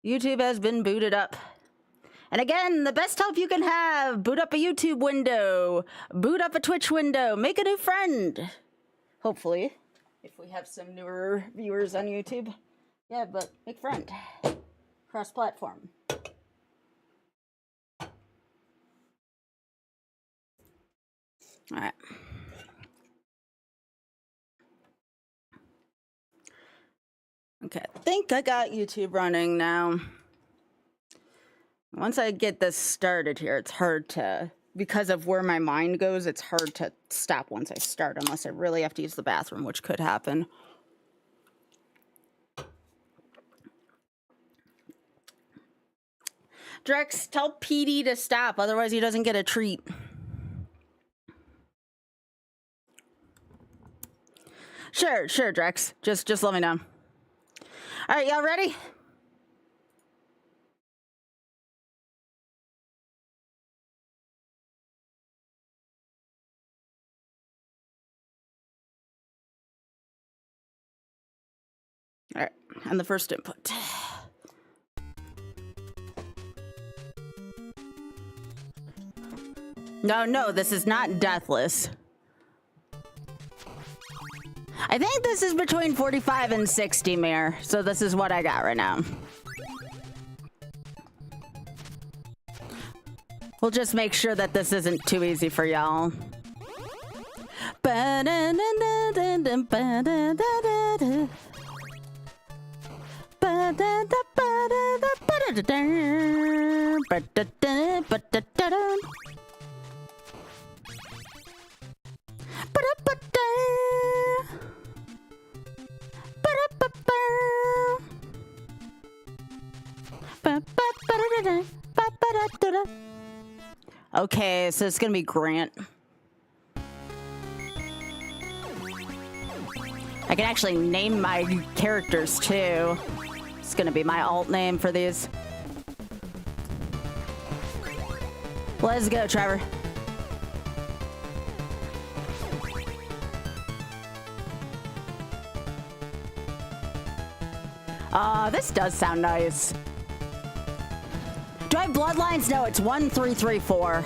YouTube has been booted up. And again, the best help you can have, boot up a YouTube window, boot up a Twitch window, make a new friend. Hopefully, if we have some newer viewers on YouTube. Yeah, but make friend. Cross-platform. All right. Okay, I think I got YouTube running now. Once I get this started here, it's hard to, because of where my mind goes, it's hard to stop once I start, unless I really have to use the bathroom, which could happen. Drex, tell PD to stop, otherwise he doesn't get a treat. Sure, Drex. Just let me know. All right, y'all ready? All right, and the first input. No, this is not deathless. I think this is between 45 and 60, Mir. So this is what I got right now. We'll just make sure that this isn't too easy for y'all. Okay, so it's gonna be Grant. I can actually name my characters too. It's gonna be my alt name for these. Let's go, Trevor. This does sound nice. Do I have bloodlines? No, it's 1, 3, 3, 4.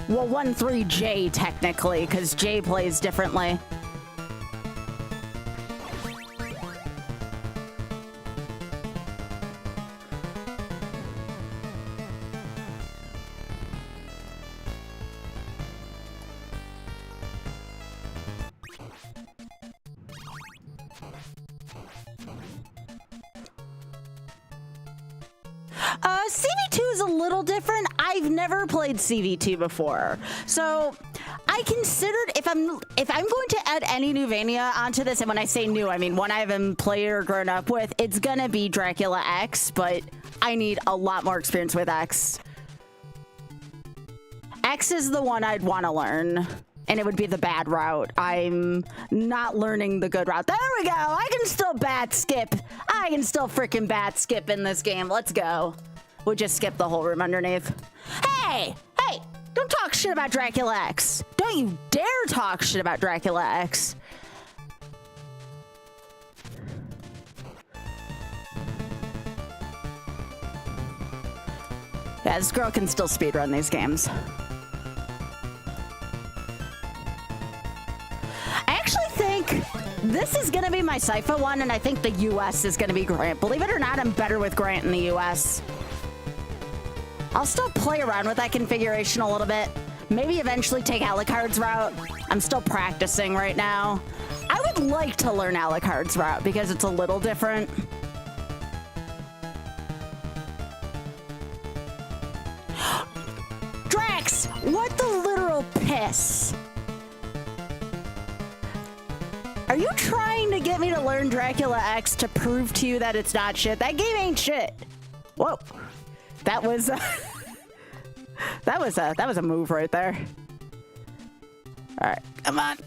Well, 1, 3, J technically, because J plays differently. CV2 is a little different. I've never played CV2 before, so I considered if I'm going to add any new Vania onto this, and when I say new, I mean one I haven't played or grown up with, it's gonna be Dracula X, but I need a lot more experience with X. X is the one I'd want to learn, and it would be the bad route. I'm not learning the good route. There we go. I can still bat skip. I can still freaking bat skip in this game. Let's go. We'll just skip the whole room underneath. Hey! Don't talk shit about Dracula X. Don't you dare talk shit about Dracula X. Yeah, this girl can still speedrun these games. I actually think this is gonna be my Sypha one, and I think the US is gonna be Grant. Believe it or not, I'm better with Grant in the US. I'll still play around with that configuration a little bit. Maybe eventually take Alucard's route. I'm still practicing right now. I would like to learn Alucard's route because it's a little different. Drax, what the literal piss? Are you trying to get me to learn Dracula X to prove to you that it's not shit? That game ain't shit. Whoa. That was that was a move right there. All right, come on.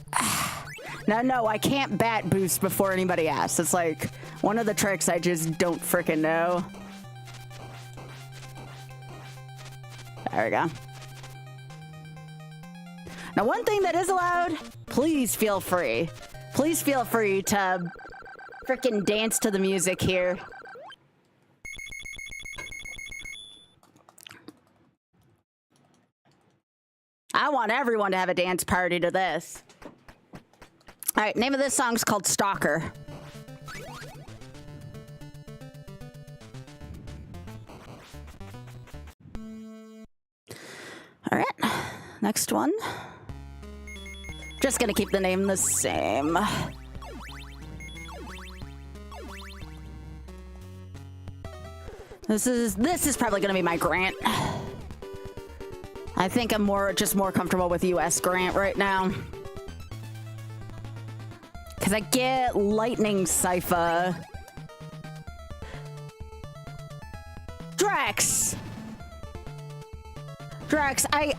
No, I can't bat boost before anybody asks. It's like one of the tricks I just don't freaking know. There we go. Now, one thing that is allowed, please feel free. Please feel free to freaking dance to the music here. I want everyone to have a dance party to this. All right, name of this song's called Stalker. All right, next one. Just gonna keep the name the same. This is probably gonna be my Grant. I think I'm just more comfortable with US Grant right now. Cause I get Lightning Sypha. Drax! Drax, I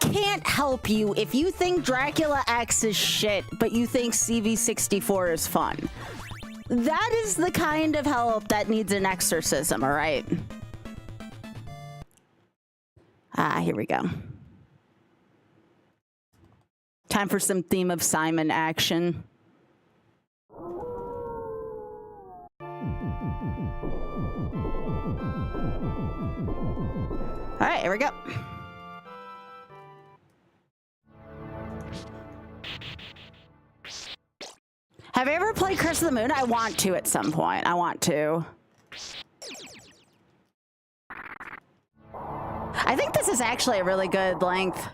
can't help you if you think Dracula X is shit, but you think CV64 is fun. That is the kind of help that needs an exorcism, all right? Ah, here we go. Time for some Theme of Simon action. All right, here we go. Have you ever played Curse of the Moon? I want to at some point. I want to. I think this is actually a really good length.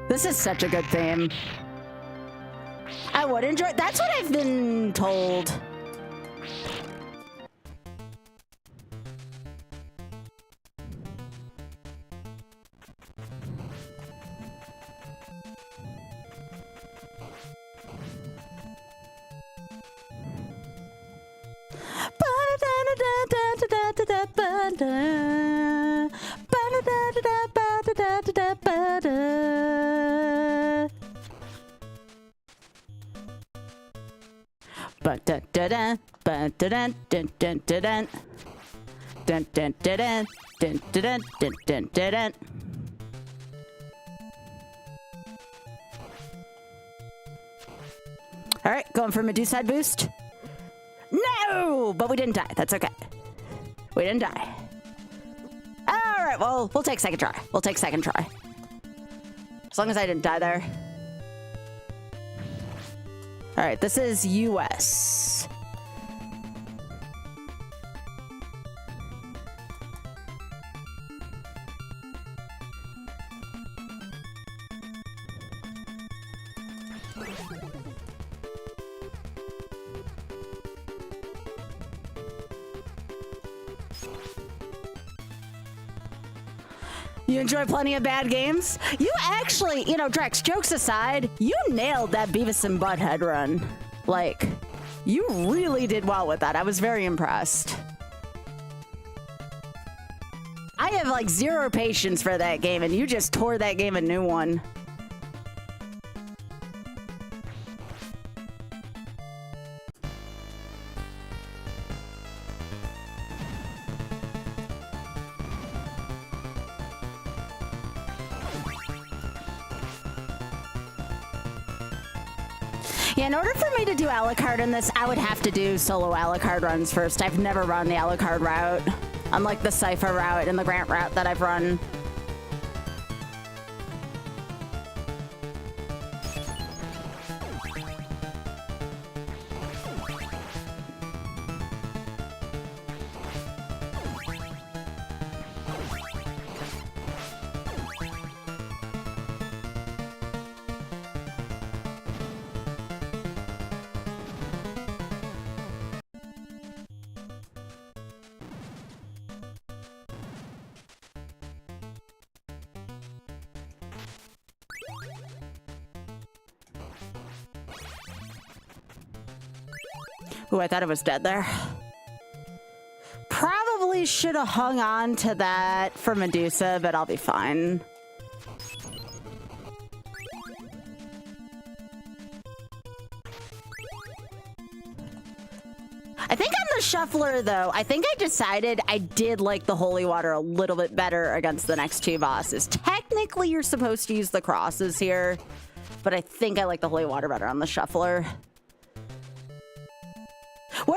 This is such a good theme. I would enjoy. That's what I've been told. All right, going for Medusa boost. No, but we didn't die. That's okay. We didn't die. All right, well, we'll take second try. We'll take second try. As long as I didn't die there. All right, this is US. You enjoy plenty of bad games? You actually, you know, Drex, jokes aside, you nailed that Beavis and Butthead run. Like, you really did well with that. I was very impressed. I have like zero patience for that game, and you just tore that game a new one. Yeah, in order for me to do Alucard in this, I would have to do solo Alucard runs first. I've never run the Alucard route, unlike the Cypher route and the Grant route that I've run. Ooh, I thought it was dead there. Probably should have hung on to that for Medusa, but I'll be fine. I think on the Shuffler, though, I think I decided I did like the Holy Water a little bit better against the next two bosses. Technically, you're supposed to use the crosses here, but I think I like the Holy Water better on the Shuffler.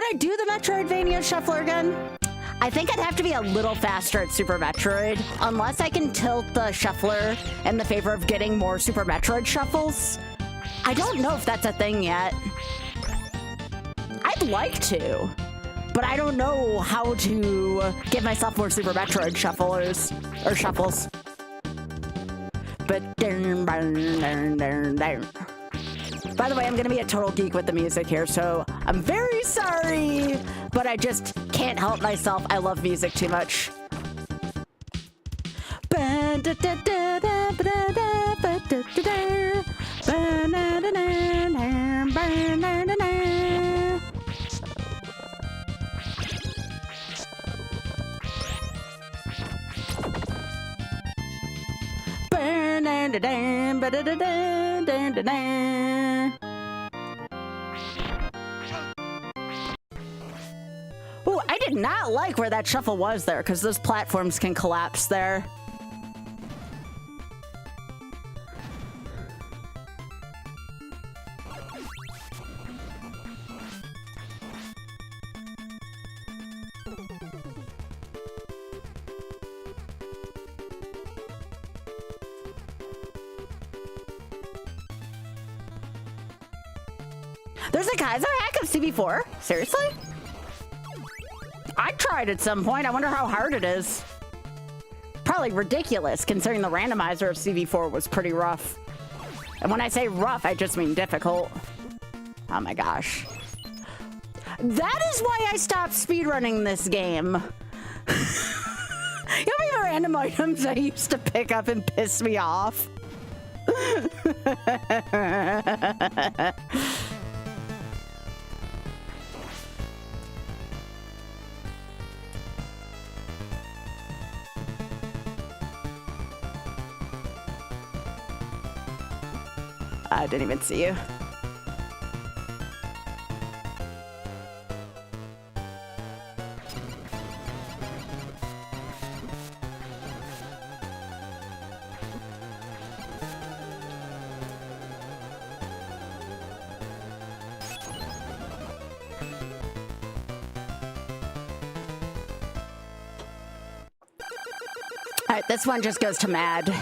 I do the Metroidvania shuffler again? I think I'd have to be a little faster at Super Metroid, unless I can tilt the shuffler in the favor of getting more Super Metroid shuffles. I don't know if that's a thing yet. I'd like to, but I don't know how to give myself more Super Metroid shufflers, or shuffles. But by the way, I'm gonna be a total geek with the music here, so I'm very sorry, but I just can't help myself. I love music too much. Ooh, I did not like where that shuffle was there, because those platforms can collapse there. There's a Kaiser hack of CB4? Seriously? I tried at some point. I wonder how hard it is. Probably ridiculous, considering the randomizer of CB4 was pretty rough. And when I say rough, I just mean difficult. Oh my gosh. That is why I stopped speedrunning this game. You know the random items I used to pick up and piss me off? I didn't even see you. All right, this one just goes to mad.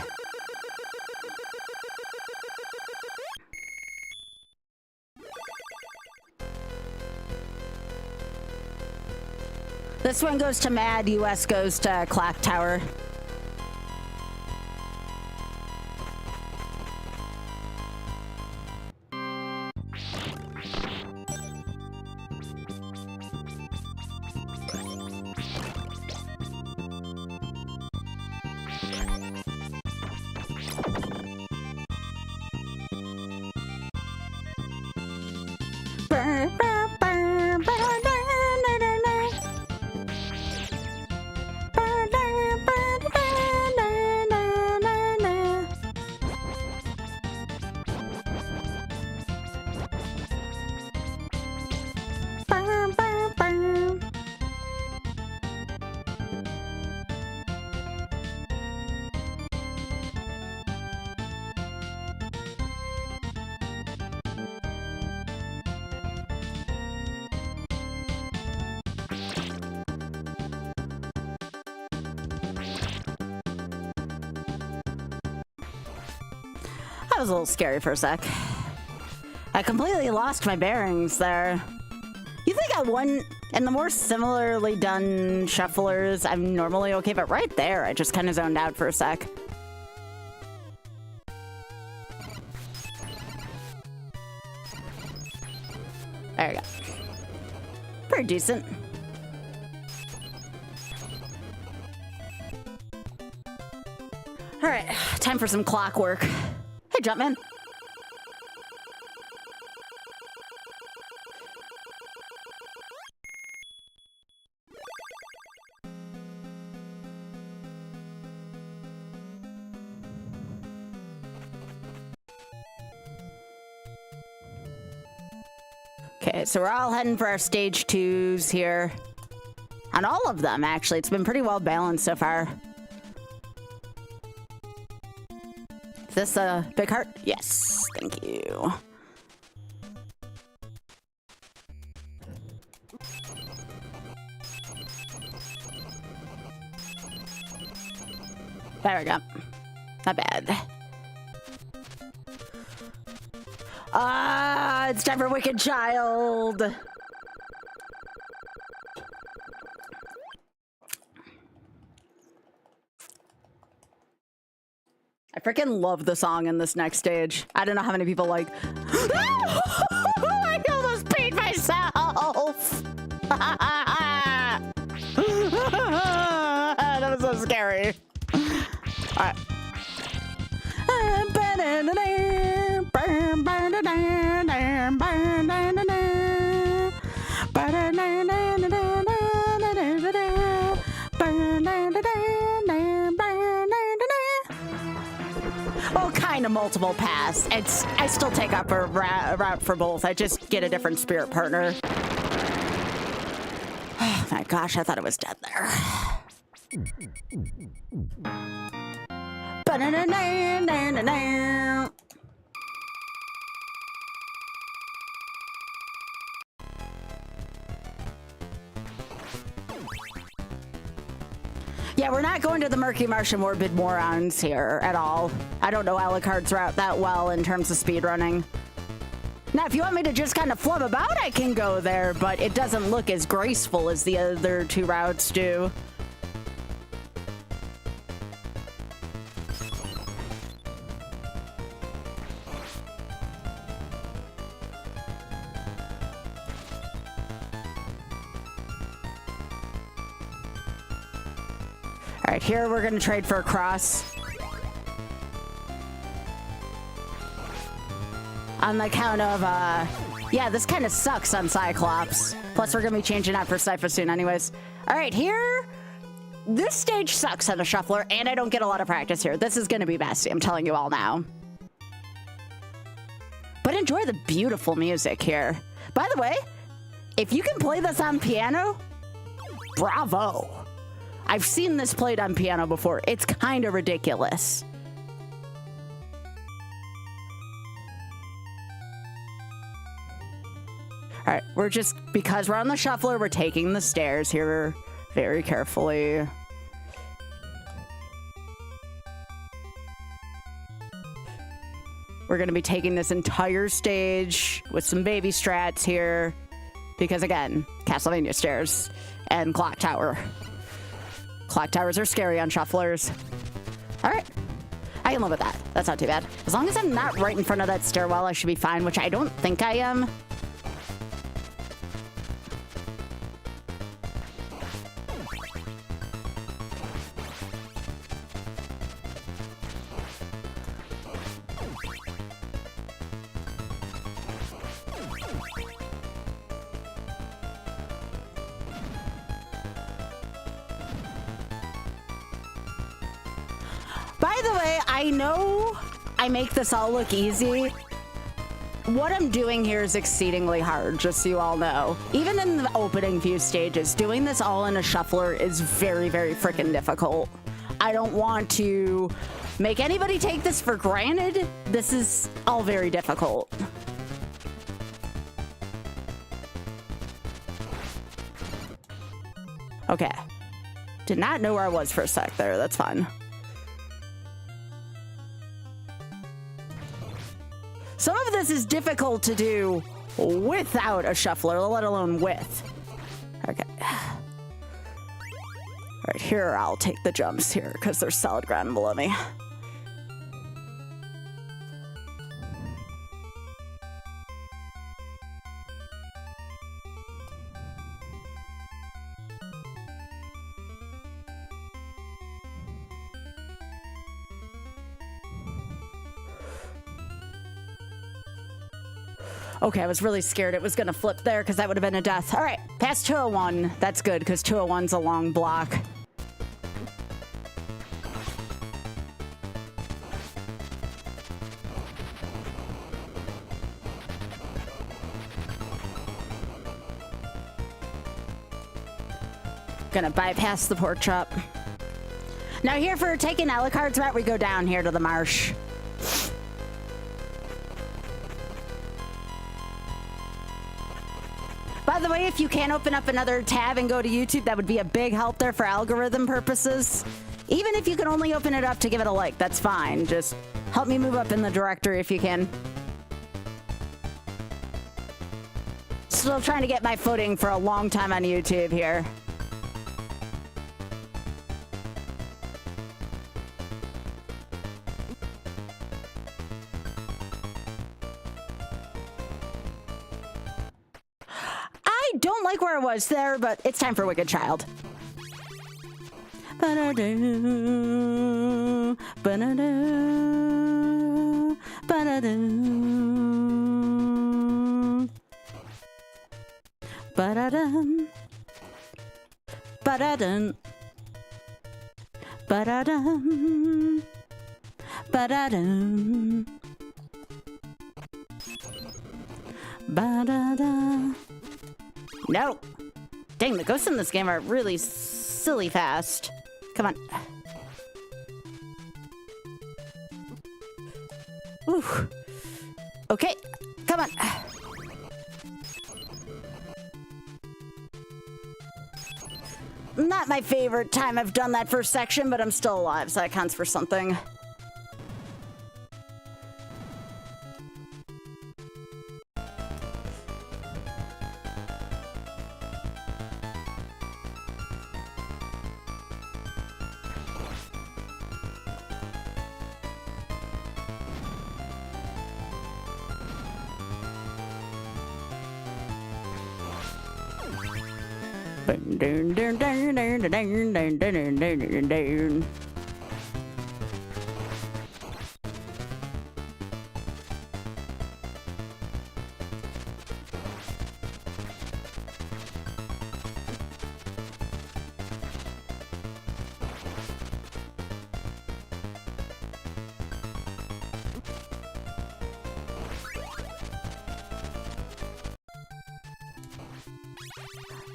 This one goes to mad, US goes to clock tower. That was a little scary for a sec. I completely lost my bearings there. You think I won in the more similarly done shufflers, I'm normally okay, but right there, I just kind of zoned out for a sec. There we go. Pretty decent. All right, time for some clockwork. Hey, Jumpman. Okay, so we're all heading for our stage 2s here. On all of them, actually. It's been pretty well balanced so far. Is this a big heart? Yes, thank you. There we go. Not bad. It's time for Wicked Child. I freaking love the song in this next stage. I don't know how many people like. I almost peed myself. That was so scary. All right. Well, kind of multiple paths. I still take up a route for both. I just get a different spirit partner. Oh my gosh, I thought it was dead there. Yeah, we're not going to the Murky Marsh and Morbid Morons here at all. I don't know Alucard's route that well in terms of speedrunning. Now, if you want me to just kind of flub about, I can go there, but it doesn't look as graceful as the other two routes do. All right, here we're gonna trade for a cross. On the count of, yeah, this kind of sucks on Cyclops. Plus, we're gonna be changing out for Cypher soon anyways. All right, here, this stage sucks on a shuffler, and I don't get a lot of practice here. This is gonna be messy, I'm telling you all now. But enjoy the beautiful music here. By the way, if you can play this on piano, bravo. I've seen this played on piano before. It's kind of ridiculous. All right, we're just, because we're on the shuffler, we're taking the stairs here very carefully. We're gonna be taking this entire stage with some baby strats here. Because again, Castlevania stairs and clock tower. Clock towers are scary on shufflers. All right, I can live with that. That's not too bad. As long as I'm not right in front of that stairwell, I should be fine, which I don't think I am. By the way, I know I make this all look easy. What I'm doing here is exceedingly hard, just so you all know. Even in the opening few stages, doing this all in a shuffler is very, very freaking difficult. I don't want to make anybody take this for granted. This is all very difficult. Okay. Did not know where I was for a sec there. That's fine. Some of this is difficult to do without a shuffler, let alone with. Okay. All right, here I'll take the jumps here because there's solid ground below me. Okay, I was really scared it was gonna flip there because that would have been a death. All right, past 201. That's good because 201's a long block. Gonna bypass the pork chop. Now here for taking Alucard's route, we go down here to the marsh. By the way, if you can open up another tab and go to YouTube, that would be a big help there for algorithm purposes. Even if you can only open it up to give it a like, that's fine. Just help me move up in the directory if you can. Still trying to get my footing for a long time on YouTube here. I don't like where I was there, but it's time for Wicked Child. Ba-da-doo, ba-da-doo, ba-da-doo. Ba-da-dum, ba-da-dum, ba-da-dum, ba-da-dum, ba-da-da. No! Dang, the ghosts in this game are really silly fast. Come on. Ooh. Okay, come on. Not my favorite time I've done that first section, but I'm still alive, so that counts for something.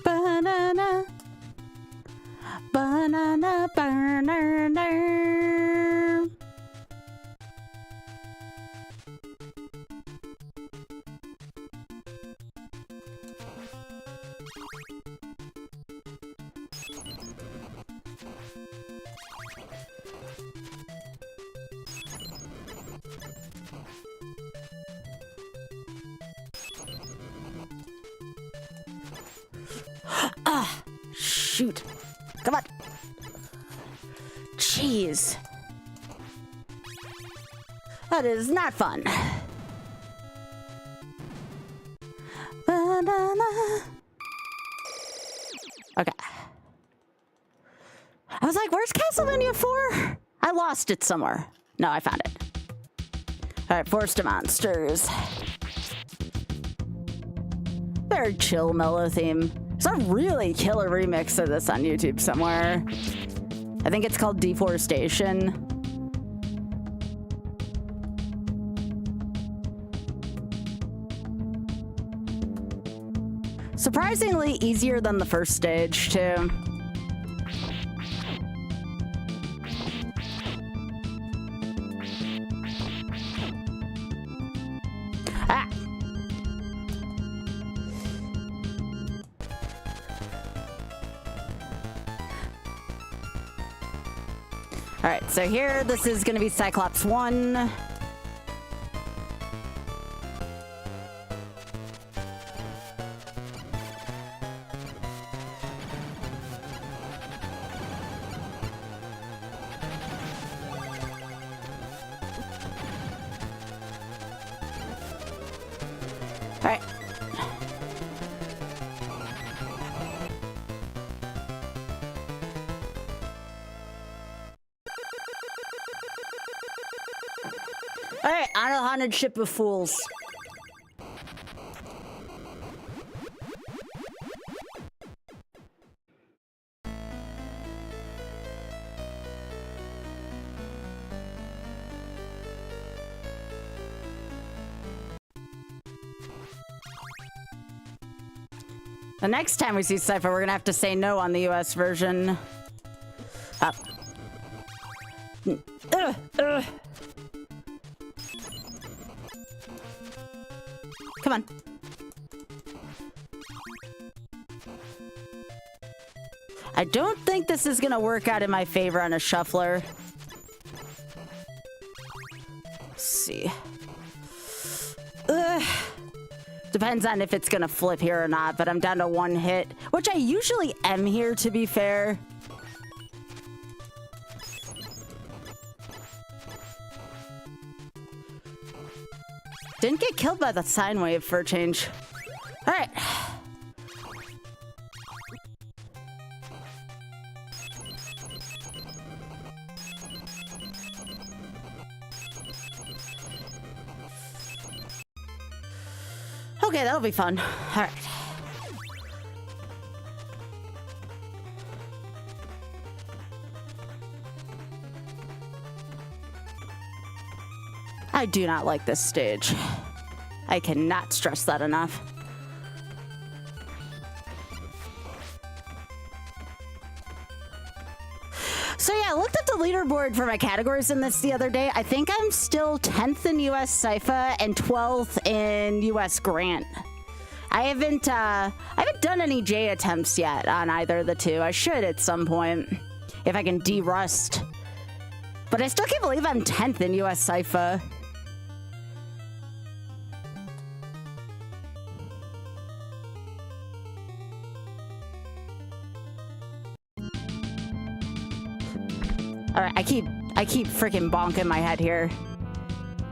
Banana, banana, banana. Ah, shoot. Come on. Jeez. That is not fun. Banana. Okay. I was like, where's Castlevania 4? I lost it somewhere. No, I found it. All right, Forest of Monsters. Very chill, mellow theme. There's a really killer remix of this on YouTube somewhere. I think it's called Deforestation. Surprisingly easier than the first stage, too. Ah! All right, so here, this is going to be Cyclops 1. All right. All right, on a haunted ship of fools. The next time we see Cypher, we're gonna have to say no on the US version. Up. Come on. I don't think this is gonna work out in my favor on a shuffler. Let's see. Ugh. Depends on if it's gonna flip here or not, but I'm down to 1 hit, which I usually am here, to be fair. Didn't get killed by the sine wave for a change. All right. Okay, that'll be fun. All right. I do not like this stage. I cannot stress that enough. So yeah, I looked at the leaderboard for my categories in this the other day. I think I'm still 10th in US Sypha and 12th in US Grant. I haven't done any J attempts yet on either of the two. I should at some point if I can de-rust. But I still can't believe I'm 10th in US Sypha. All right, I keep freaking bonking my head here.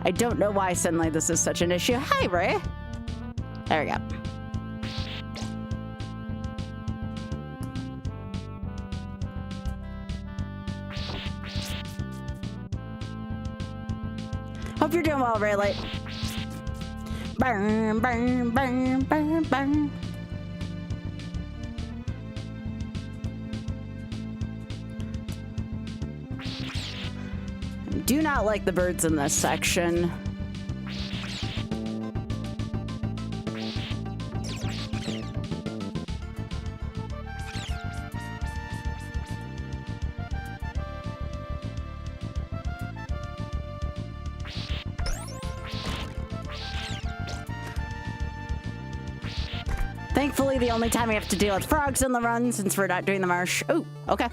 I don't know why suddenly this is such an issue. Hi, Ray. There we go. Hope you're doing well, Ray Light. Burn, burn, burn, burn, burn. Do not like the birds in this section. Thankfully, the only time we have to deal with frogs in the run since we're not doing the marsh. Oh, okay.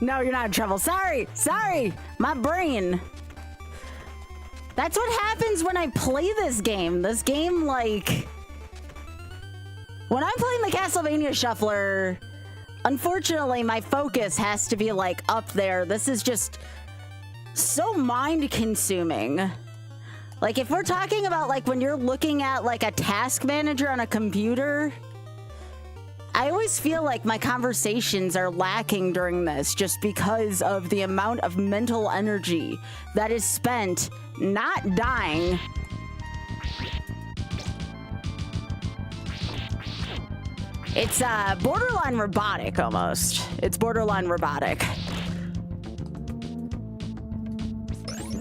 No, you're not in trouble. Sorry, my brain. That's what happens when I play this game. This game, like, when I'm playing the Castlevania Shuffler, unfortunately, my focus has to be, like, up there. This is just so mind-consuming. Like, if we're talking about, like, when you're looking at, like, a task manager on a computer, I always feel like my conversations are lacking during this just because of the amount of mental energy that is spent not dying. It's borderline robotic almost. It's borderline robotic.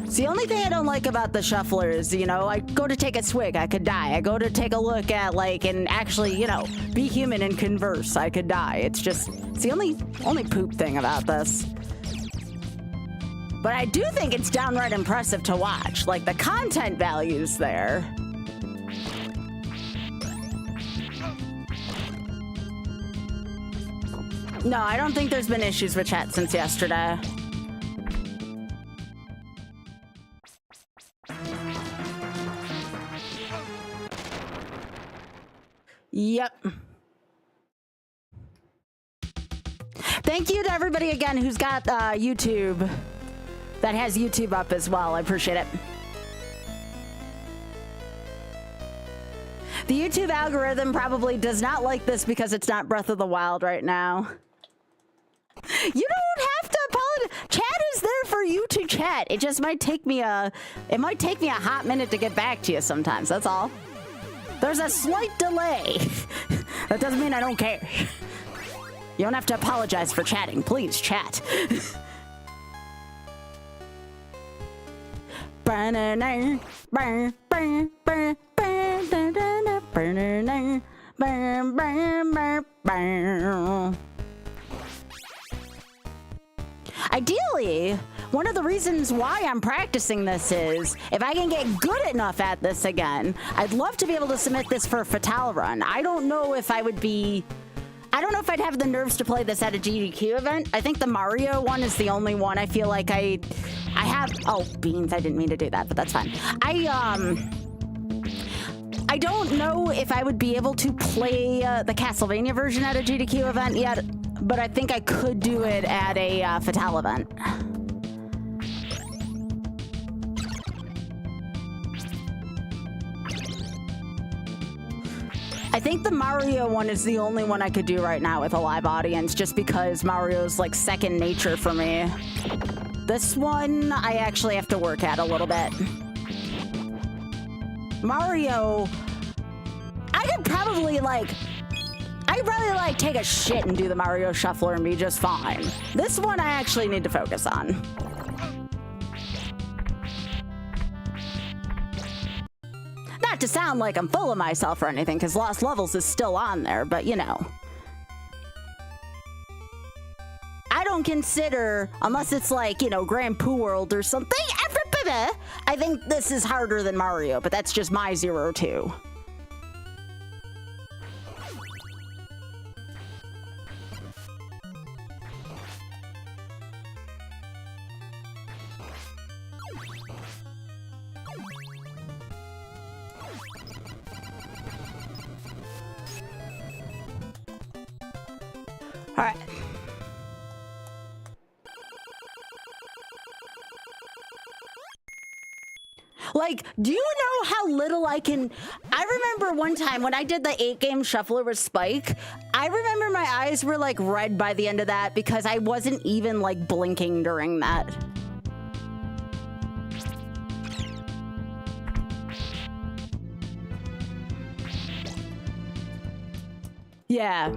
It's the only thing I don't like about the shuffler is, you know, I go to take a swig, I could die. I go to take a look at, like, and actually, you know, be human and converse, I could die. It's just, it's the only poop thing about this. But I do think it's downright impressive to watch. Like, the content value's there. No, I don't think there's been issues with chat since yesterday. Yep. Thank you to everybody again who's got YouTube, that has YouTube up as well. I appreciate it. The YouTube algorithm probably does not like this because it's not Breath of the Wild right now. You don't have to apologize. Chat is there for you to chat. It just might take me a hot minute to get back to you sometimes. That's all. There's a slight delay. That doesn't mean I don't care. You don't have to apologize for chatting. Please chat. Ideally, really, one of the reasons why I'm practicing this is if I can get good enough at this again, I'd love to be able to submit this for a Fatale run. I don't know if I would be... I don't know if I'd have the nerves to play this at a GDQ event. I think the Mario one is the only one I feel like I have... Oh, beans, I didn't mean to do that, but that's fine. I don't know if I would be able to play the Castlevania version at a GDQ event yet, but I think I could do it at a Fatale event. I think the Mario one is the only one I could do right now with a live audience, just because Mario's like second nature for me. This one, I actually have to work at a little bit. Mario, I could probably take a shit and do the Mario Shuffler and be just fine. This one I actually need to focus on. Not to sound like I'm full of myself or anything, because Lost Levels is still on there, but you know. I don't consider, unless it's like, you know, Grand Poo World or something, I think this is harder than Mario, but that's just my 0-2. All right. Like, do you know how little I can... I remember one time when I did the 8-game shuffler with Spike, I remember my eyes were like red by the end of that because I wasn't even like blinking during that. Yeah.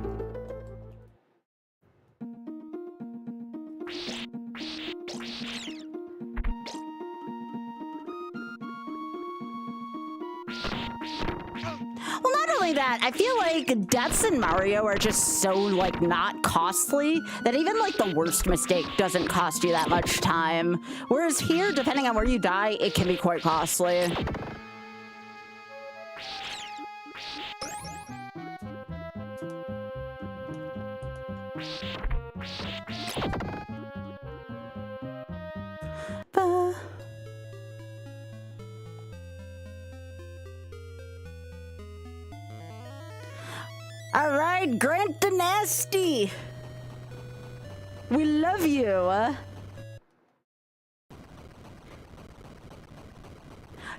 Well, not only that, I feel like deaths in Mario are just so, like, not costly that even, like, the worst mistake doesn't cost you that much time. Whereas here, depending on where you die, it can be quite costly. All right, Grant the Nasty. We love you.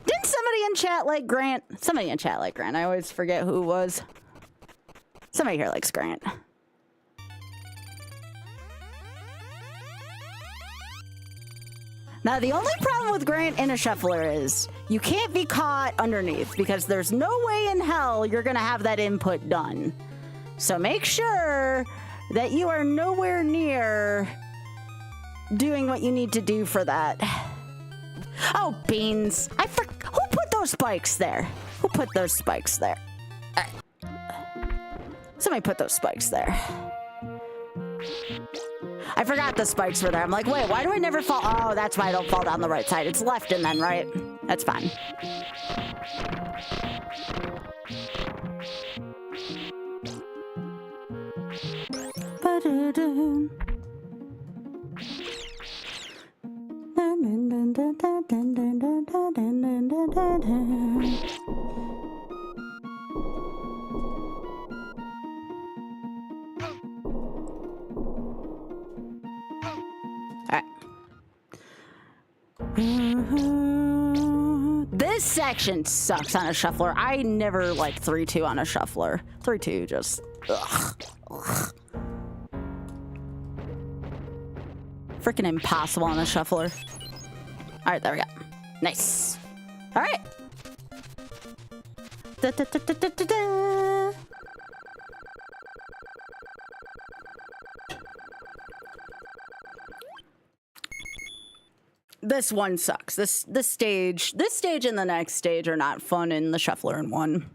Didn't somebody in chat like Grant? Somebody in chat like Grant. I always forget who it was. Somebody here likes Grant. Now, the only problem with Grant in a shuffler is you can't be caught underneath because there's no way in hell you're going to have that input done. So make sure that you are nowhere near doing what you need to do for that. Oh, beans. Who put those spikes there? Who put those spikes there? Somebody put those spikes there. I forgot the spikes were there. I'm like, wait, why do I never fall? Oh, that's why I don't fall down the right side. It's left and then right. That's fine. This section sucks on a shuffler. I never like 3-2 on a shuffler. 3-2 just ugh. Freaking impossible on a shuffler. All right, there we go. Nice. All right. Da, da, da, da, da, da, da. This one sucks. This stage and the next stage are not fun in the shuffler in one.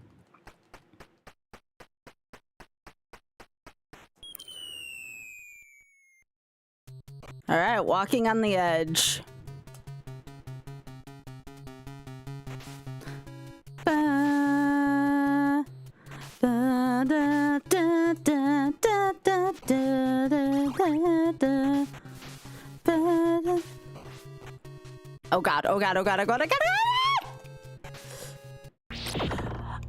All right, walking on the edge. Ba, ba, da, da, da, da, da, da, da, da, ba, da. Oh god, oh god, oh god, oh god, oh god,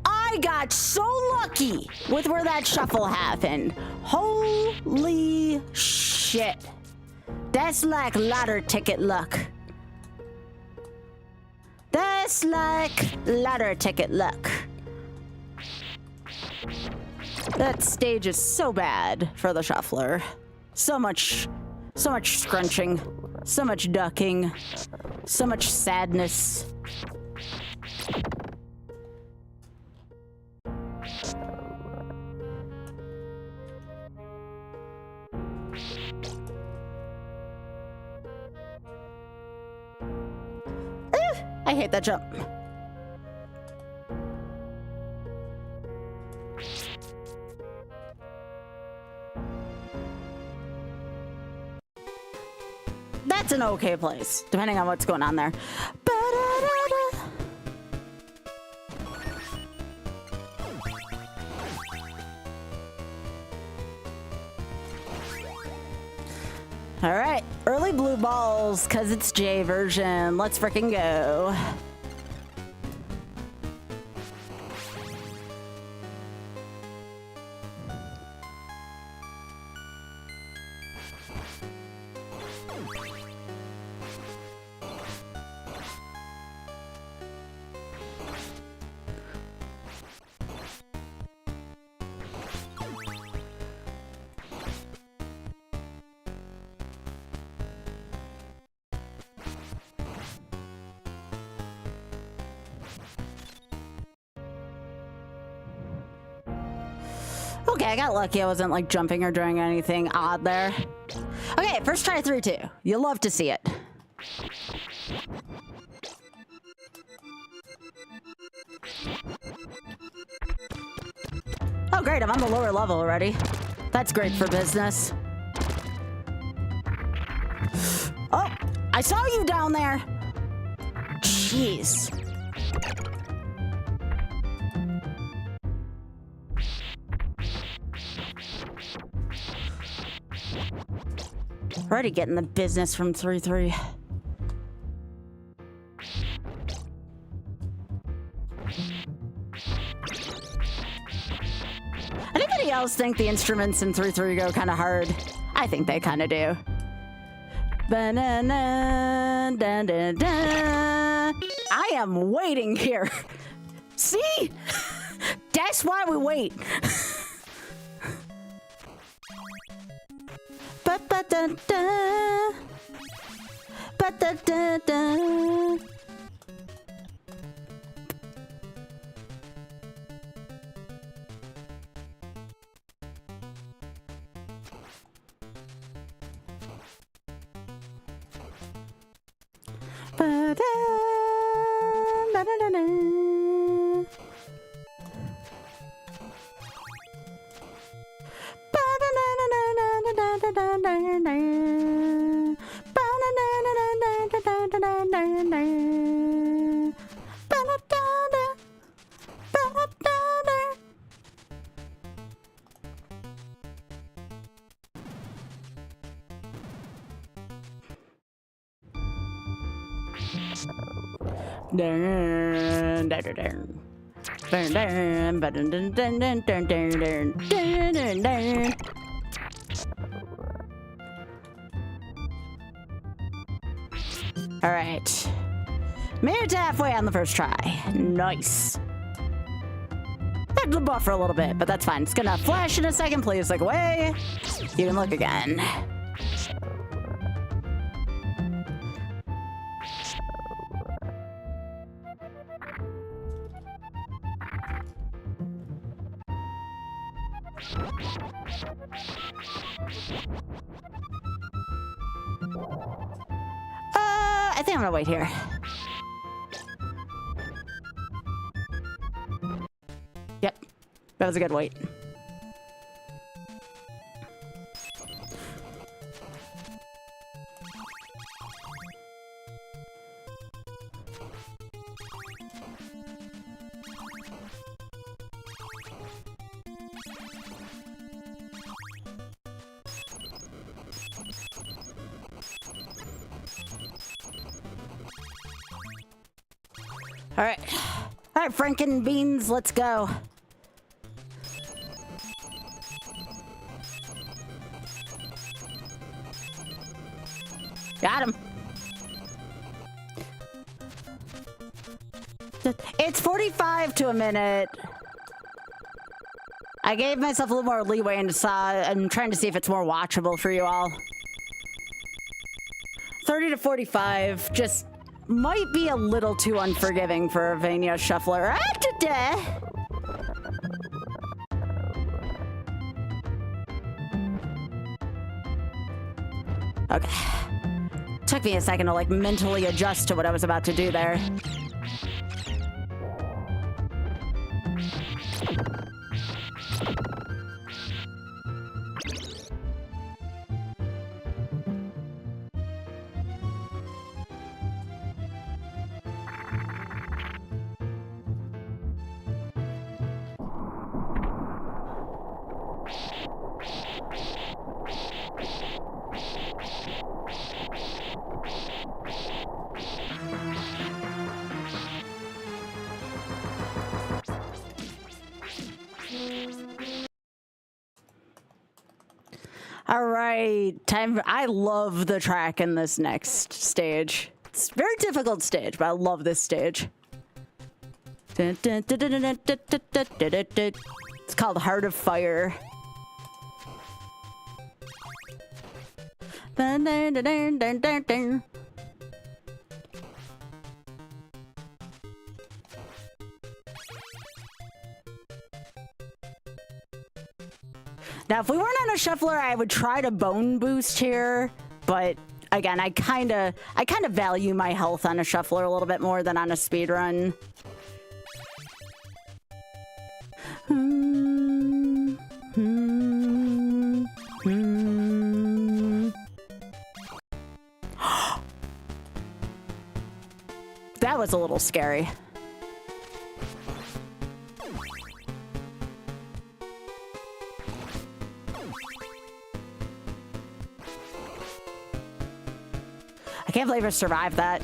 I got so lucky with where that shuffle happened. Holy shit. That's like lottery ticket luck. That's like lottery ticket luck. That stage is so bad for the shuffler. So much scrunching, so much ducking, so much sadness. I hate that jump. That's an okay place, depending on what's going on there. Ba-da-da-da. All right, early blue balls, cause it's J version. Let's frickin' go. Okay, I got lucky. I wasn't like jumping or doing anything odd there. Okay, first try 3-2. You'll love to see it. Oh great, I'm on the lower level already. That's great for business. Oh, I saw you down there. Jeez. Already getting the business from 3-3. Anybody else think the instruments in 3-3 go kind of hard? I think they kind of do. Ba-na-na, da-da-da. I am waiting here. See? That's why we wait. Ba-ba-da-da. Ba-da-da-da. Ba-da, ba-da-da-da. All right, made it to halfway on the first try. Nice. Had to buffer a little bit, but that's fine. It's gonna flash in a second. Please look away. You can look again. I think I'm gonna wait here. Yep, that was a good wait. All right, Franken beans, let's go. Got him. It's 45 to a minute. I gave myself a little more leeway and I'm trying to see if it's more watchable for you all. 30 to 45 just might be a little too unforgiving for a Vania shuffler. Okay. Took me a second to like mentally adjust to what I was about to do there. All right, time. I love the track in this next stage. It's a very difficult stage, but I love this stage. It's called Heart of Fire. Now, if we weren't on a shuffler, I would try to bone boost here, but again, I kind of value my health on a shuffler a little bit more than on a speedrun. That was a little scary. I can't believe I survived that.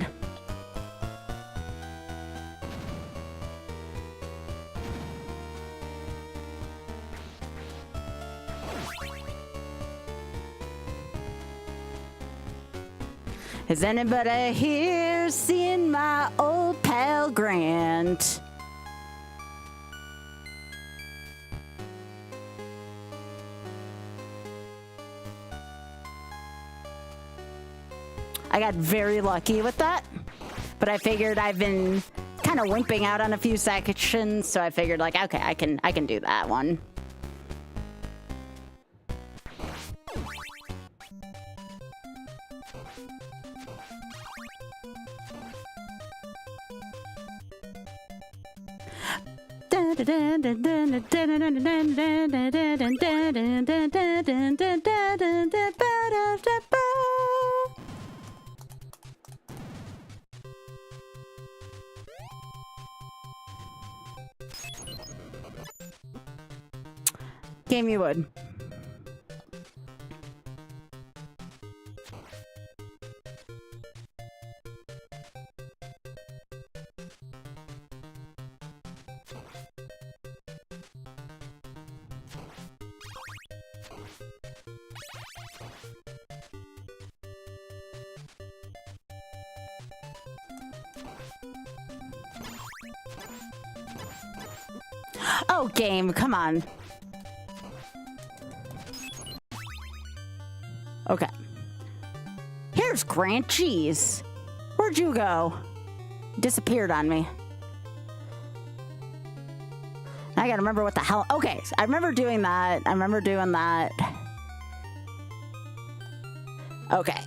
Has anybody here seen my old pal Grant? I got very lucky with that, but I figured I've been kind of wimping out on a few sections, so I figured like, okay, I can do that one. Game you would. Oh, game, come on. Okay. Here's Grant. Jeez. Where'd you go? Disappeared on me. I gotta remember what the hell. Okay, so I remember doing that. I remember doing that. Okay.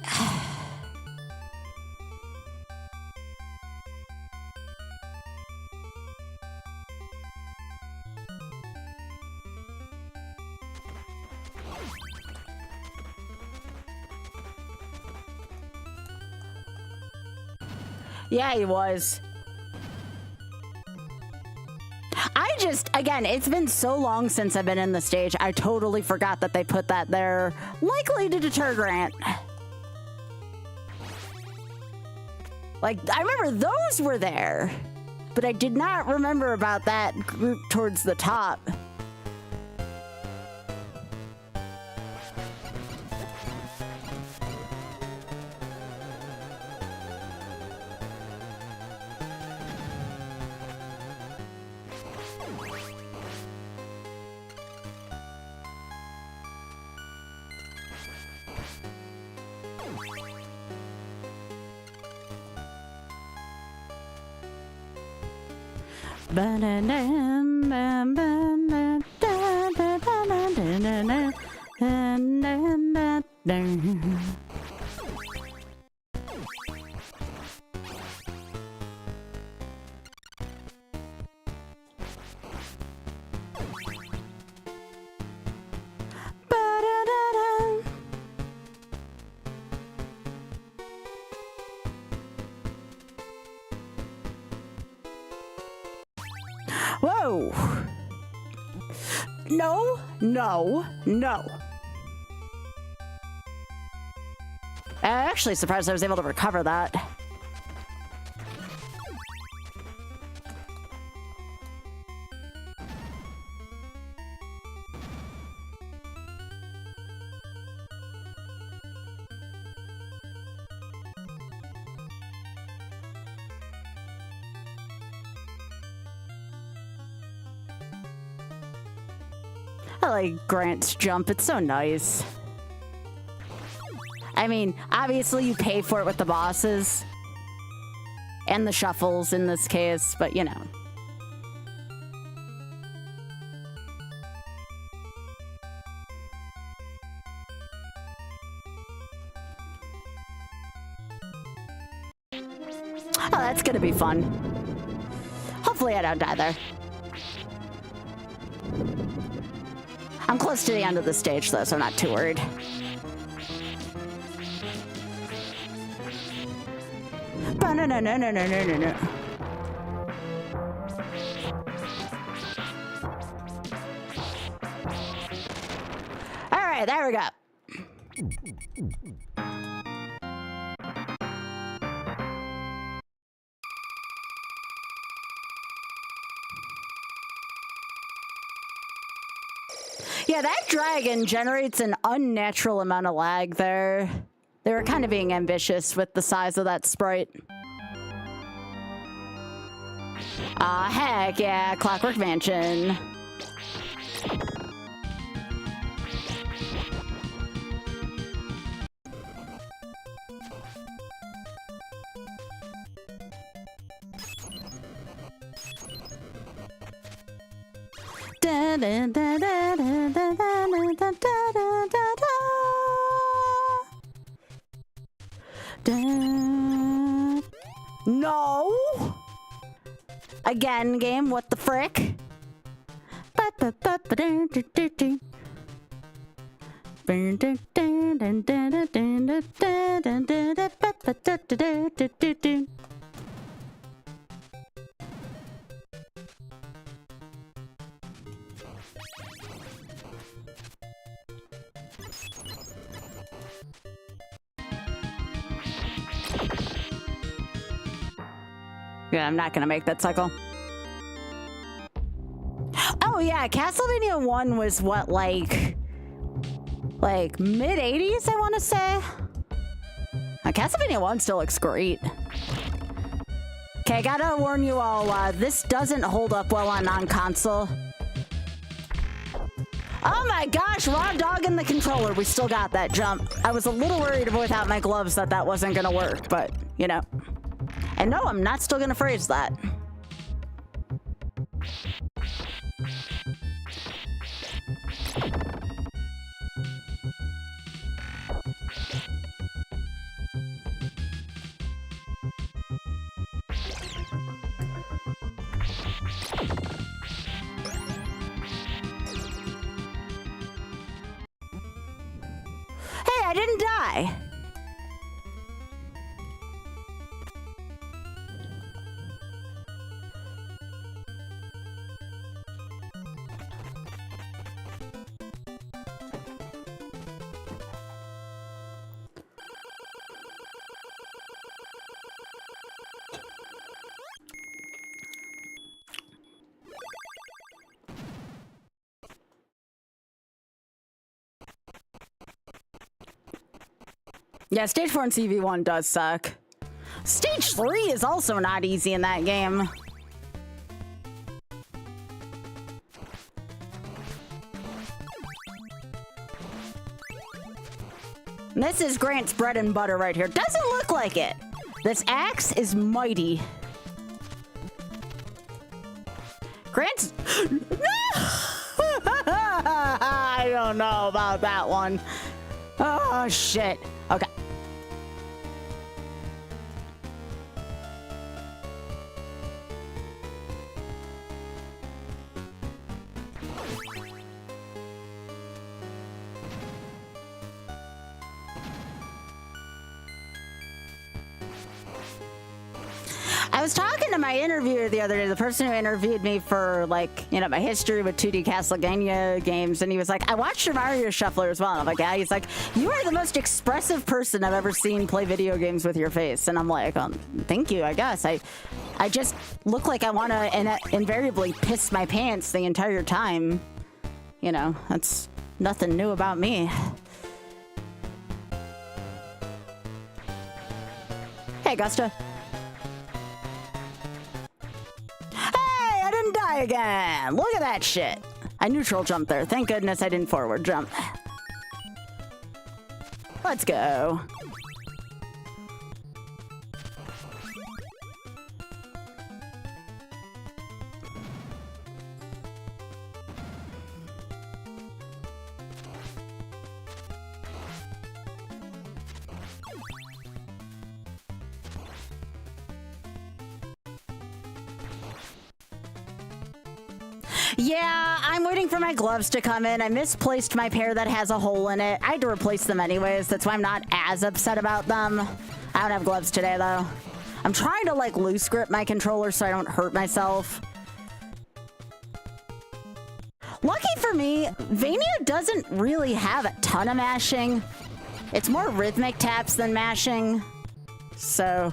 Yeah, he was. Again, it's been so long since I've been in the stage, I totally forgot that they put that there, likely to deter Grant. Like, I remember those were there. but I did not remember about that group towards the top. Whoa! No, no, no. I'm actually surprised I was able to recover that. I like Grant's jump, it's so nice. I mean, obviously you pay for it with the bosses. And the shuffles in this case, but you know. Oh, that's gonna be fun. Hopefully I don't die there. I'm close to the end of the stage, though, so I'm not too worried. No. All right, there we go. Yeah, that dragon generates an unnatural amount of lag there. They were kind of being ambitious with the size of that sprite. Heck yeah, Clockwork Mansion. No! Again, game, what the frick? Yeah, I'm not gonna make that cycle. Oh yeah, Castlevania 1 was what, like mid-80s, I want to say? Castlevania 1 still looks great. Okay, gotta warn you all, this doesn't hold up well on non-console. Oh my gosh, raw dog in the controller. We still got that jump. I was a little worried without my gloves that wasn't gonna work, but, you know. And no, I'm not still gonna phrase that. Hey, I didn't die. Yeah, stage 4 and CV1 does suck. Stage 3 is also not easy in that game. This is Grant's bread and butter right here. Doesn't look like it. This axe is mighty. Grant's... I don't know about that one. Oh, shit. Okay. I was talking to my interviewer the other day, the person who interviewed me for, like, you know, my history with 2D Castlevania games, and he was like, I watched your Mario Shuffler as well. And I'm like, yeah. He's like, you are the most expressive person I've ever seen play video games with your face. And I'm like, thank you, I guess. I just look like I want to invariably piss my pants the entire time. You know, that's nothing new about me. Hey, Gusta. Die again. Look at that shit. I neutral jumped there. Thank goodness I didn't forward jump. Let's go. Yeah, I'm waiting for my gloves to come in. I misplaced my pair that has a hole in it. I had to replace them anyways. That's why I'm not as upset about them. I don't have gloves today, though. I'm trying to, like, loose grip my controller so I don't hurt myself. Lucky for me, Vania doesn't really have a ton of mashing. It's more rhythmic taps than mashing. So,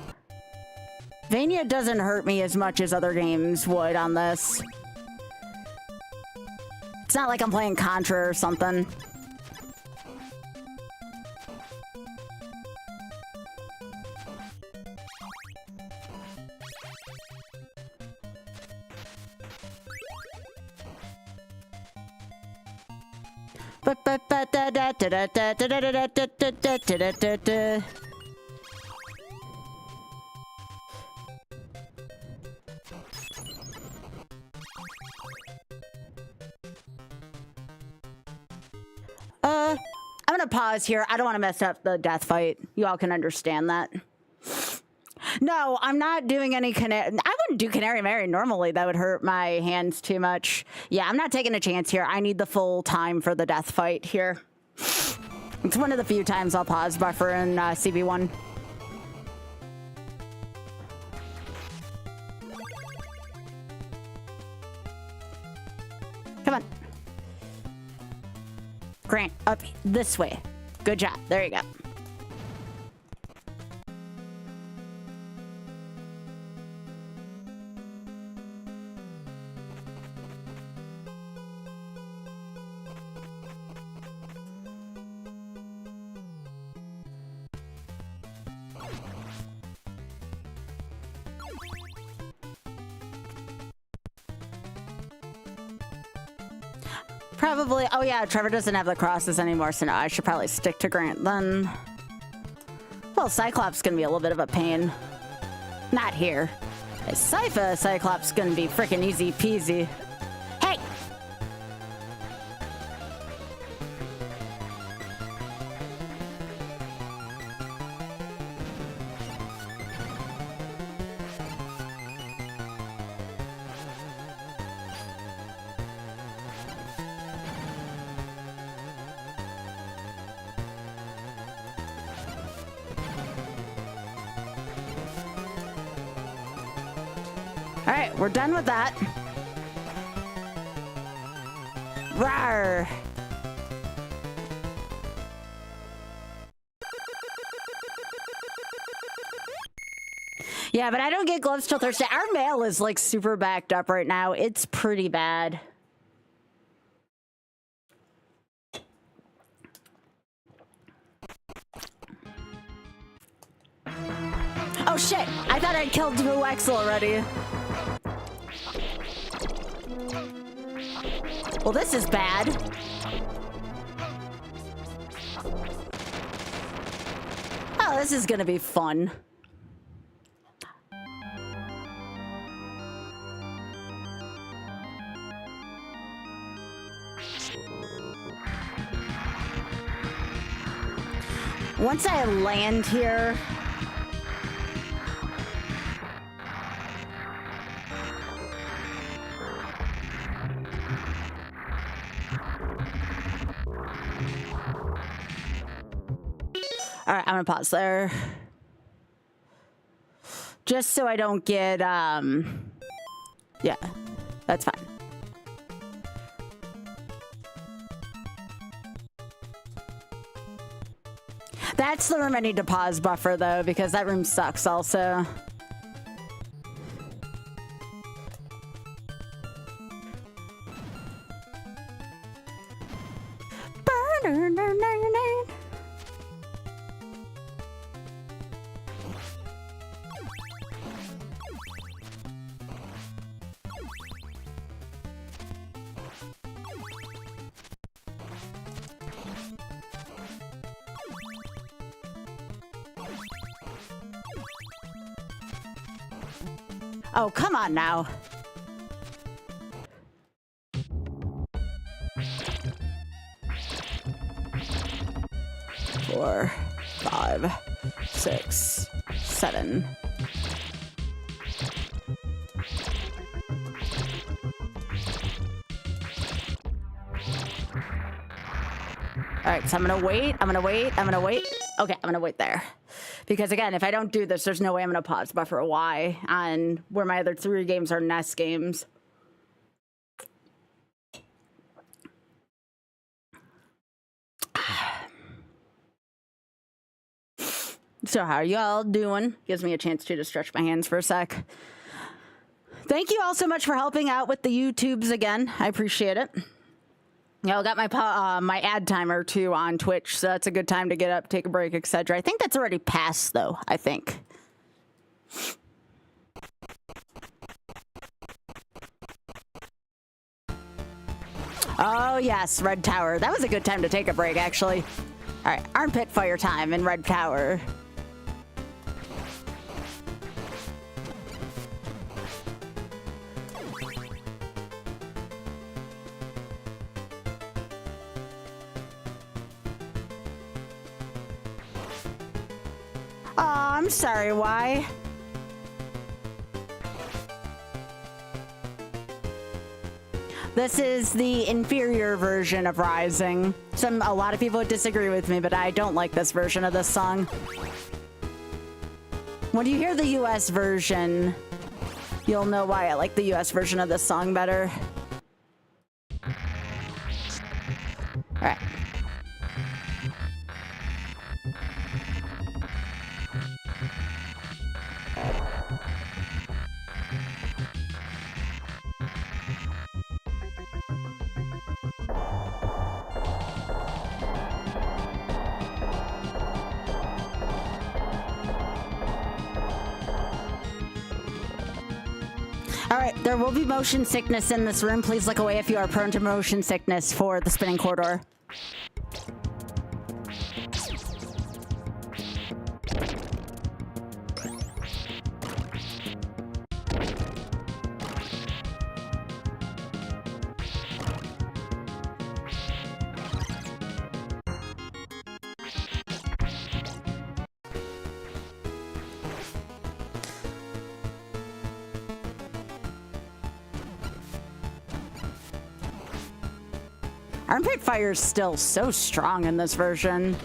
Vania doesn't hurt me as much as other games would on this. It's not like I'm playing Contra or something. I'm gonna pause here. I don't want to mess up the death fight. You all can understand that. No, I'm not doing any canary. I wouldn't do Canary Mary normally. That would hurt my hands too much. Yeah, I'm not taking a chance here. I need the full time for the death fight here. It's one of the few times I'll pause buffer in CB1. Come on. Grant, up this way. Good job. There you go. Probably. Oh yeah, Trevor doesn't have the crosses anymore, so no, I should probably stick to Grant then. Well, Cyclops gonna be a little bit of a pain. Not here. Sypha Cyclops gonna be freaking easy peasy. Hey! All right, we're done with that. Rawr. Yeah, but I don't get gloves till Thursday. Our mail is like super backed up right now. It's pretty bad. Oh shit! I thought I killed Ruleset already. Well, this is bad. Oh, this is gonna be fun. Once I land here, all right, I'm gonna pause there. Just so I don't get, yeah, that's fine. That's the room I need to pause buffer, though, because that room sucks also. Oh, come on now. Four, 5, 6, 7. All right, so I'm gonna wait. I'm gonna wait. Okay, I'm gonna wait there. Because again, if I don't do this, there's no way I'm going to pause buffer a Y on where my other 3 games are NES games. So how are y'all doing? Gives me a chance to stretch my hands for a sec. Thank you all so much for helping out with the YouTubes again. I appreciate it. Yeah, I got my my ad timer too on Twitch, so that's a good time to get up, take a break, etc. I think that's already passed, though. I think. Oh yes, Red Tower. That was a good time to take a break, actually. All right, armpit fire time in Red Tower. Oh, I'm sorry, why? This is the inferior version of Rising. A lot of people would disagree with me, but I don't like this version of this song. When you hear the US version, you'll know why I like the US version of this song better. All right. Alright, there will be motion sickness in this room. Please look away if you are prone to motion sickness for the spinning corridor. Armpit fire is still so strong in this version.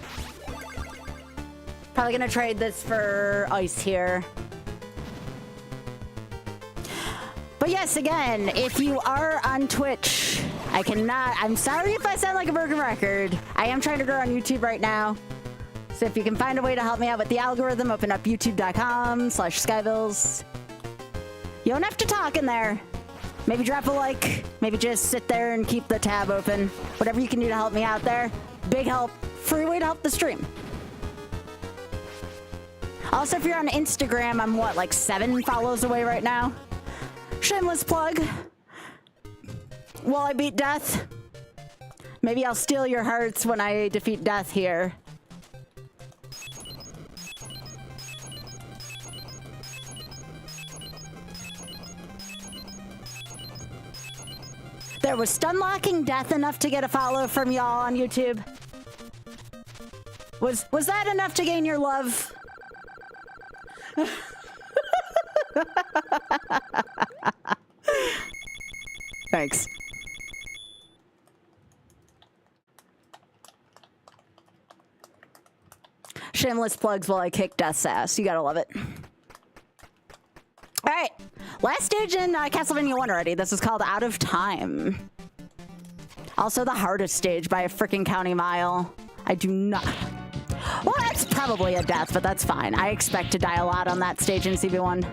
Probably gonna trade this for ice here. But yes, again, if you are on Twitch, I'm sorry if I sound like a broken record. I am trying to grow on YouTube right now. So if you can find a way to help me out with the algorithm, open up youtube.com/Skybills. You don't have to talk in there. Maybe drop a like, maybe just sit there and keep the tab open. Whatever you can do to help me out there. Big help, free way to help the stream. Also, if you're on Instagram, I'm what, like 7 follows away right now? Shameless plug. Will I beat death? Maybe I'll steal your hearts when I defeat death here. There was stunlocking death enough to get a follow from y'all on YouTube? Was that enough to gain your love? Thanks. Shameless plugs while I kick Death's ass. You gotta love it. All right, last stage in Castlevania 1 already. This is called Out of Time. Also the hardest stage by a freaking county mile. I do not... Well, that's probably a death, but that's fine. I expect to die a lot on that stage in CB1.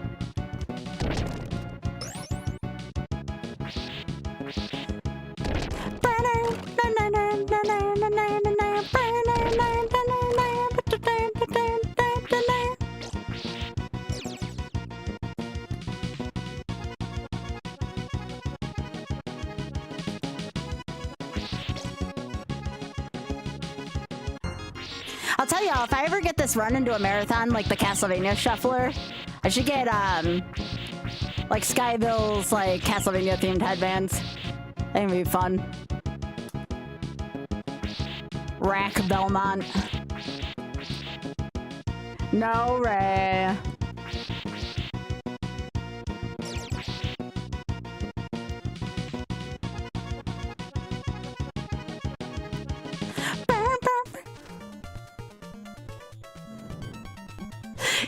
I'll tell y'all, if I ever get this run into a marathon like the Castlevania Shuffler, I should get, like Skyville's, like, Castlevania-themed headbands. I think it'd be fun. Rack Belmont. No, Ray.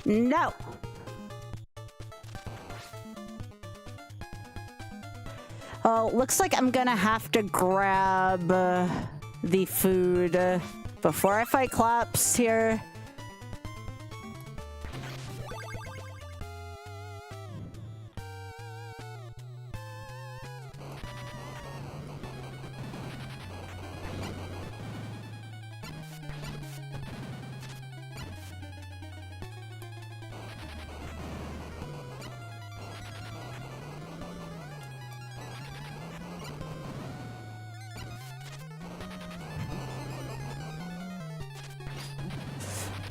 No. Oh, looks like I'm gonna have to grab the food before I fight Klops here.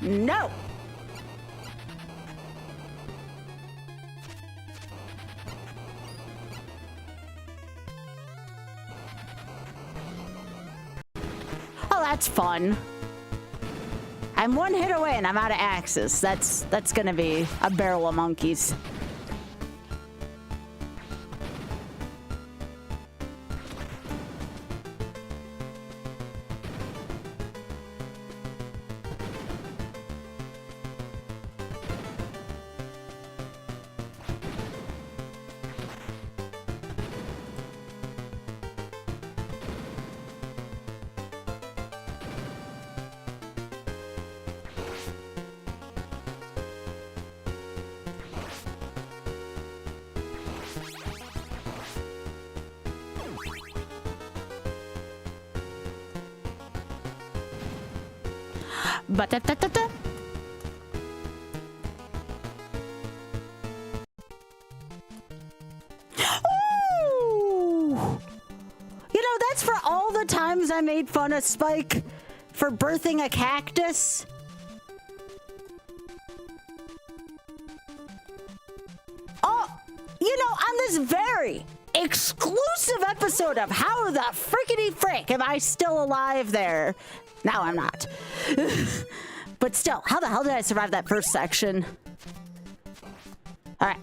No! Oh, that's fun. I'm one hit away and I'm out of axes. That's gonna be a barrel of monkeys. Ba-da-da-da-da. Ooh! You know, that's for all the times I made fun of Spike for birthing a cactus. Oh, you know, on this very exclusive episode of How the Frickety Frick Am I Still Alive There? Now I'm not. But still, how the hell did I survive that first section? All right.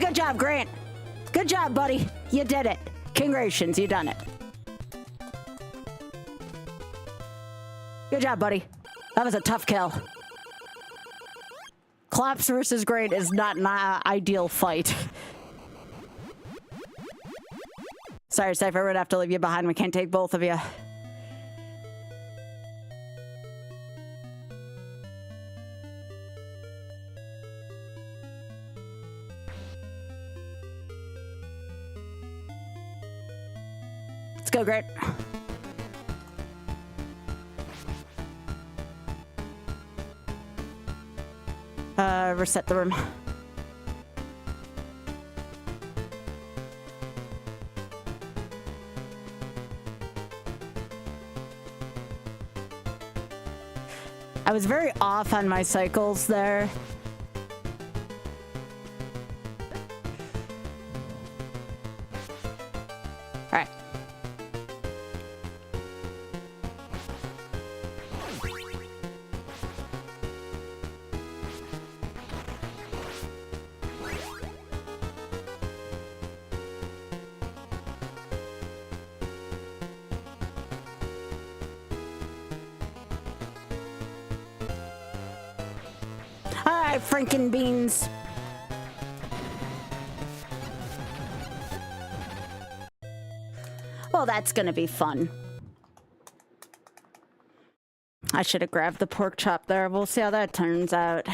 Good job, Grant. Good job, buddy. You did it. Congratulations, you done it. Good job, buddy. That was a tough kill. Clops versus Great is not an ideal fight. Sorry, Cypher, we'd have to leave you behind. We can't take both of you. Let's go, Great. Reset the room. I was very off on my cycles there. All right. Franken beans. Well, that's gonna be fun. I should have grabbed the pork chop there. We'll see how that turns out.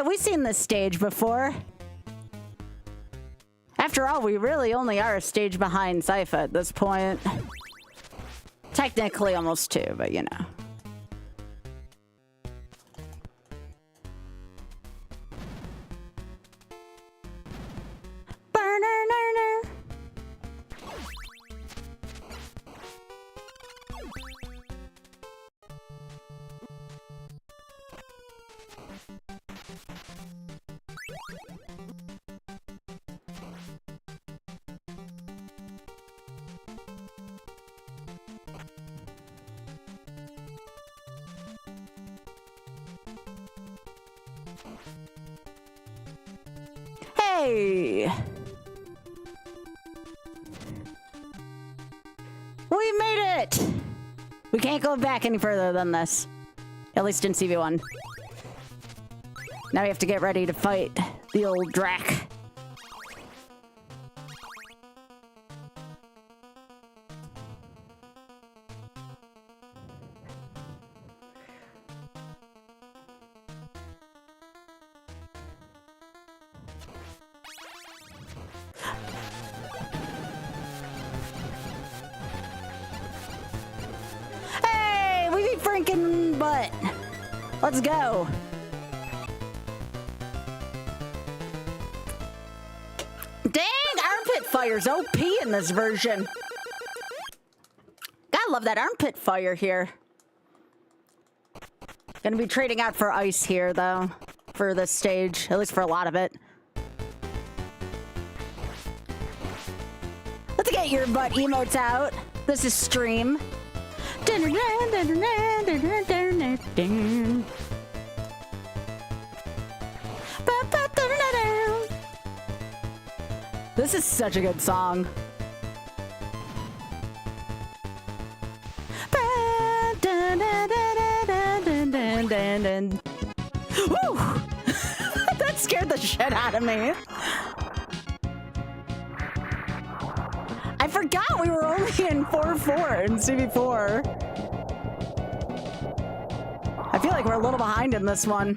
We've seen this stage before. After all, we really only are a stage behind Sypha at this point. Technically almost two, but you know. Hey! We made it! We can't go back any further than this. At least in CV1. Now we have to get ready to fight the old Drac. Let's go. Dang, armpit fire's OP in this version. Gotta love that armpit fire here. Gonna be trading out for ice here, though, for this stage, at least for a lot of it. Let's get your butt emotes out. This is stream. This is such a good song. Woo! That scared the shit out of me. I forgot we were only in 4-4 in CV4. I feel like we're a little behind in this one.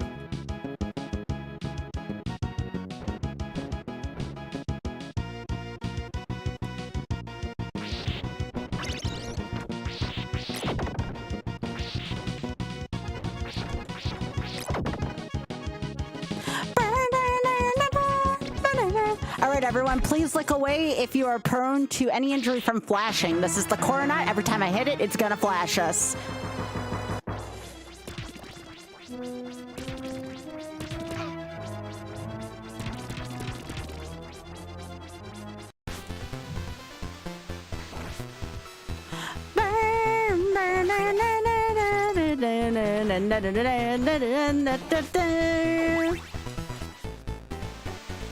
Alright everyone, please look away if you are prone to any injury from flashing. This is the coronet. Every time I hit it, it's gonna flash us.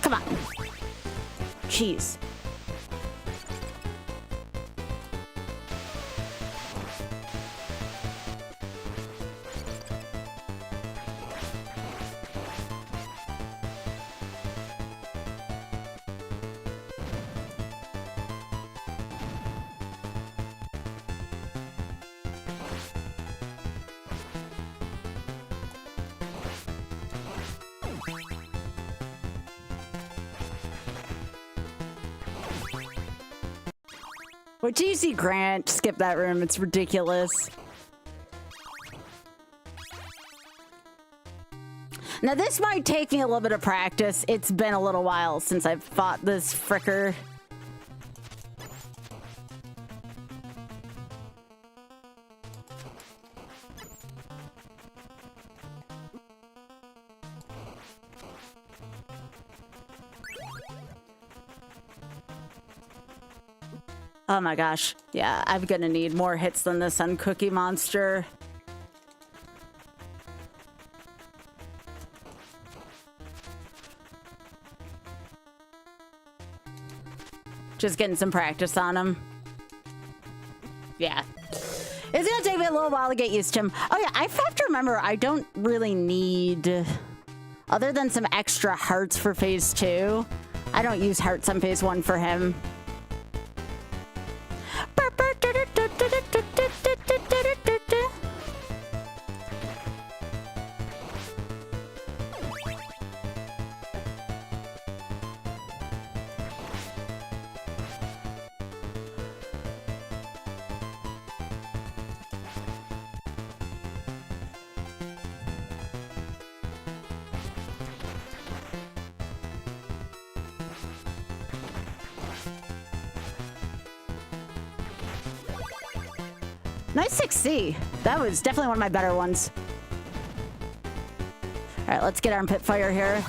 Come on. Jeez. Wait till you see Grant skip that room. It's ridiculous. Now this might take me a little bit of practice. It's been a little while since I've fought this fricker. Oh my gosh. Yeah, I'm gonna need more hits than this on Cookie Monster. Just getting some practice on him. Yeah. It's gonna take me a little while to get used to him. Oh yeah, I have to remember I don't really need, other than some extra hearts for phase 2, I don't use hearts on phase 1 for him. Nice 6C. That was definitely one of my better ones. All right, let's get armpit fire here.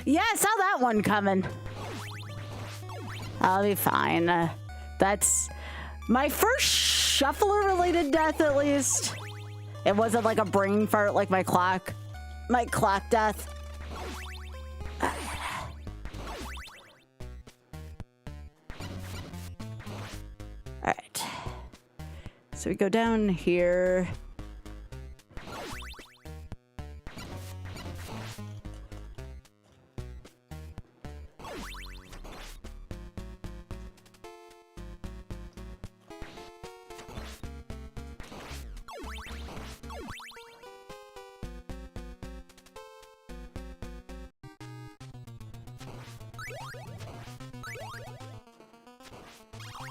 Yeah, I saw that one coming. I'll be fine. That's my first shuffler-related death, at least. It wasn't like a brain fart like my clock death. All right. So we go down here.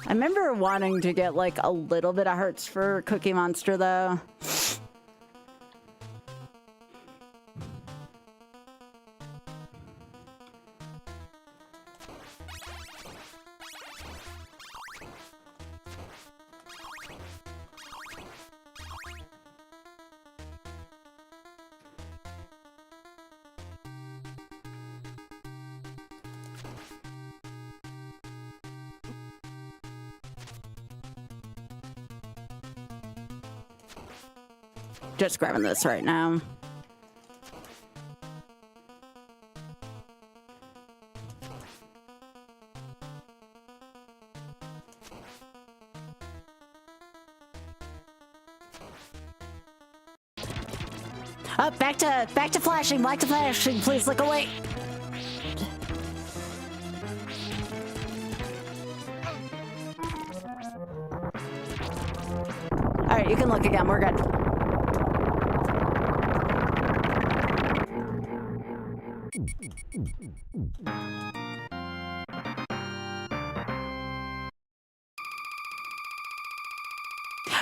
I remember wanting to get like a little bit of hearts for Cookie Monster though. Just grabbing this right now. Oh, back to flashing, back to flashing, please look away. All right, you can look again, we're good.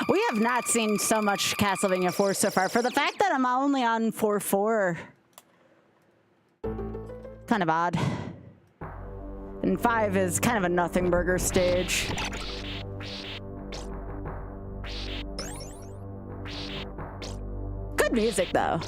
We have not seen so much Castlevania 4 so far. For the fact that I'm only on 4-4, kind of odd. And 5 is kind of a nothing burger stage. Good music, though.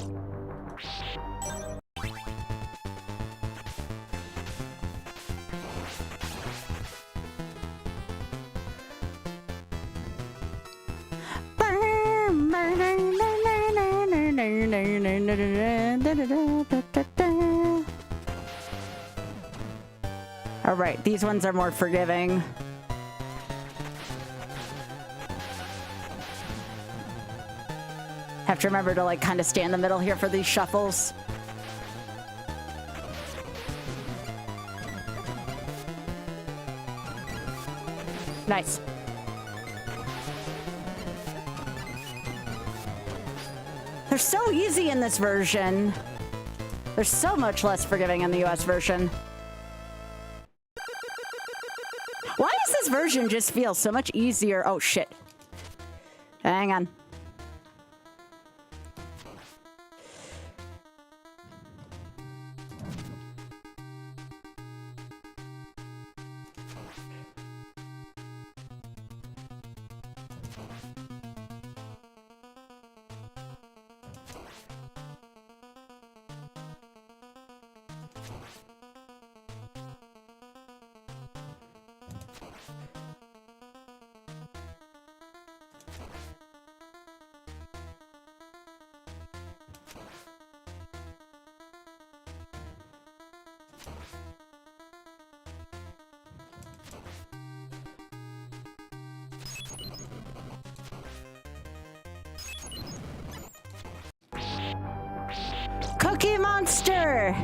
All right, these ones are more forgiving. Have to remember to like kind of stay in the middle here for these shuffles. Nice. They're so easy in this version. They're so much less forgiving in the US version. Why does this version just feel so much easier? Oh, shit. Hang on. Cookie Monster!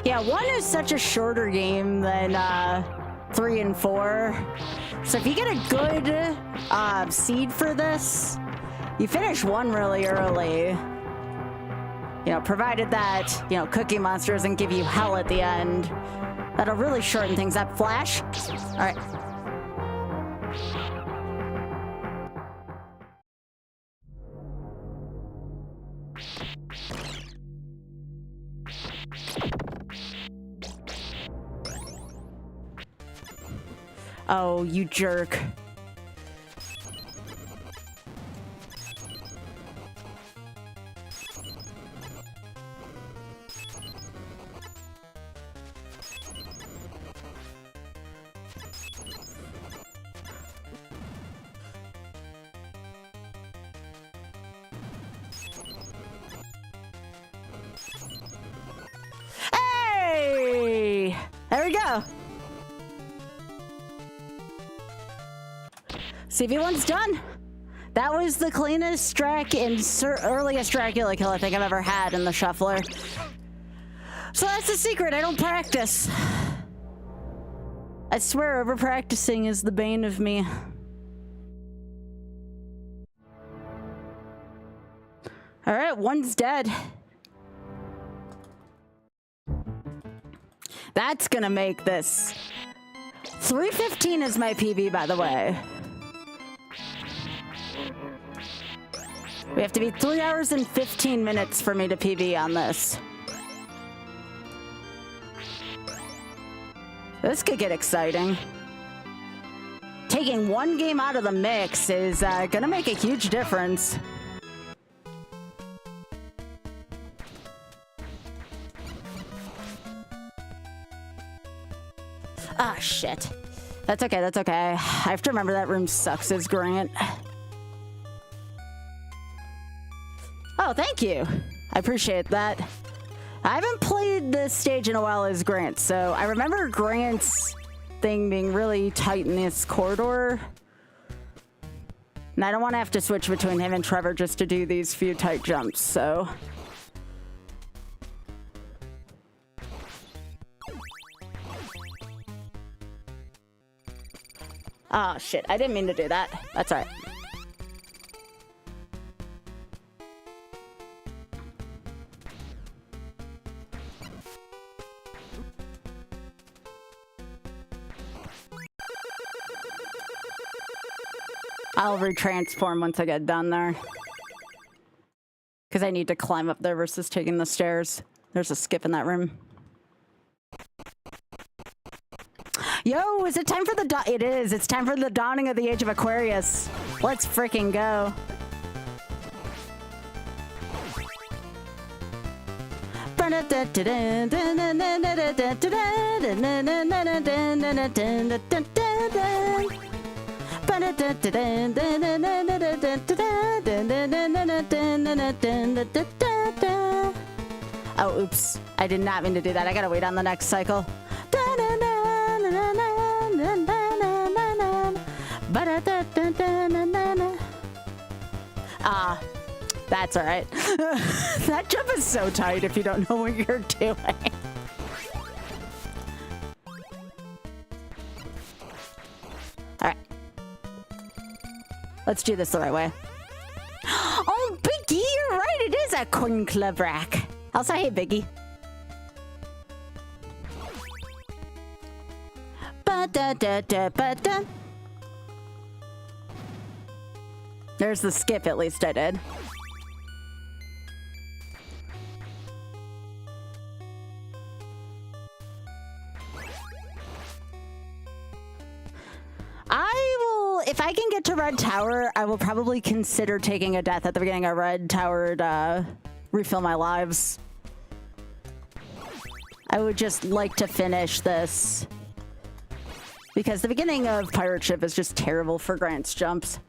Yeah, 1 is such a shorter game than 3 and 4. So if you get a good seed for this, you finish 1 really early. You know, provided that, you know, Cookie Monster doesn't give you hell at the end. That'll really shorten things up. Flash? All right. Oh, you jerk. Hey! There we go. CV1's done. That was the cleanest Drac and earliest Dracula kill I think I've ever had in the shuffler. So that's the secret, I don't practice. I swear over practicing is the bane of me. All right, 1's dead. That's gonna make this. 315 is my PB, by the way. We have to be 3 hours and 15 minutes for me to PB on this. This could get exciting. Taking 1 game out of the mix is gonna make a huge difference. Ah, shit. That's okay, that's okay. I have to remember that room sucks as Grant. Oh, thank you. I appreciate that. I haven't played this stage in a while as Grant, so I remember Grant's thing being really tight in this corridor. And I don't want to have to switch between him and Trevor just to do these few tight jumps, so... Oh, shit. I didn't mean to do that. That's all right. I'll retransform once I get done there. Because I need to climb up there versus taking the stairs. There's a skip in that room. Yo, is it time for the It is. It's time for the dawning of the age of Aquarius. Let's freaking go. Oh, oops. I did not mean to do that. I gotta wait on the next cycle. Ah, that's all right. That jump is so tight if you don't know what you're doing. All right. Let's do this the right way. Oh, Biggie, you're right. It is a coin club rack. I'll say, hey, Biggie. Ba-da-da-da-ba-da. There's the skip, at least I did. If I can get to Red Tower, I will probably consider taking a death at the beginning of Red Tower to refill my lives. I would just like to finish this. Because the beginning of Pirate Ship is just terrible for Grant's jumps.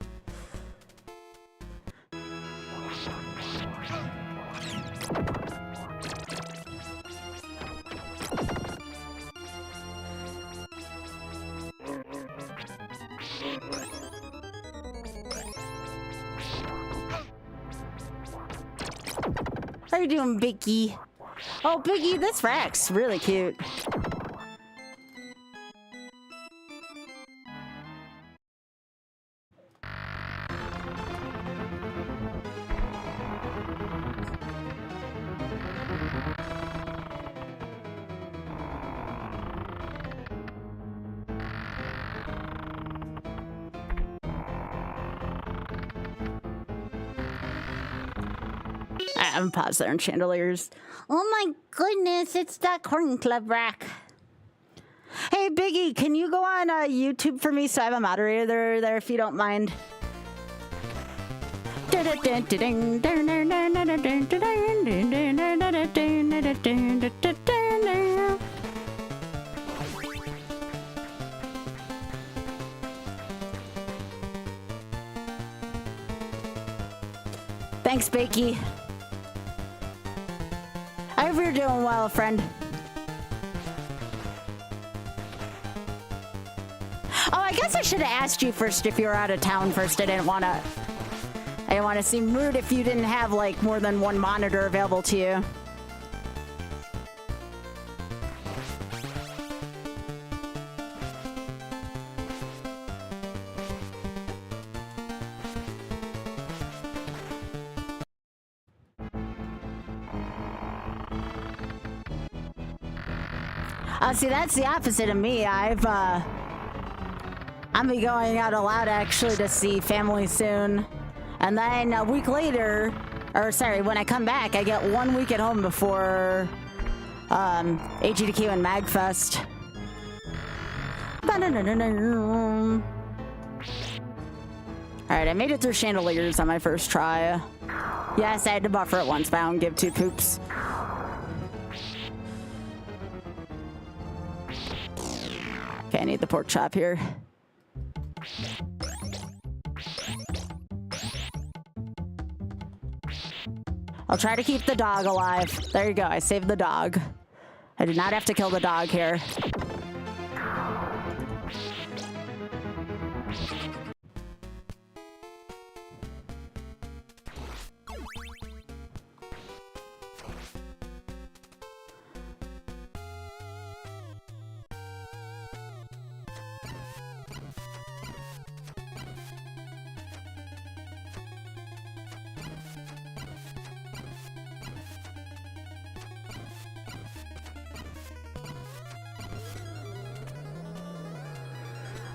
How you doing, Biggie? Oh, Biggie, this rack's really cute. I'm pause there in chandeliers. Oh my goodness, it's that corn club rack. Hey Biggie, can you go on YouTube for me so I have a moderator there if you don't mind? Thanks, Bakey. I hope you're doing well, friend. Oh, I guess I should have asked you first if you were out of town first. I didn't want to seem rude if you didn't have like more than one monitor available to you. See, that's the opposite of me. I'm be going out a lot actually to see family soon. And then a week later, or sorry, when I come back, I get 1 week at home before AGDQ and MagFest. Alright, I made it through chandeliers on my first try. Yes, I had to buffer it once, but I don't give two poops. Okay, I need the pork chop here. I'll try to keep the dog alive. There you go, I saved the dog. I did not have to kill the dog here.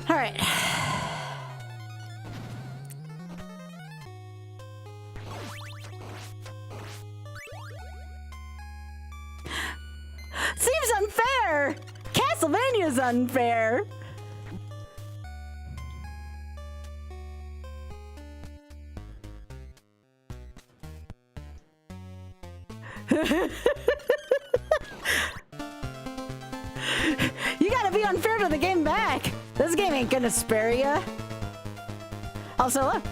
All right. unfair. You gotta be unfair to the game back. This game ain't gonna spare ya. Also, look.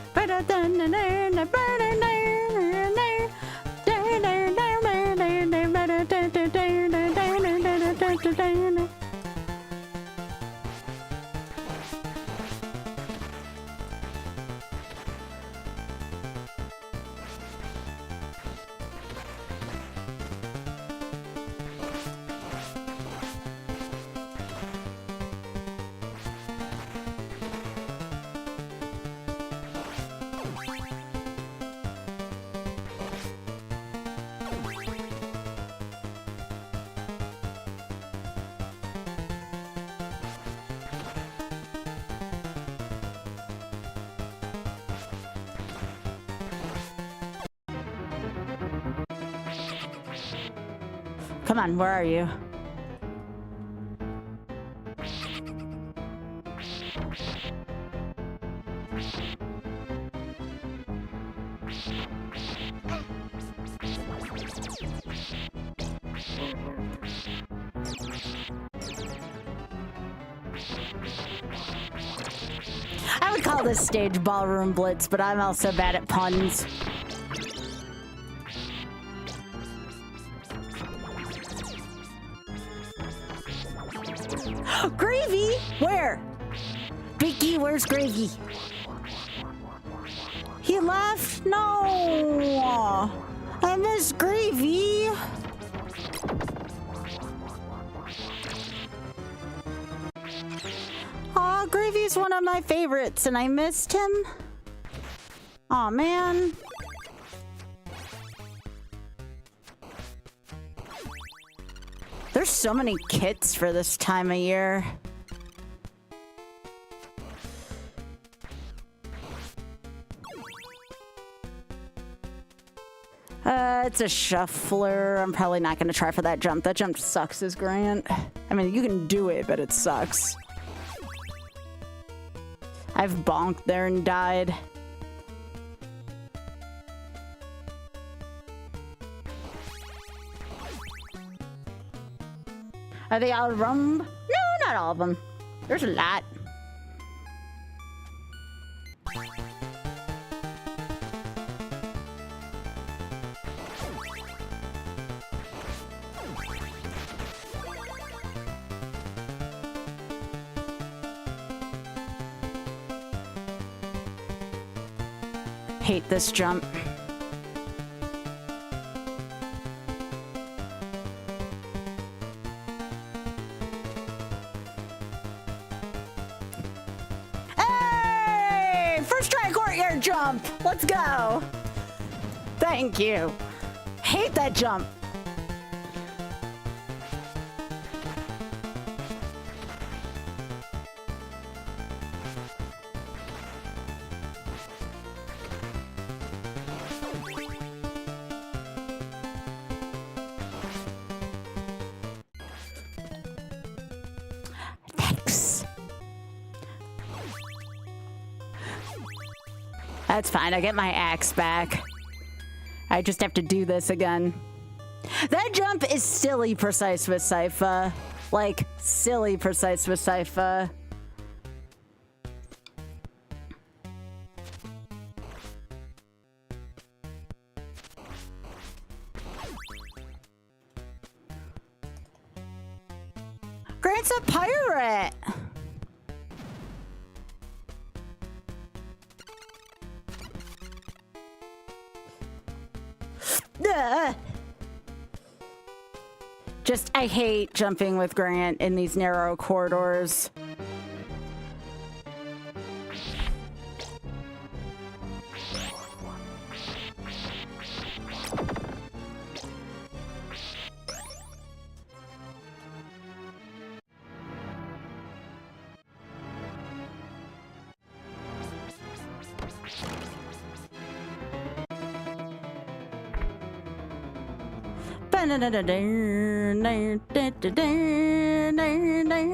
Come on, where are you? I would call this stage ballroom blitz, but I'm also bad at puns. Gravy? Where? Vicky, where's Gravy? He left? No. I miss Gravy. Aw, Gravy's one of my favorites, and I missed him. Aw, man. There's so many kits for this time of year. It's a shuffler. I'm probably not going to try for that jump. That jump sucks as Grant. I mean, you can do it, but it sucks. I've bonked there and died. Are they all rum? No, not all of them. There's a lot. Hate this jump. Hey! First try courtyard jump. Let's go. Thank you. Hate that jump. That's fine, I get my axe back. I just have to do this again. That jump is silly precise with Sypha. Like, silly precise with Sypha. Grant's a pirate! Just, I hate jumping with Grant in these narrow corridors. Oh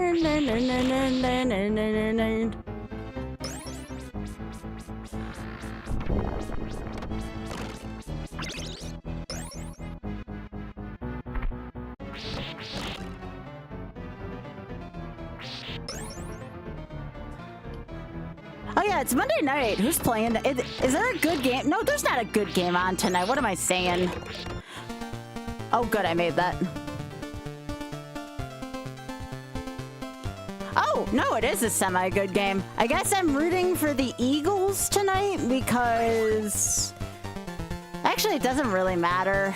yeah, it's Monday night. Who's playing? Is there a good game? No, there's not a good game on tonight. What am I saying? Oh, good, I made that. Oh, no, it is a semi-good game. I guess I'm rooting for the Eagles tonight because... Actually, it doesn't really matter.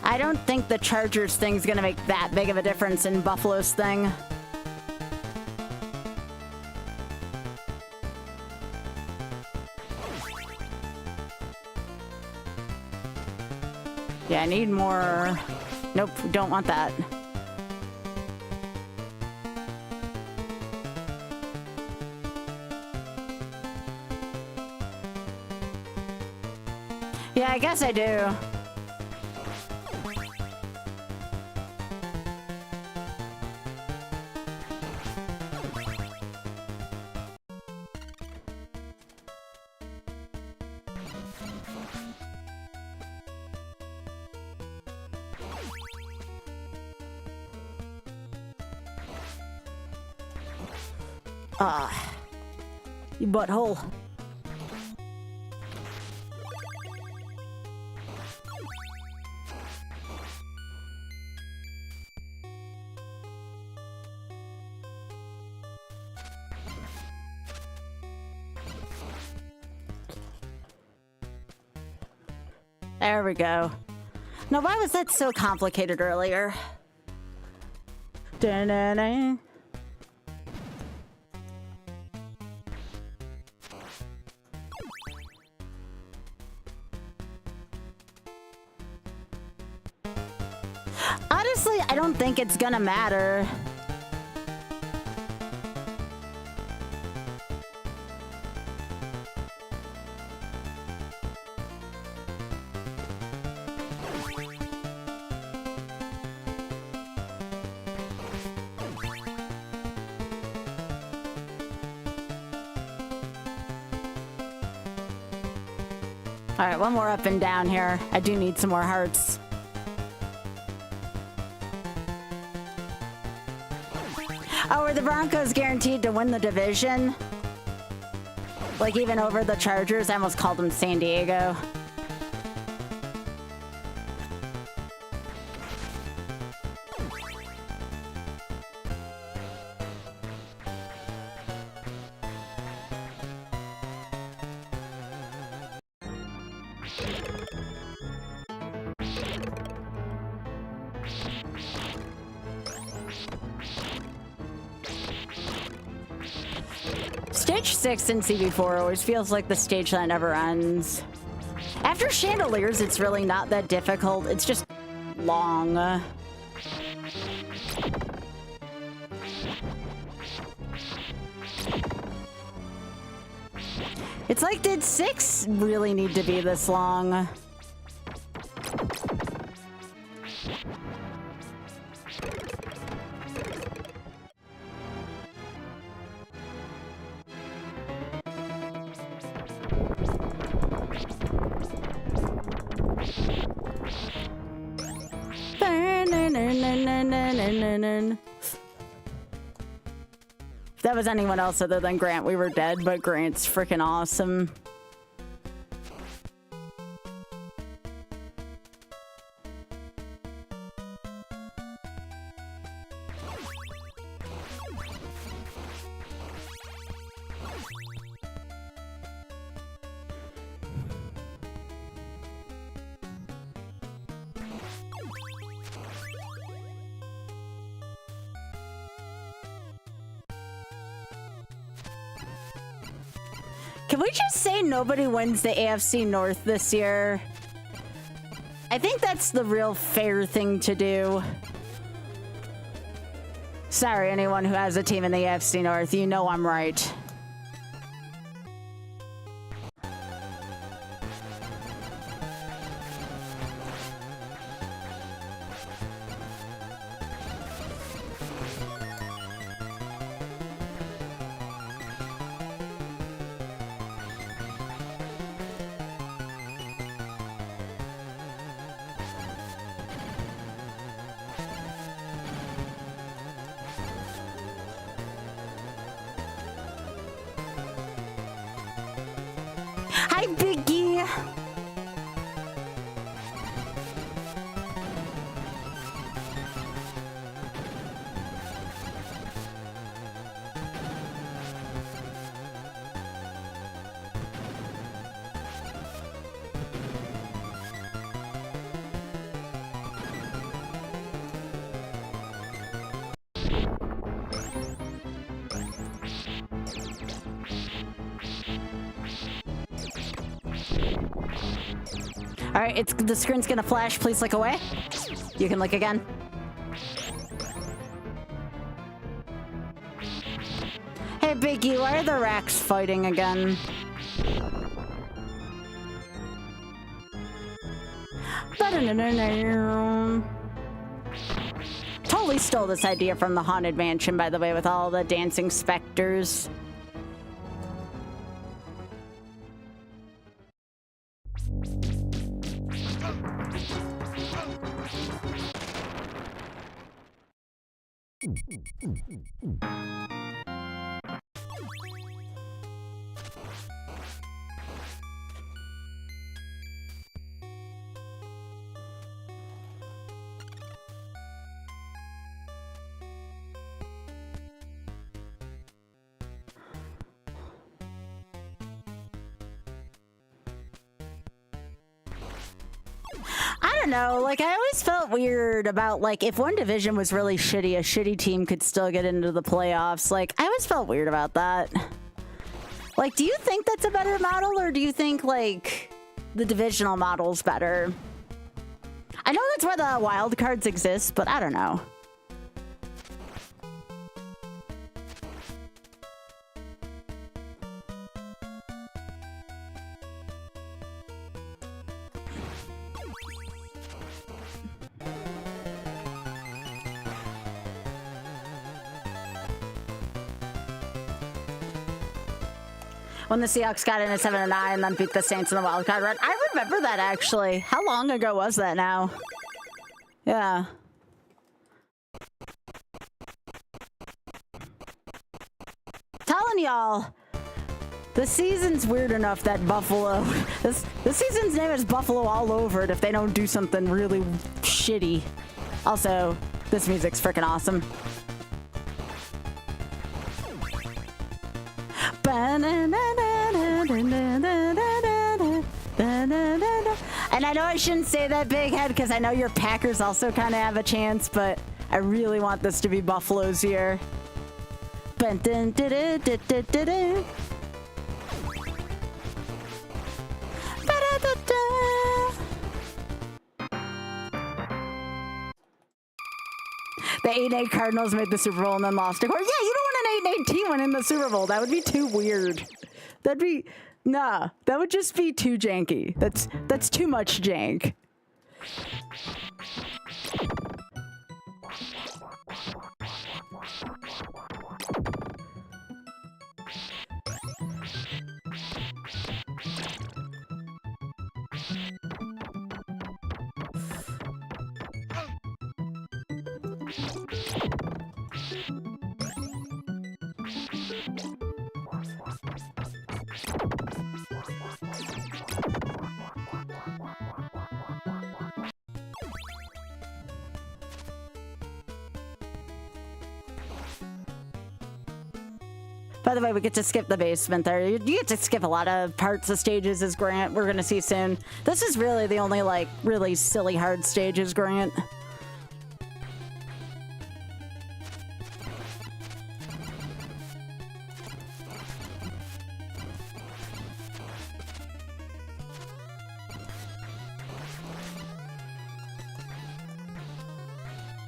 I don't think the Chargers thing's gonna make that big of a difference in Buffalo's thing. Yeah, I need more... Nope, don't want that. Yeah, I guess I do. You butthole. There we go. Now, why was that so complicated earlier? Da-na-na. Honestly, I don't think it's gonna matter. All right, one more up and down here. I do need some more hearts. Oh, are the Broncos guaranteed to win the division? Like, even over the Chargers? I almost called them San Diego. Stage 6 in CB4 always feels like the stage that never ends. After Chandeliers, it's really not that difficult. It's just long. It's like, did 6 really need to be this long? If that was anyone else other than Grant, we were dead, but Grant's freaking awesome. Can we just say nobody wins the AFC North this year? I think that's the real fair thing to do. Sorry, anyone who has a team in the AFC North, you know I'm right. Hi, Biggie. All right, the screen's gonna flash. Please look away. You can look again. Hey, Biggie, why are the racks fighting again? Totally stole this idea from the Haunted Mansion, by the way, with all the dancing specters. I don't know, like, I always felt weird about, like, if one division was really shitty, a shitty team could still get into the playoffs. Like, I always felt weird about that. Like, do you think that's a better model, or do you think, like, the divisional model's better? I know that's where the wild cards exist, but I don't know. When the Seahawks got in at 7-9 and then beat the Saints in the wild card run. I remember that, actually. How long ago was that now? Yeah. Telling y'all, the season's weird enough that Buffalo... The season's name is Buffalo all over it if they don't do something really shitty. Also, this music's freaking awesome. And I know I shouldn't say that, Big Head, because I know your Packers also kind of have a chance, but I really want this to be Buffalo's year. The 8-8 Cardinals made the Super Bowl and then lost. Of course, yeah, you don't want an 8-8 team winning the Super Bowl. That would be too weird. That'd be... Nah, that would just be too janky. That's too much jank. By the way, we get to skip the basement there. You get to skip a lot of parts of stages as Grant. We're going to see soon. This is really the only, like, really silly hard stages, Grant.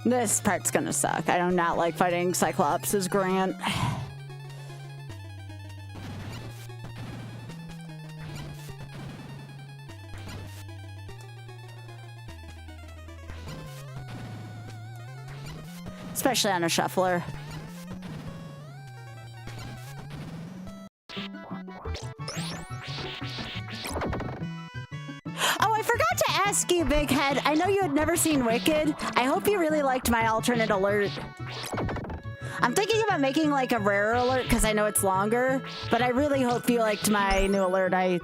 This part's gonna suck. I do not like fighting Cyclops as Grant. Especially on a shuffler. Oh, I forgot to ask you, Big Head. I know you had never seen Wicked. I hope you really liked my alternate alert. I'm thinking about making like a rarer alert because I know it's longer, but I really hope you liked my new alert. I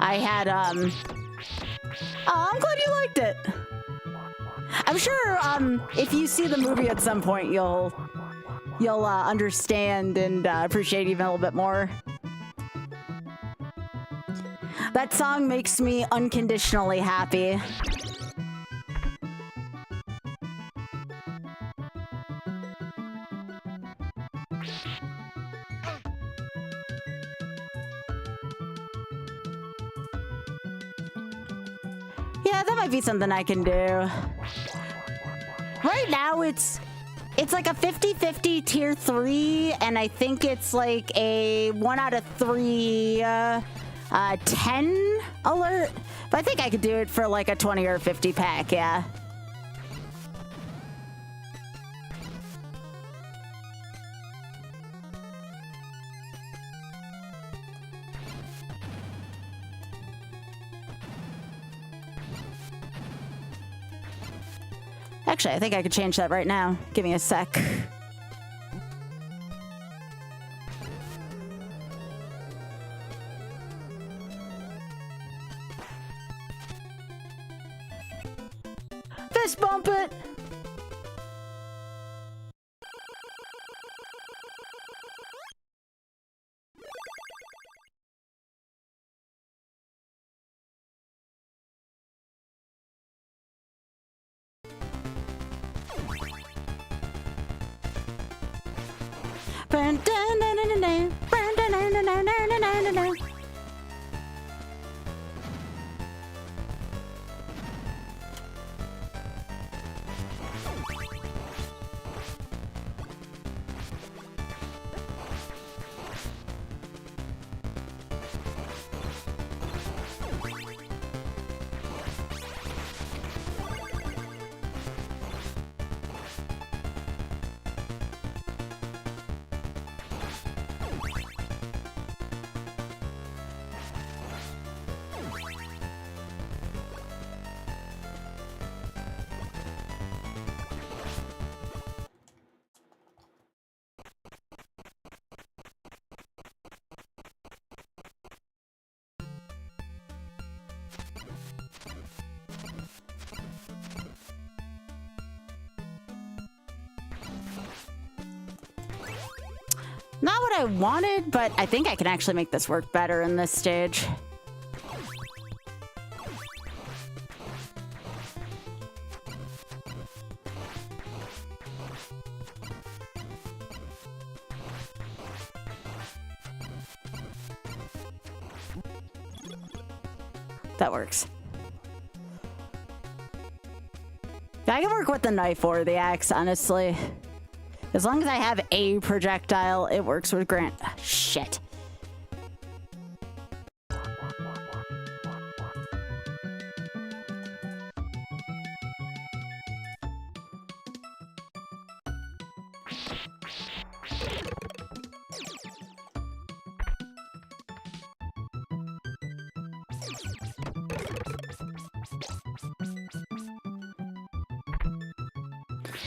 I had, oh, I'm glad you liked it. I'm sure, if you see the movie at some point, you'll understand and appreciate even a little bit more. That song makes me unconditionally happy. Yeah, that might be something I can do. Right now, it's like a 50-50 tier 3, and I think it's like a 1 out of 3 10 alert. But I think I could do it for like a 20 or 50 pack, yeah. Actually, I think I could change that right now. Give me a sec. Fist bump it! Not what I wanted, but I think I can actually make this work better in this stage. That works. I can work with the knife or the axe, honestly. As long as I have a projectile, it works with Grant. Shit.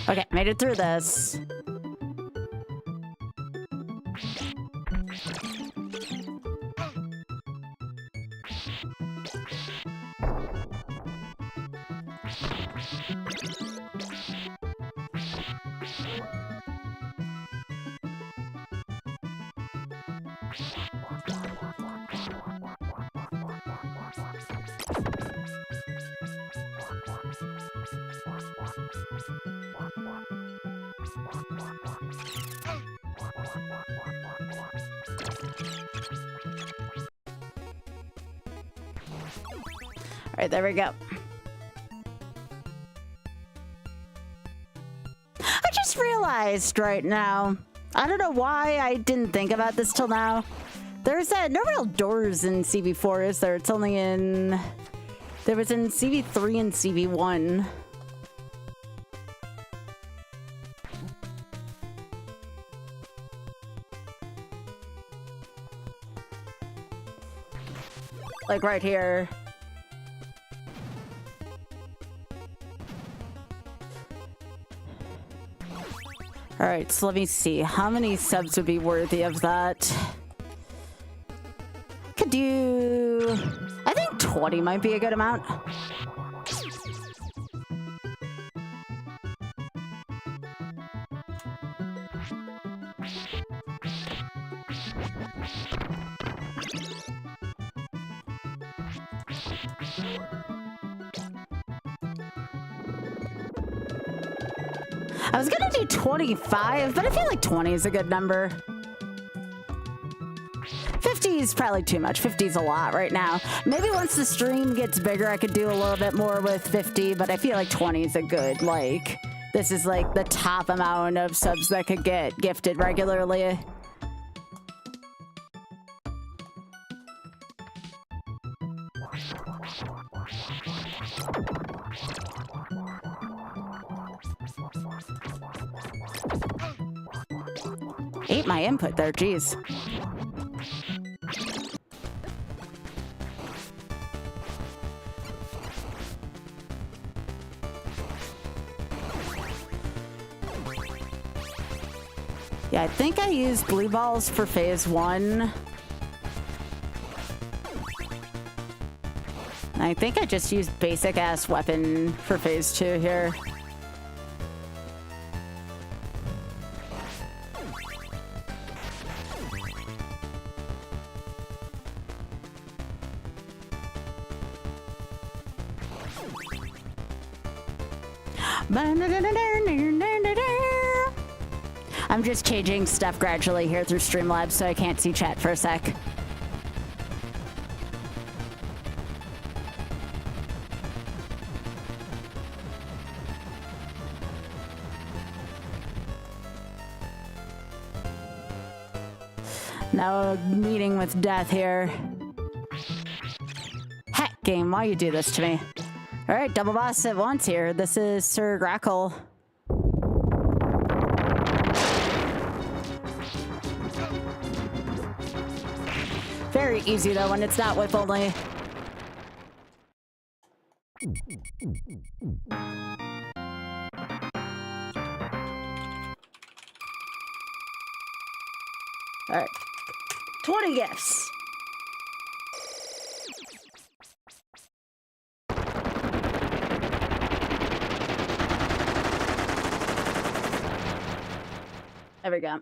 Okay, made it through this. All right, there we go. I just realized right now, I don't know why I didn't think about this till now. There's no real doors in CV4, is there? It's only in... There was in CV3 and CV1. Like right here. All right, so let me see. How many subs would be worthy of that? Could do... I 20 might be a good amount. I was gonna do 25, but I feel like 20 is a good number. 50 is probably too much. 50 is a lot right now. Maybe once the stream gets bigger, I could do a little bit more with 50, but I feel like 20 is a good, like, this is like the top amount of subs that could get gifted regularly. Ate my input there, jeez. Yeah, I think I used blue balls for phase 1. I think I just used basic ass weapon for phase 2 here. I'm just changing stuff gradually here through Streamlabs so I can't see chat for a sec. No meeting with death here. Heck, game, why you do this to me? All right, double boss at once here. This is Sir Grackle. Very easy though when it's not whip only. All right, 20 gifts. There we go.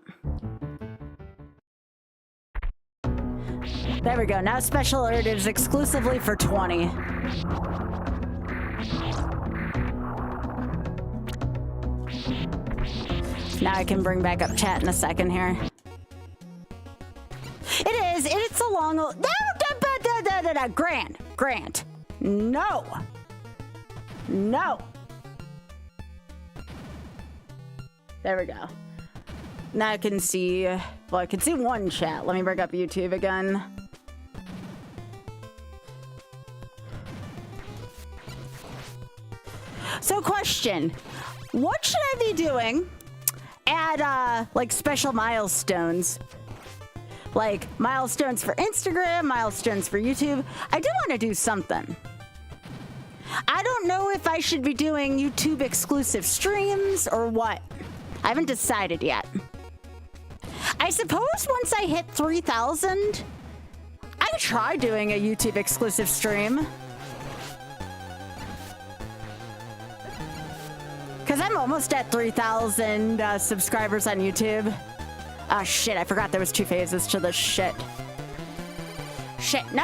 There we go. Now special alert is exclusively for 20. Now I can bring back up chat in a second here. It is. It's a long... No, Grant. No. No. There we go. Now I can see... Well, I can see one chat. Let me bring up YouTube again. So question. What should I be doing at, like, special milestones? Like, milestones for Instagram, milestones for YouTube. I do want to do something. I don't know if I should be doing YouTube exclusive streams or what. I haven't decided yet. I suppose once I hit 3,000, I could try doing a YouTube exclusive stream. Because I'm almost at 3,000 subscribers on YouTube. Ah, shit, I forgot there was 2 phases to this shit. Shit, no.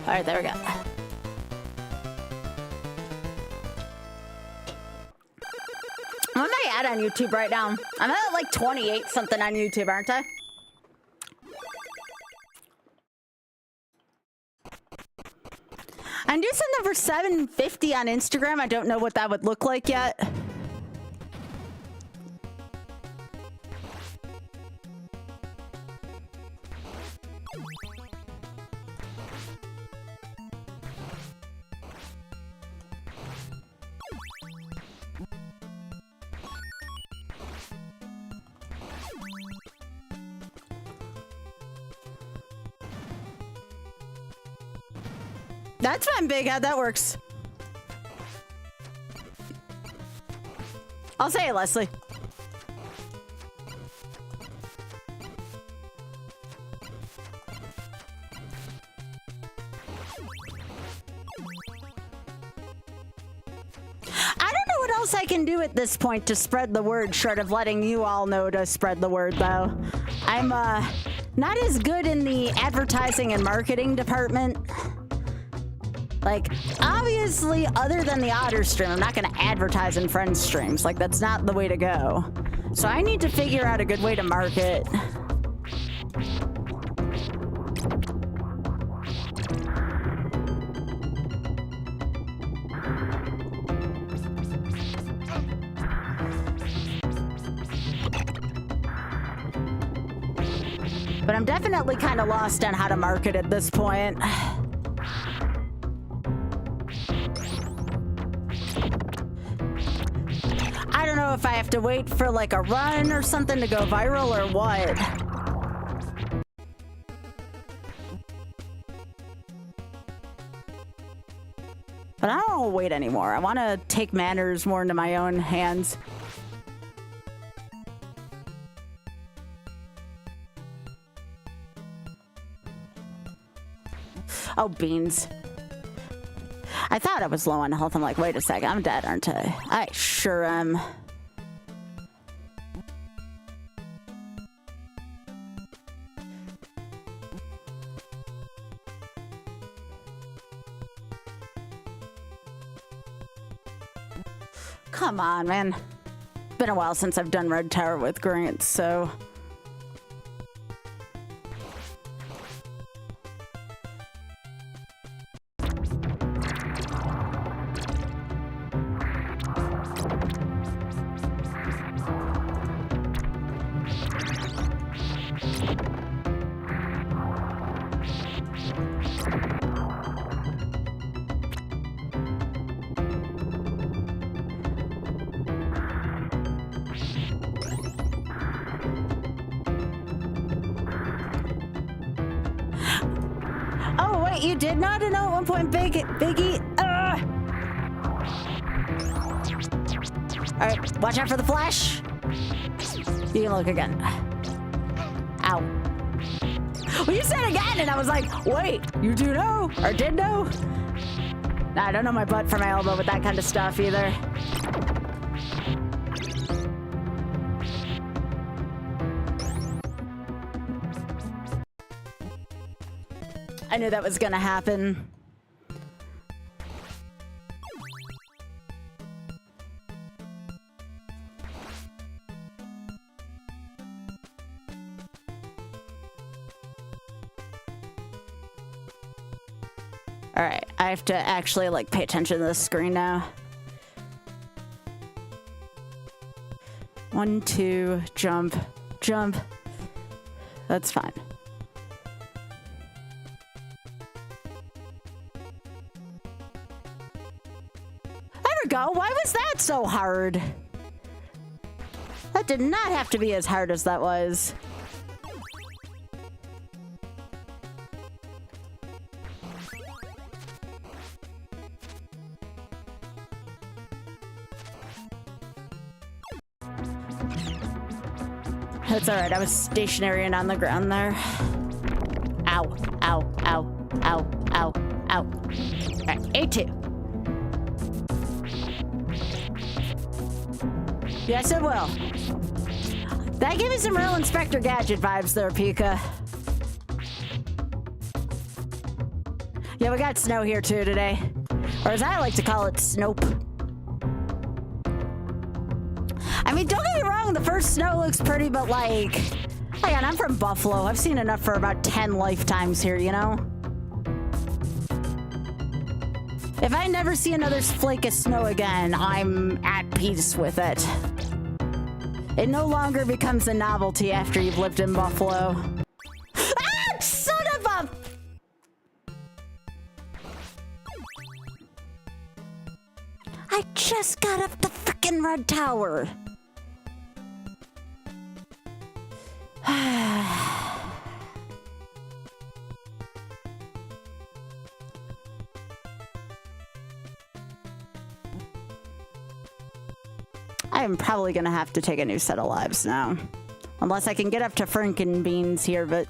All right, there we go. What am I at on YouTube right now? I'm at like 28 something on YouTube, aren't I? I'm doing something for 750 on Instagram. I don't know what that would look like yet. That's fine, Big Head. That works. I'll say it, Leslie. I can do at this point to spread the word, short of letting you all know to spread the word, though. I'm not as good in the advertising and marketing department. Like, obviously, other than the Otter stream, I'm not going to advertise in friends' streams. Like, that's not the way to go. So I need to figure out a good way to market. But I'm definitely kind of lost on how to market at this point. I don't know if I have to wait for like a run or something to go viral or what. But I don't want to wait anymore. I want to take matters more into my own hands. Oh, beans. I thought I was low on health. I'm like, wait a second, I'm dead, aren't I? I sure am. Come on, man. Been a while since I've done Red Tower with Grant, so... You did not know at one point, Biggie. All right, watch out for the flash. You can look again. Ow. Well, you said again, and I was like, wait, you do know or did know? Nah, I don't know my butt from my elbow with that kind of stuff either. I knew that was gonna happen. All right, I have to actually like pay attention to the screen now. 1, 2, jump, jump. That's fine. Go. Why was that so hard? That did not have to be as hard as that was. That's all right. I was stationary and on the ground there. Ow, ow, ow, ow, ow, ow. All right, A2. Yes, it will. That gave me some real Inspector Gadget vibes there, Pika. Yeah, we got snow here too today. Or as I like to call it, Snope. I mean, don't get me wrong, the first snow looks pretty, but like... Hang on, I'm from Buffalo. I've seen enough for about 10 lifetimes here, you know? If I never see another flake of snow again, I'm at peace with it. It no longer becomes a novelty after you've lived in Buffalo. Ah, son of a... I just got up the frickin' Red Tower. I am probably gonna have to take a new set of lives now. Unless I can get up to Franken Beans here, but...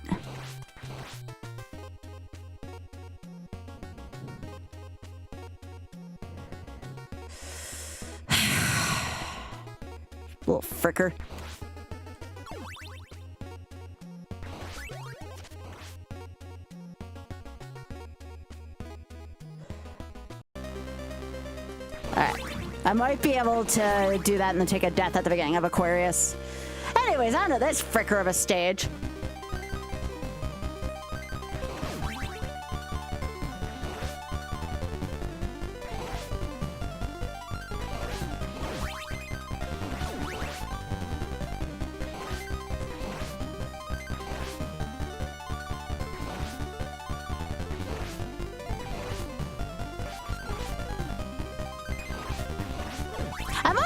Little fricker. Alright. I might be able to do that and then take a death at the beginning of Aquarius. Anyways, on to this fricker of a stage.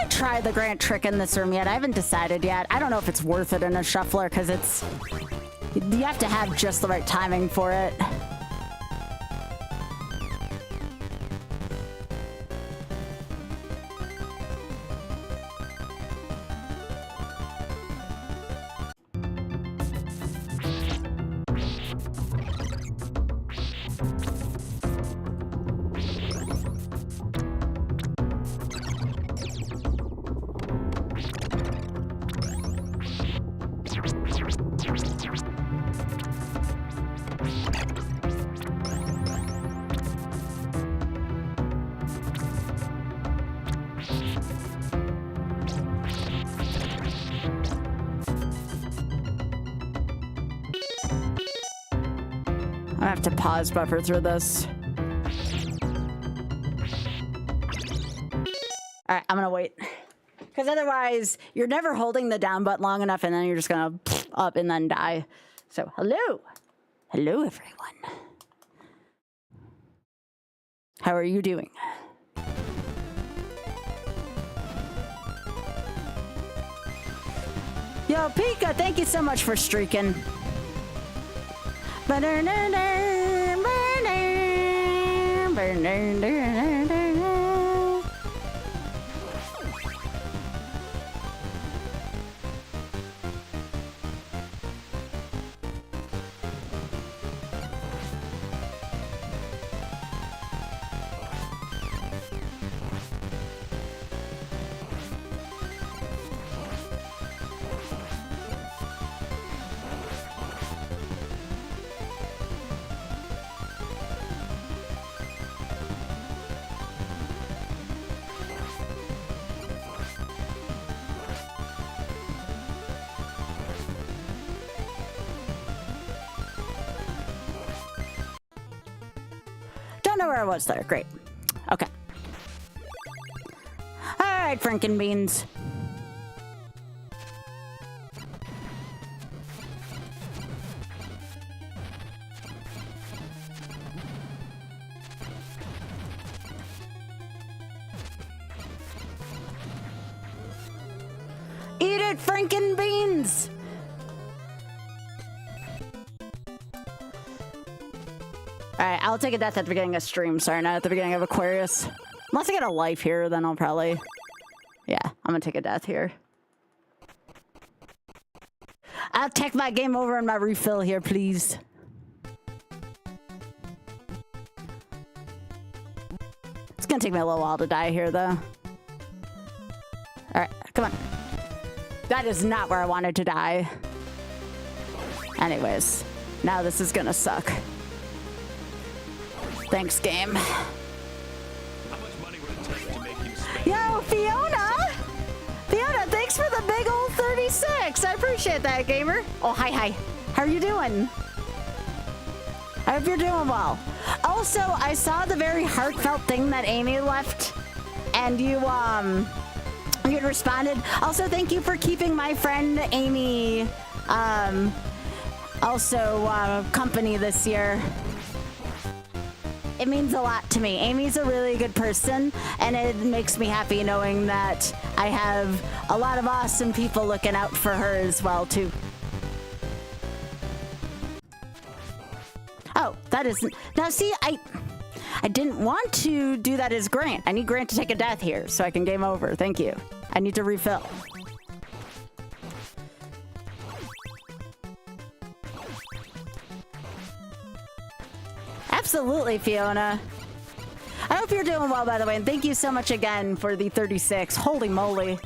Try the Grant trick in this room yet. I haven't decided yet. I don't know if it's worth it in a shuffler because it's... You have to have just the right timing for it. I have to pause buffer through this. Alright, I'm gonna wait. Because otherwise, you're never holding the down button long enough and then you're just gonna up and then die. So, hello. Hello, everyone. How are you doing? Yo, Pika, thank you so much for streaking. Know where I was there. Great. Okay. All right, Franken Beans. Eat it, Franken Beans. Alright, I'll take a death at the beginning of stream. Sorry, not at the beginning of Aquarius. Unless I get a life here, then I'll probably... Yeah, I'm gonna take a death here. I'll take my game over and my refill here, please. It's gonna take me a little while to die here, though. Alright, come on. That is not where I wanted to die. Anyways, now this is gonna suck. Thanks, game. How much money would it take to make you spend? Yo, Fiona! Fiona, thanks for the big old 36. I appreciate that, gamer. Oh, hi, hi. How are you doing? I hope you're doing well. Also, I saw the very heartfelt thing that Amy left, and you responded. Also, thank you for keeping my friend Amy, company this year. It means a lot to me. Amy's a really good person, and it makes me happy knowing that I have a lot of awesome people looking out for her as well, too. Oh, that isn't... Now, see, I didn't want to do that as Grant. I need Grant to take a death here so I can game over. Thank you. I need to refill. Absolutely, Fiona. I hope you're doing well, by the way, and thank you so much again for the 36. Holy moly.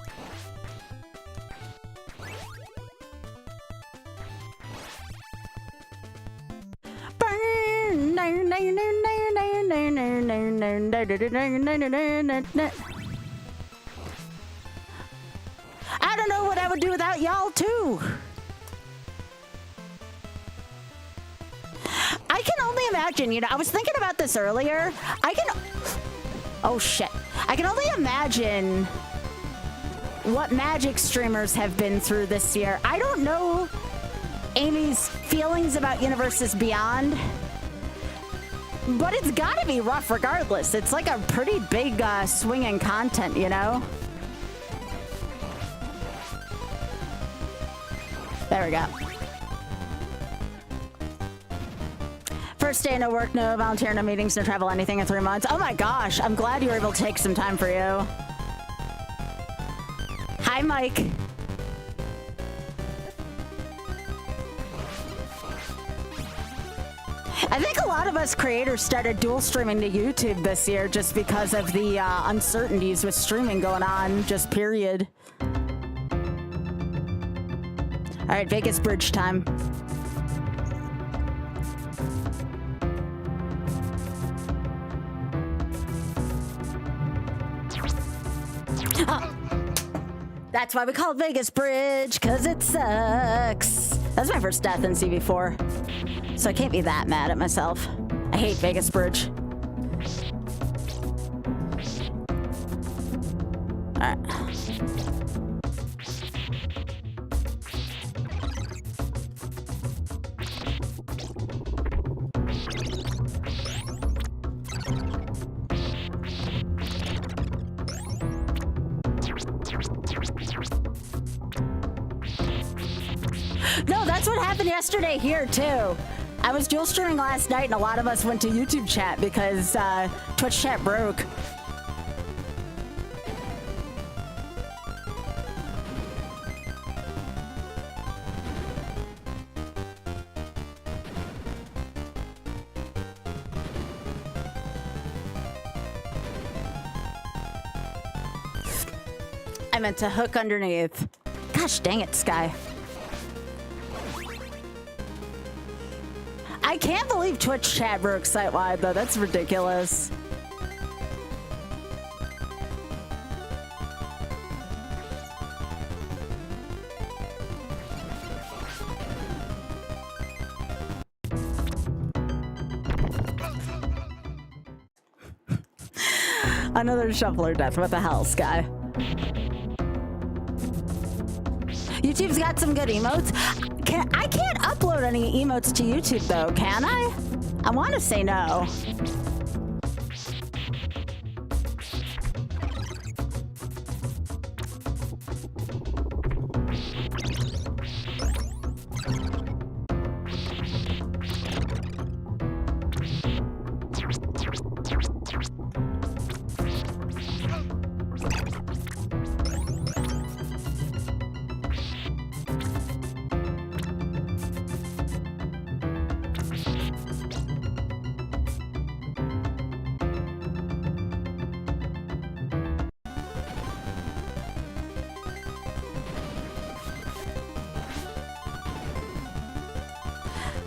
I don't know what I would do without y'all, too. I can only imagine, you know, I was thinking about this earlier. Oh shit. I can only imagine what Magic streamers have been through this year. I don't know Amy's feelings about Universes Beyond, but it's gotta be rough regardless. It's like a pretty big swing in content, you know? There we go. First day, no work, no volunteer, no meetings, no travel, anything in 3 months. Oh my gosh, I'm glad you were able to take some time for you. Hi, Mike. I think a lot of us creators started dual streaming to YouTube this year just because of the uncertainties with streaming going on, just period. All right, Vegas bridge time. Oh, that's why we call it Vegas Bridge, because it sucks. That's my first death in CV4, so I can't be that mad at myself. I hate Vegas Bridge. All right. No, that's what happened yesterday here, too. I was dual streaming last night, and a lot of us went to YouTube chat because Twitch chat broke. I meant to hook underneath. Gosh dang it, Sky. I can't believe Twitch chat broke site-wide, though. That's ridiculous. Another shuffler death. What the hell, Sky? YouTube's got some good emotes. I can't upload any emotes to YouTube, though, can I? I want to say no.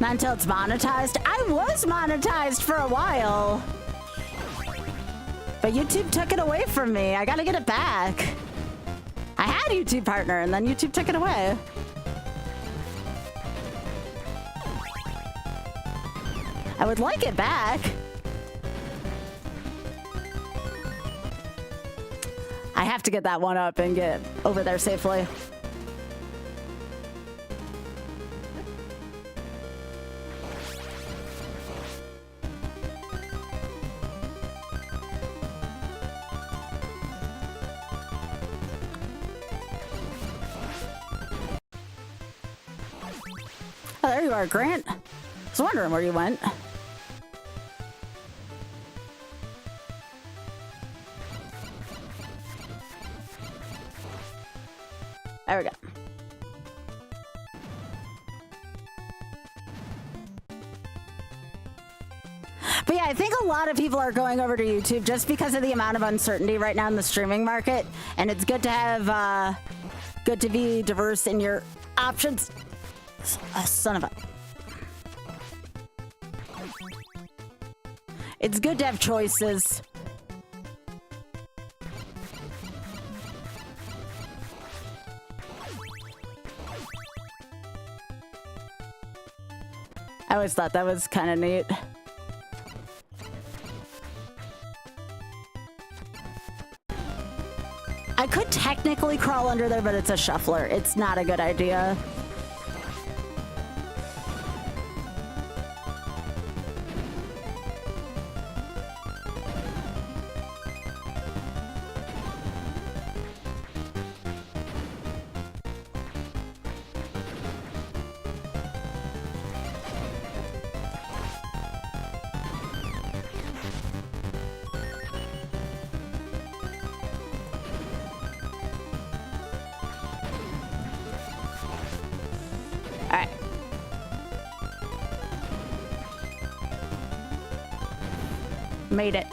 Not until it's monetized. I was monetized for a while, but YouTube took it away from me. I gotta get it back. I had a YouTube partner, and then YouTube took it away. I would like it back. I have to get that one up and get over there safely. Oh, there you are, Grant. I was wondering where you went. There we go. But yeah, I think a lot of people are going over to YouTube just because of the amount of uncertainty right now in the streaming market. And it's good to have, good to be diverse in your options. Son of a... It's good to have choices. I always thought that was kind of neat. I could technically crawl under there, but it's a shuffler. It's not a good idea. Made it.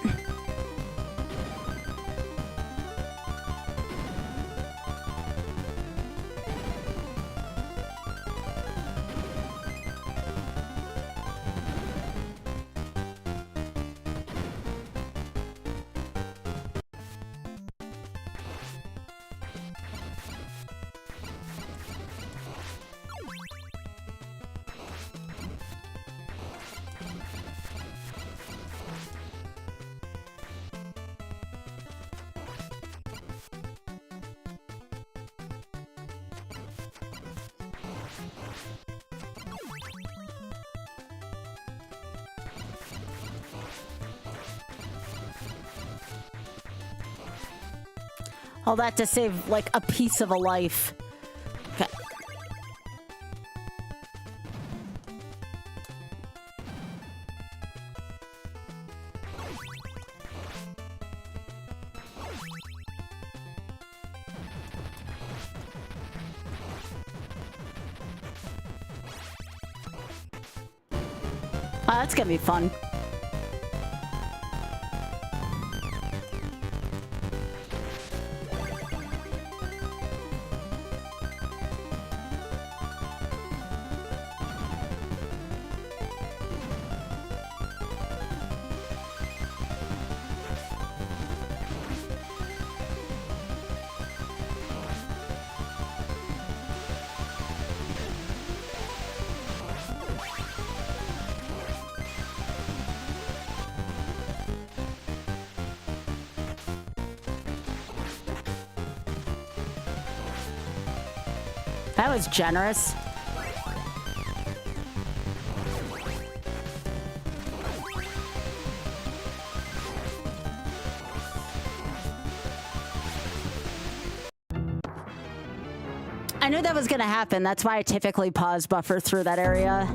All that to save, like, a piece of a life. Okay. Oh, that's gonna be fun. That was generous. I knew that was gonna happen. That's why I typically pause buffer through that area.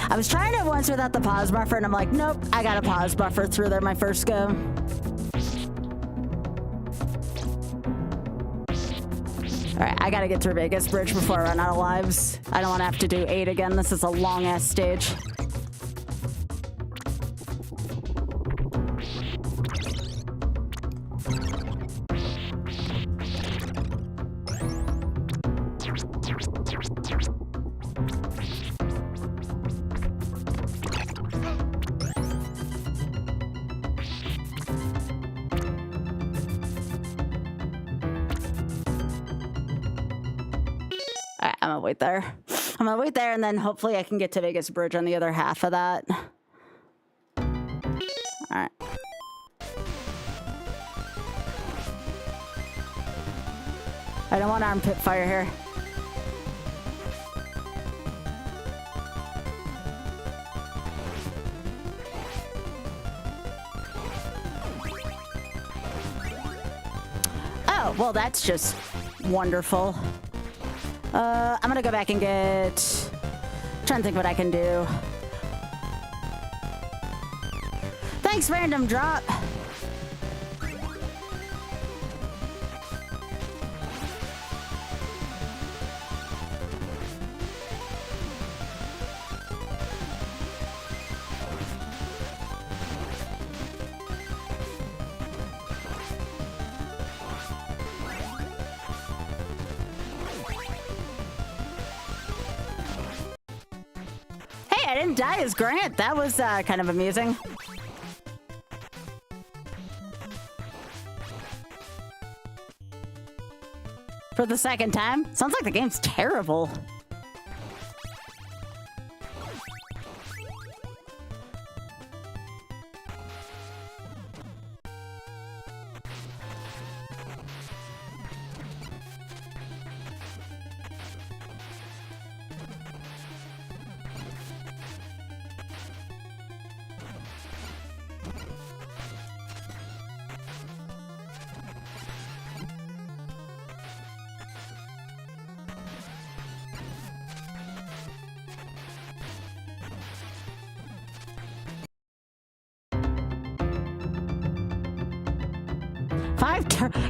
I was trying it once without the pause buffer, and I'm like, nope, I got a pause buffer through there my first go. Alright, I gotta get through Vegas Bridge before I run out of lives. I don't want to have to do 8 again. This is a long-ass stage. I'm gonna wait there. I'm gonna wait there, and then hopefully I can get to Vegas Bridge on the other half of that. All right. I don't want armpit fire here. Oh, well, that's just wonderful. I'm gonna go back and get... trying to think what I can do. Thanks, random drop. I didn't die as Grant. That was kind of amusing. For the second time. Sounds like the game's terrible.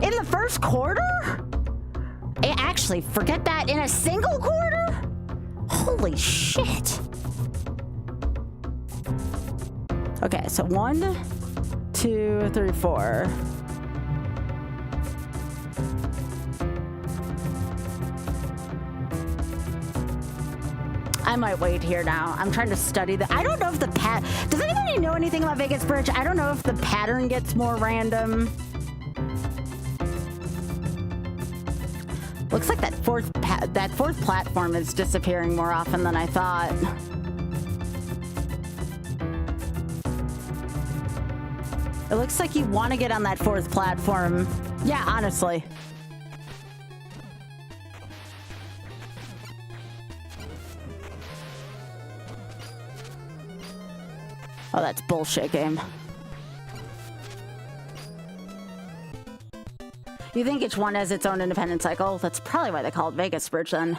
In the first quarter? Actually, forget that. In a single quarter? Holy shit. Okay, so 1, 2, 3, 4. I might wait here now. I'm trying to study the. I don't know if the Does anybody know anything about Vegas Bridge? I don't know if the pattern gets more random. Looks like that fourth platform is disappearing more often than I thought. It looks like you want to get on that fourth platform. Yeah, honestly. Oh, that's bullshit game. You think each one has its own independent cycle? That's probably why they call it Vegas Bridge then.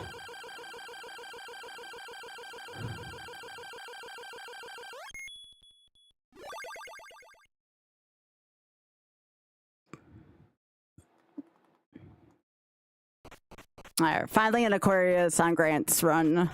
Alright, finally an Aquarius on Grant's run.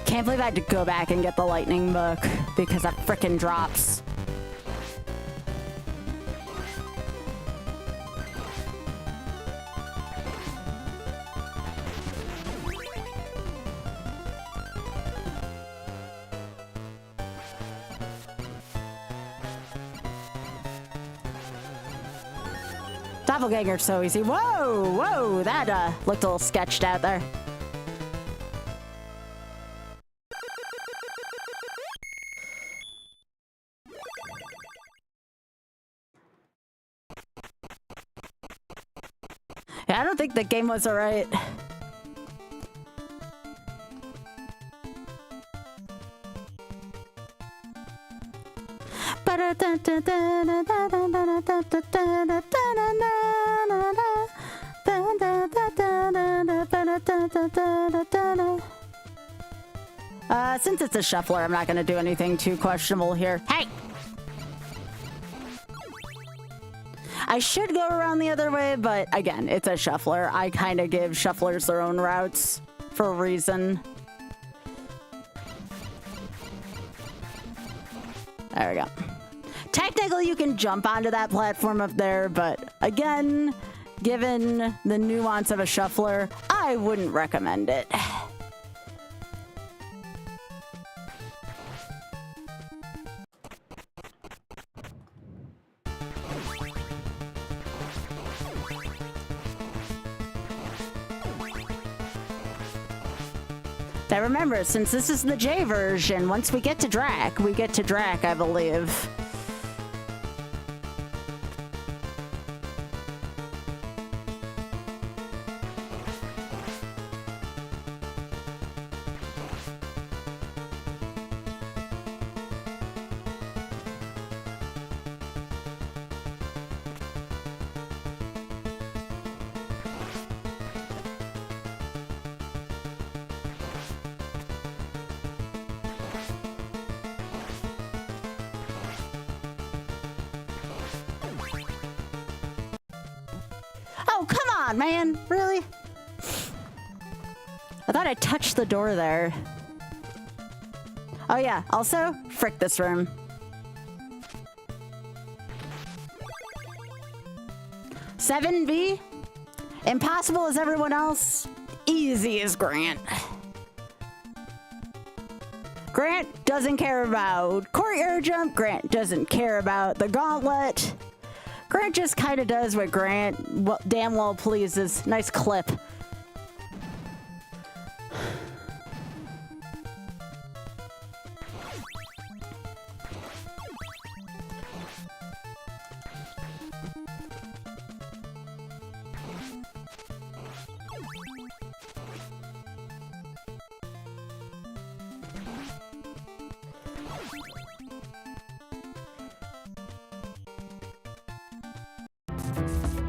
Can't believe I had to go back and get the lightning book because that frickin' drops. Doppelganger's so easy. Whoa, whoa, that looked a little sketched out there. I don't think the game was alright. Since it's a shuffler, I'm not going to do anything too questionable here. Hey! I should go around the other way, but again, it's a shuffler. I kind of give shufflers their own routes for a reason. There we go. Technically, you can jump onto that platform up there, but again, given the nuance of a shuffler, I wouldn't recommend it. Now remember, since this is the J version, once we get to Drac, I believe. come on, man. Really? I thought I touched the door there. Oh, yeah. Also, frick this room. $7B? Impossible as everyone else. Easy as Grant. Grant doesn't care about courtyard jump. Grant doesn't care about the gauntlet. Grant just kind of does what Grant damn well pleases. Nice clip.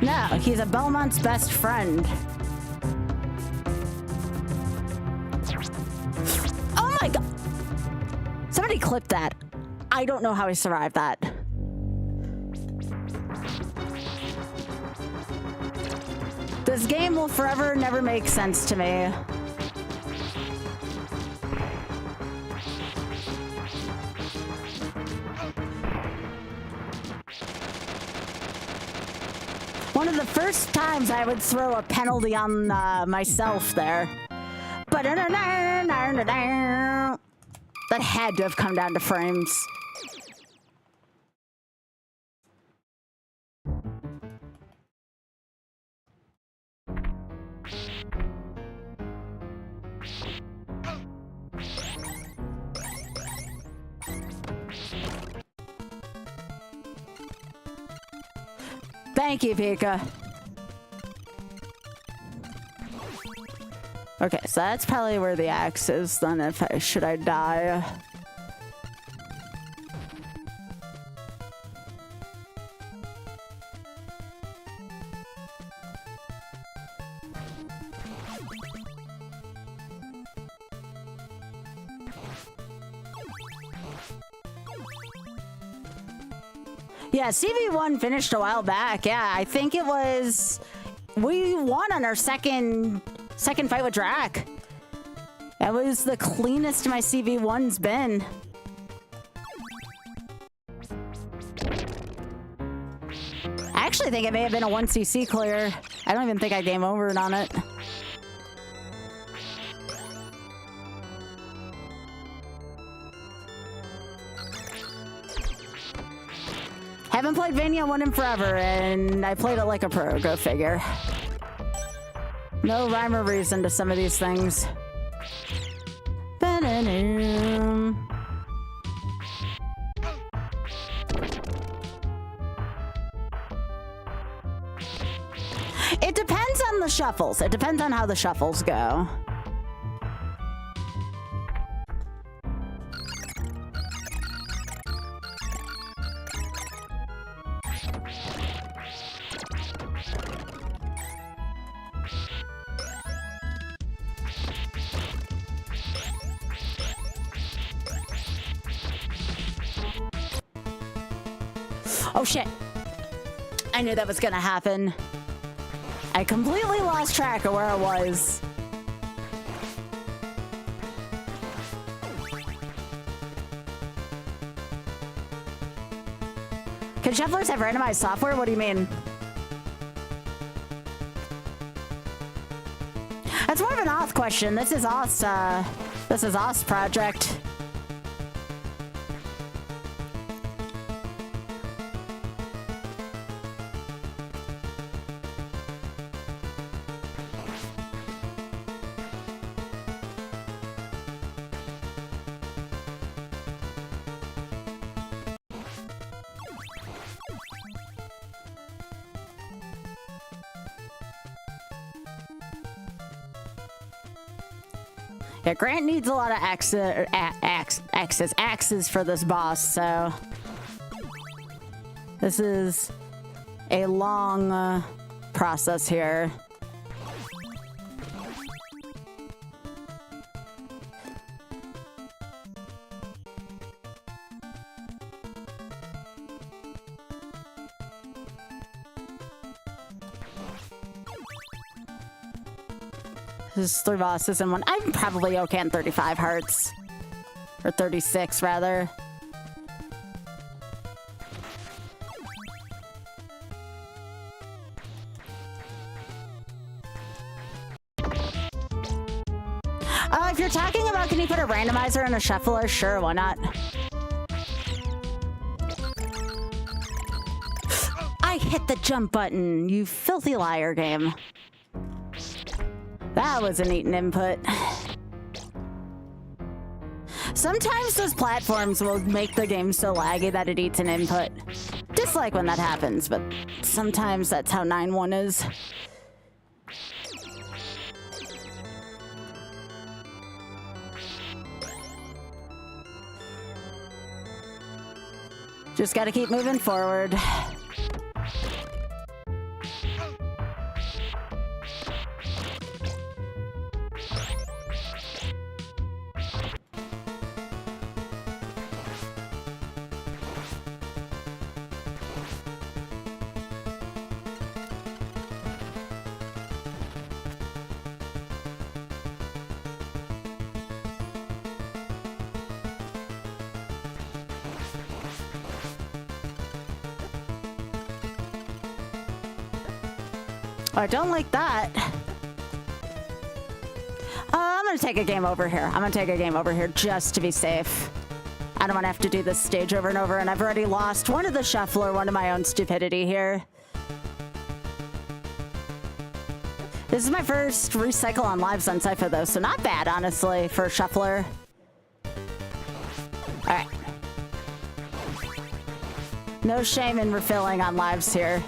No, he's a Belmont's best friend. Oh my god! Somebody clip that. I don't know how he survived that. This game will forever never make sense to me. One of the first times I would throw a penalty on myself there. But that had to have come down to frames. Thank you, Pika. Okay, so that's probably where the axe is then if I should I die. Yeah, CV1 finished a while back. Yeah, I think it was... We won on our second fight with Drac. That was the cleanest my CV1's been. I actually think it may have been a 1cc clear. I don't even think I game overed on it. Haven't played Vania 1 in forever, and I played it like a pro, go figure. No rhyme or reason to some of these things. Ba-da-dum. It depends on the shuffles. It depends on how the shuffles go. Oh shit. I knew that was gonna happen. I completely lost track of where I was. Can shufflers have randomized software? What do you mean? That's more of an Oth question. This is Oth's project. Yeah, Grant needs a lot of axes for this boss, so this is a long process here. There's 3 bosses and one. I'm probably okay on 35 hearts. Or 36, rather. If you're talking about can you put a randomizer in a shuffler, sure, why not? I hit the jump button, you filthy liar game. That was a neat input. Sometimes those platforms will make the game so laggy that it eats an input. Dislike when that happens, but sometimes that's how 9-1 is. Just gotta keep moving forward. I don't like that. I'm gonna take a game over here. I'm gonna take a game over here just to be safe. I don't want to have to do this stage over and over, and I've already lost one of the shuffler, one of my own stupidity here. This is my first recycle on lives on Cypher, though, so not bad, honestly, for a shuffler. Alright. No shame in refilling on lives here.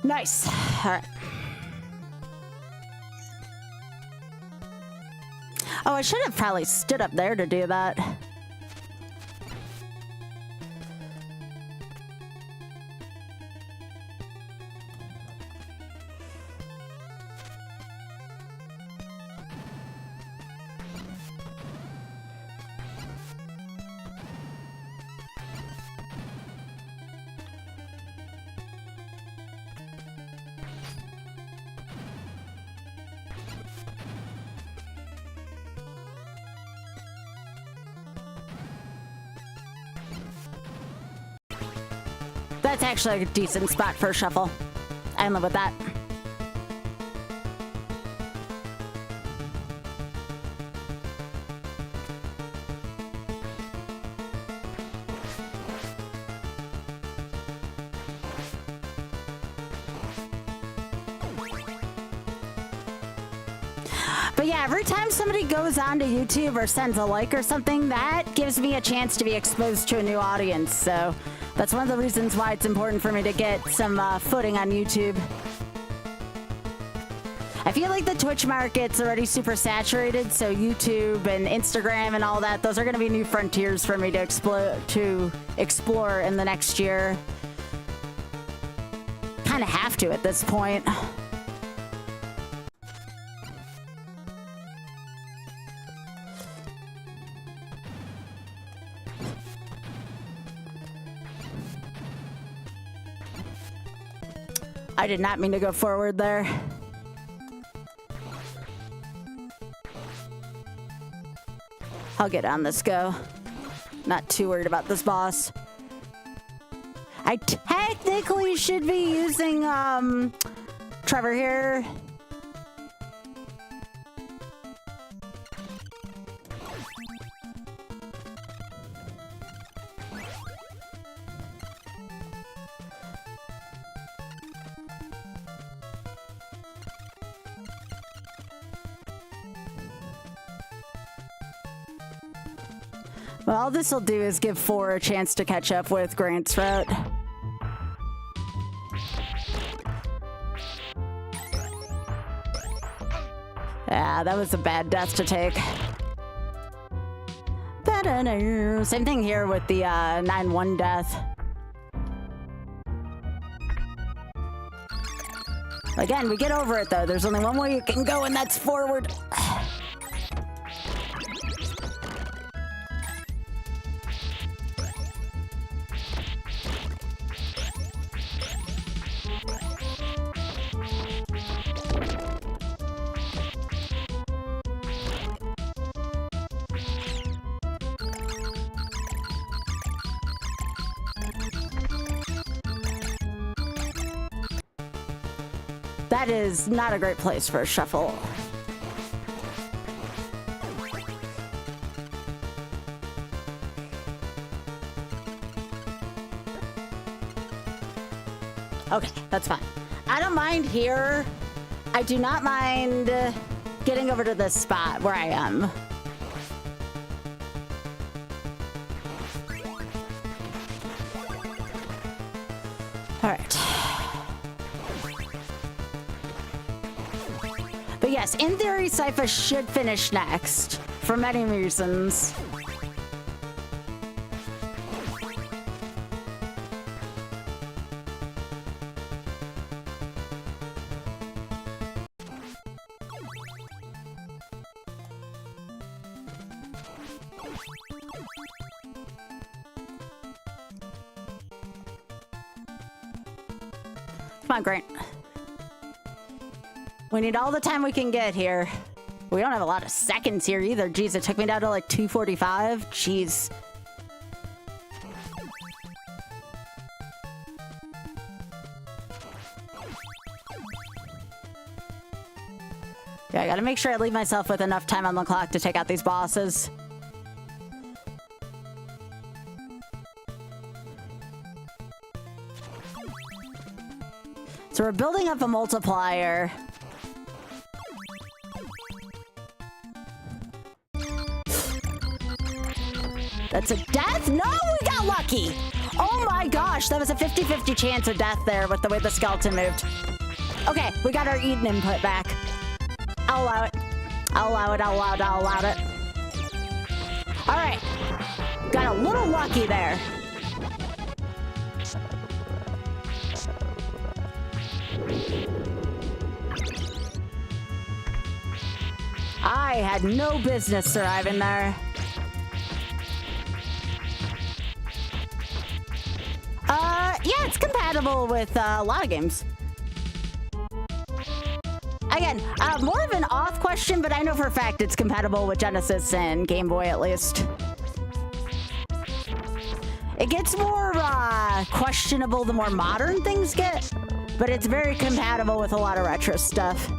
Nice. All right. Oh, I should have probably stood up there to do that. That's actually a decent spot for a shuffle. I can live with that. But yeah, every time somebody goes onto YouTube or sends a like or something, that gives me a chance to be exposed to a new audience. So that's one of the reasons why it's important for me to get some footing on YouTube. I feel like the Twitch market's already super saturated, so YouTube and Instagram and all that, those are going to be new frontiers for me to explore in the next year. Kind of have to at this point. I did not mean to go forward there. I'll get on this go. Not too worried about this boss. I technically should be using Trevor here. Well, all this will do is give 4 a chance to catch up with Grant's route. Yeah, that was a bad death to take. Same thing here with the 9-1 death. Again, we get over it though. There's only one way you can go, and that's forward. That is not a great place for a shuffle. Okay, that's fine. I don't mind here. I do not mind getting over to this spot where I am. All right. But yes, in theory, Sypha should finish next for many reasons. Come on, Grant. We need all the time we can get here. We don't have a lot of seconds here either. Jeez, it took me down to like 2:45. Jeez. Yeah, I gotta make sure I leave myself with enough time on the clock to take out these bosses. So we're building up a multiplier. That's a death? No, we got lucky. Oh my gosh, that was a 50-50 chance of death there with the way the skeleton moved. Okay, we got our Eden input back. I'll allow it. I'll allow it, I'll allow it, I'll allow it. All right, got a little lucky there. I had no business surviving there. Yeah, it's compatible with a lot of games. Again, more of an off question, but I know for a fact it's compatible with Genesis and Game Boy at least. It gets more questionable the more modern things get, but it's very compatible with a lot of retro stuff.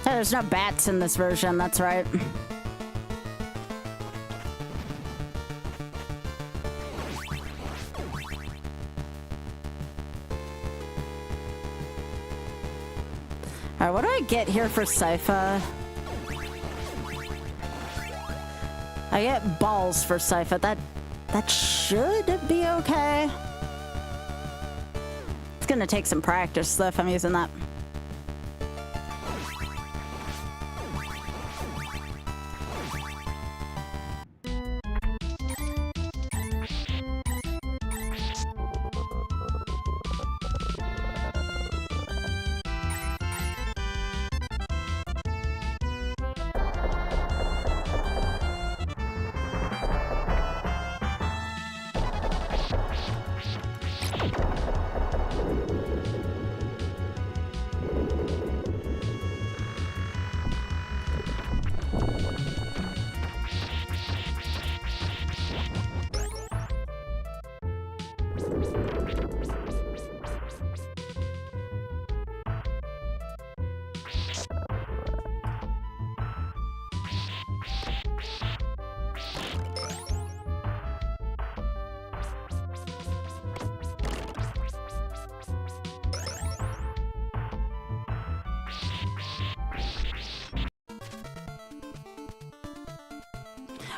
There's no bats in this version, that's right. Alright, what do I get here for Sypha? I get balls for Sypha. That should be okay. It's gonna take some practice though if I'm using that.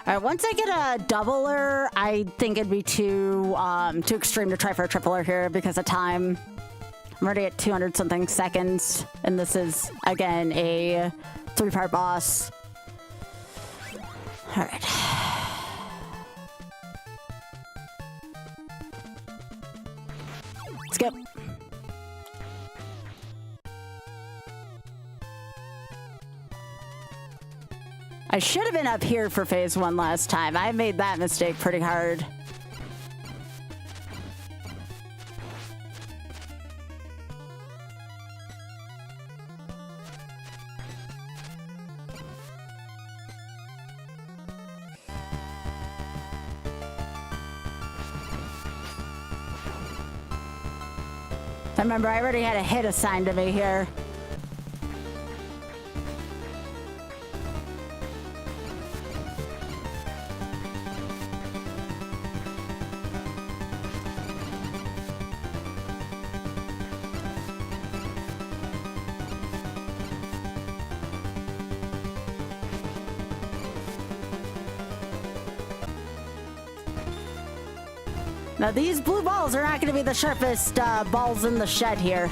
All right, once I get a doubler, I think it'd be too extreme to try for a tripler here because of time. I'm already at 200 something seconds, and this is again a 3-part boss. All right. Skip. I should have been up here for phase 1 last time. I made that mistake pretty hard. Remember, I already had a hit assigned to me here. Now, these blue balls are not going to be the sharpest balls in the shed here.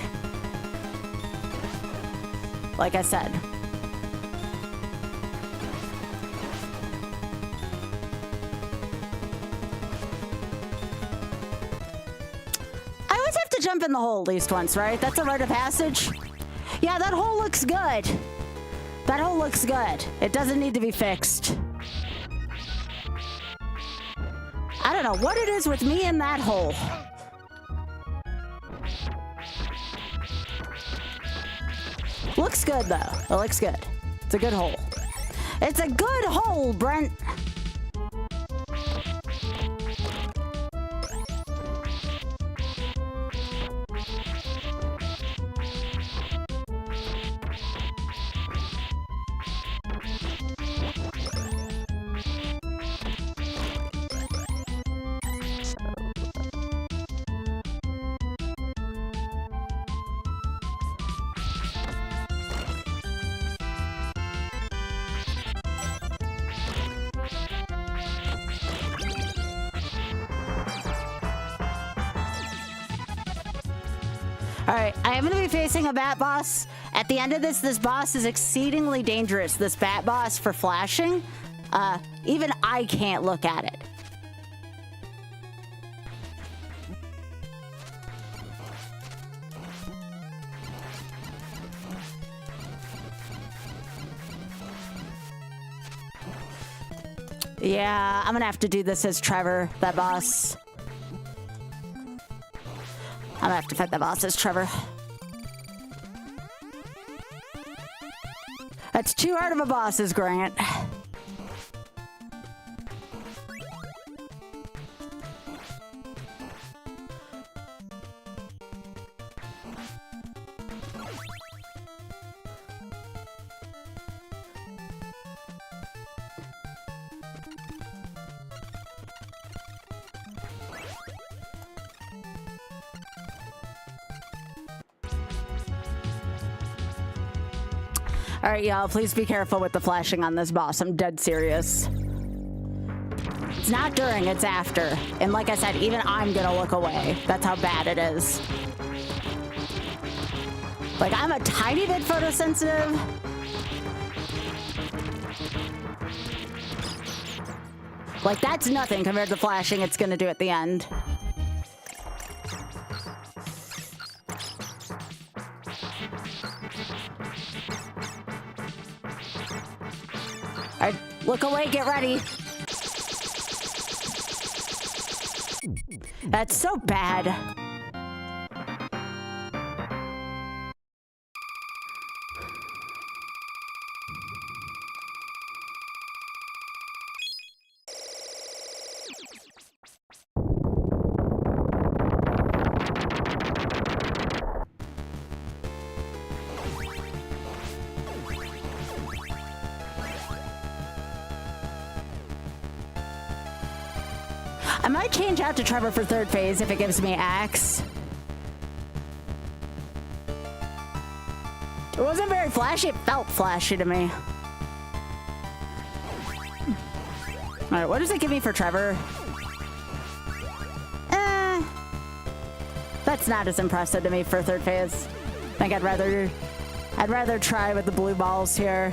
Like I said. I always have to jump in the hole at least once, right? That's a rite of passage. Yeah, that hole looks good. That hole looks good. It doesn't need to be fixed. I don't know what it is with me in that hole. Looks good, though. It looks good. It's a good hole. It's a good hole, Brent. All right, I am going to be facing a bat boss. At the end of this boss is exceedingly dangerous. This bat boss for flashing. Even I can't look at it. Yeah, I'm going to have to do this as Trevor, that boss. I'm gonna have to fight the boss as Trevor. That's too hard of a boss as Grant. All right, y'all, please be careful with the flashing on this boss. I'm dead serious. It's not during, it's after. And like I said, even I'm gonna look away. That's how bad it is. Like, I'm a tiny bit photosensitive. Like, that's nothing compared to the flashing it's gonna do at the end. All right, look away, get ready. That's so bad. I might change out to Trevor for third phase if it gives me axe. It wasn't very flashy, it felt flashy to me. Alright, what does it give me for Trevor? That's not as impressive to me for third phase. I think I'd rather try with the blue balls here.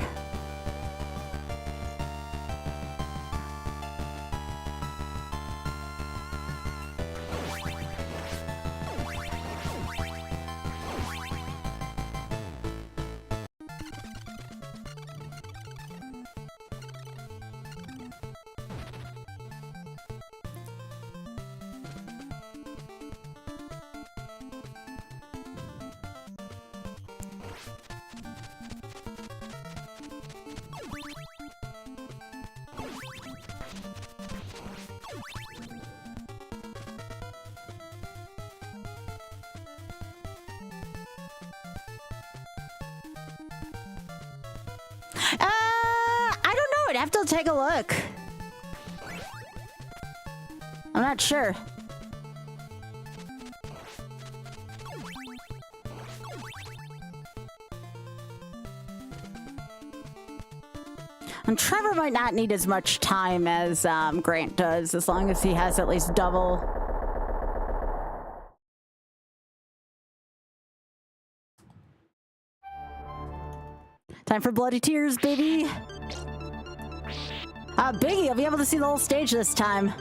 I don't know. I'd have to take a look. I'm not sure. And Trevor might not need as much time as Grant does, as long as he has at least double. Time for bloody tears, baby. Biggie, I'll be able to see the whole stage this time.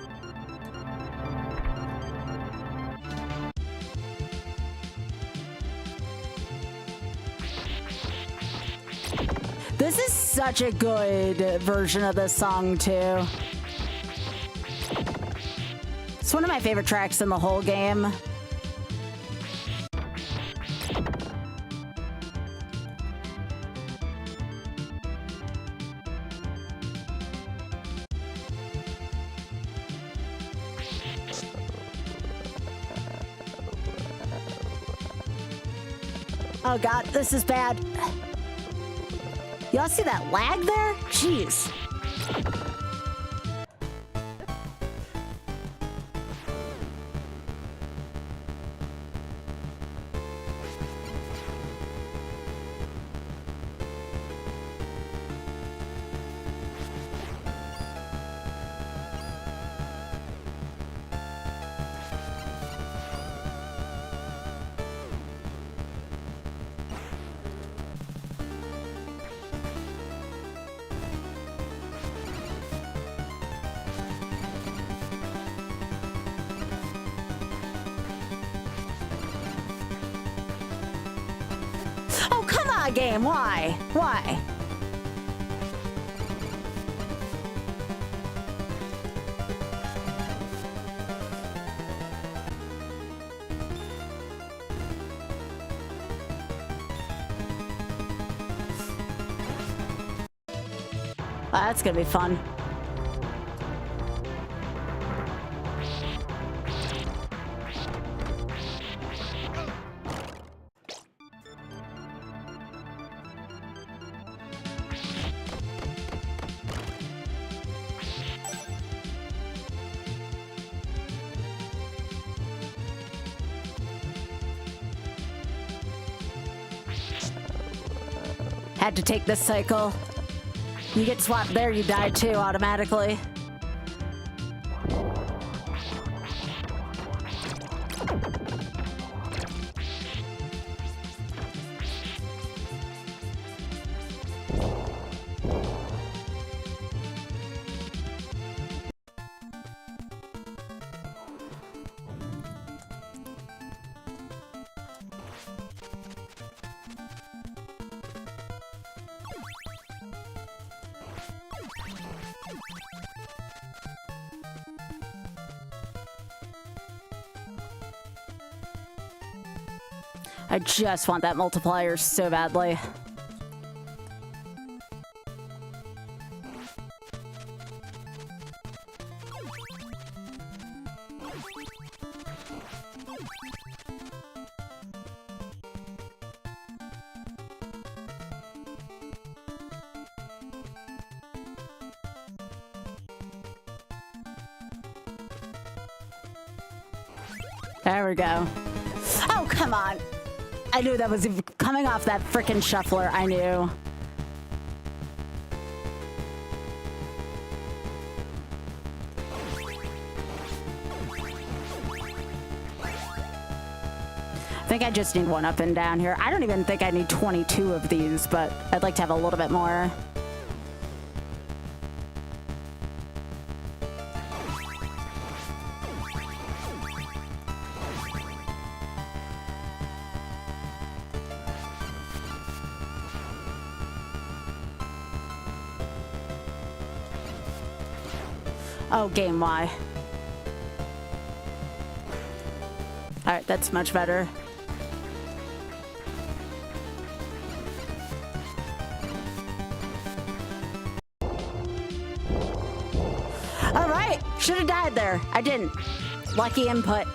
This is such a good version of this song, too. It's one of my favorite tracks in the whole game. Oh god, this is bad. Y'all see that lag there? Jeez. Game, why? Why? Oh, that's gonna be fun. Had to take this cycle. You get swapped there, you die too automatically. I just want that multiplier so badly. There we go. Oh, come on. I knew that was coming off that frickin' shuffler. I knew. I think I just need one up and down here. I don't even think I need 22 of these, but I'd like to have a little bit more. Oh, game Y. Alright, that's much better. Alright, should have died there. I didn't. Lucky input.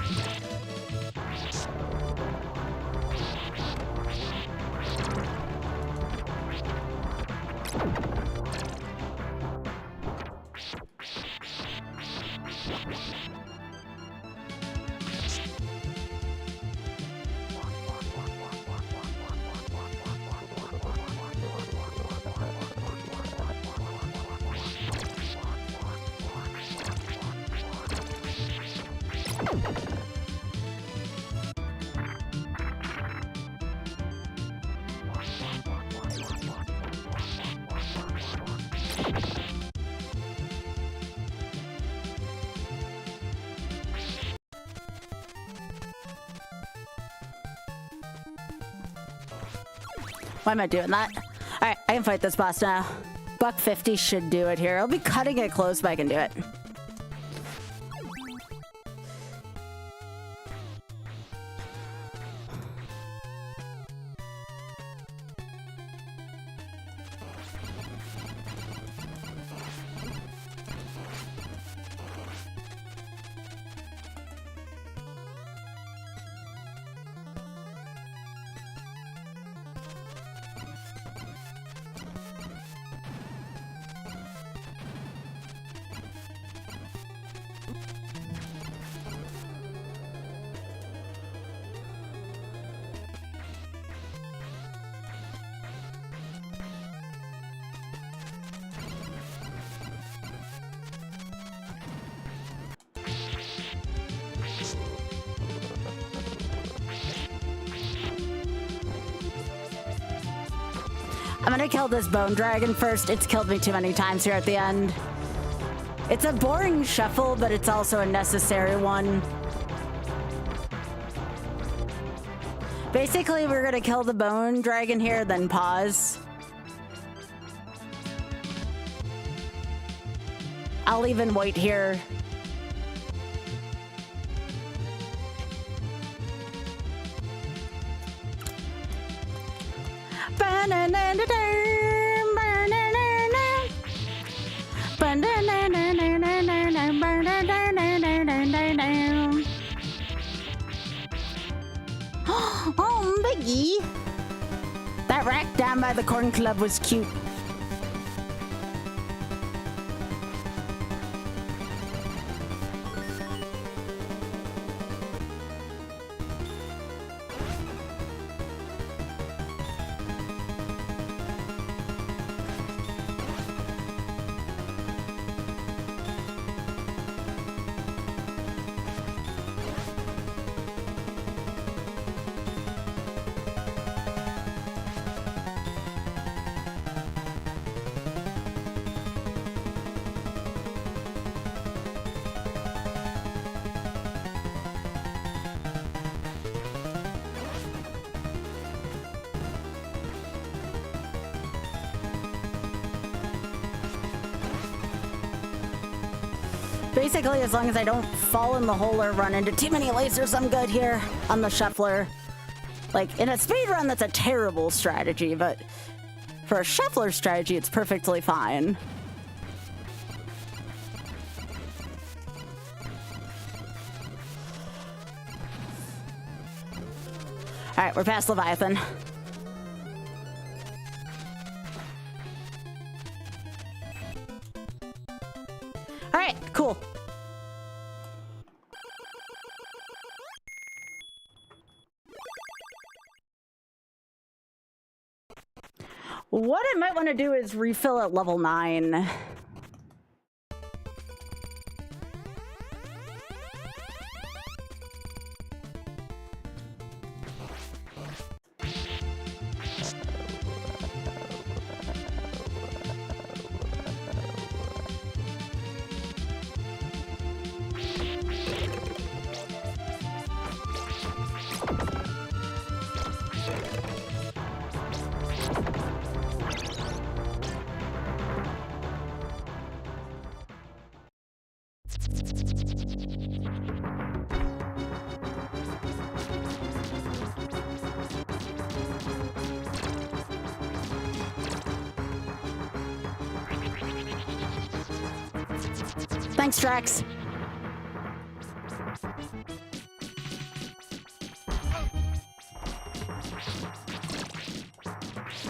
Why am I doing that? Alright, I can fight this boss now. Buck 50 should do it here. I'll be cutting it close, but I can do it. I'm gonna kill this bone dragon first. It's killed me too many times here at the end. It's a boring shuffle, but it's also a necessary one. Basically, we're gonna kill the bone dragon here, then pause. I'll even wait here. Oh, Biggie. That rack down by the corn club was cute. Basically, as long as I don't fall in the hole or run into too many lasers, I'm good here on the shuffler. Like, in a speed run, that's a terrible strategy, but for a shuffler strategy, it's perfectly fine. All right, we're past Leviathan. All right, cool. What I might want to do is refill at level 9. Thanks, Drax.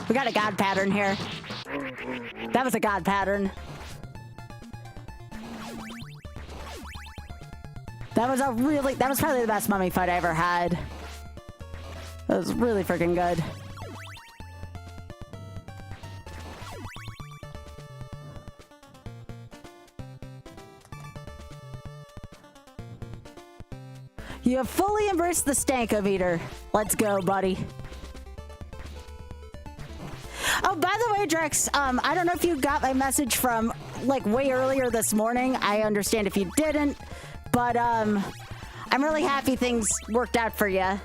We got a god pattern here. That was a god pattern. That was probably the best mummy fight I ever had. That was really freaking good. You have fully embraced the stank-o-meter. Let's go, buddy. Oh, by the way, Drex, I don't know if you got my message from, like, way earlier this morning. I understand if you didn't, but, I'm really happy things worked out for you.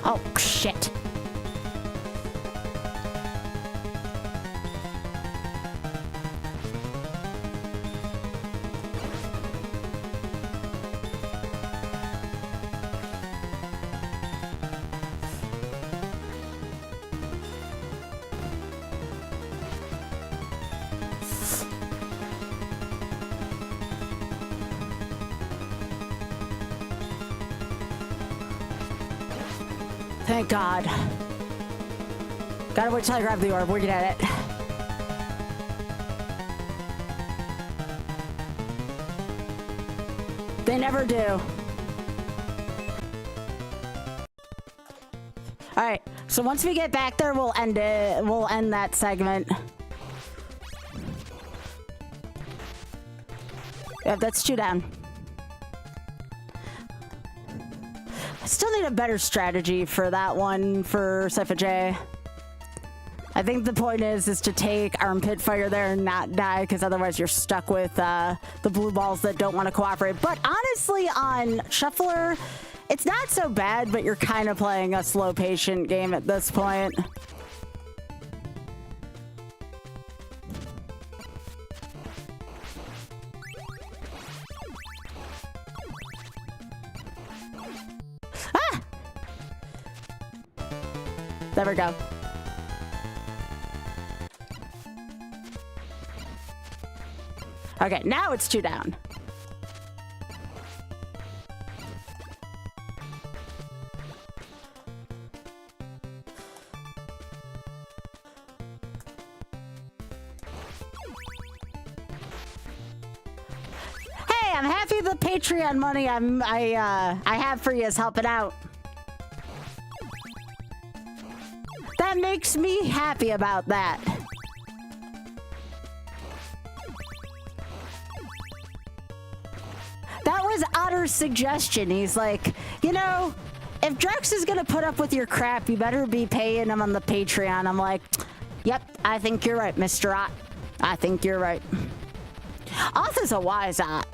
Oh, shit. Thank God. Gotta wait till I grab the orb. We're gonna get it. They never do. Alright, so once we get back there, we'll end it. We'll end that segment. Yep, that's 2 down. I still need a better strategy for that one for Cypher J. I think the point is to take armpit fire there and not die, because otherwise you're stuck with the blue balls that don't want to cooperate. But honestly, on Shuffler, it's not so bad, but you're kind of playing a slow patient game at this point. There we go. Okay, now it's 2 down. Hey, I'm happy the Patreon money I have for you is helping out. That makes me happy about that. That was Otter's suggestion. He's like, you know, if Drex is gonna put up with your crap, you better be paying him on the Patreon. I'm like, yep, I think you're right, Mr. Ott. I think you're right. Oth is a wise Ott.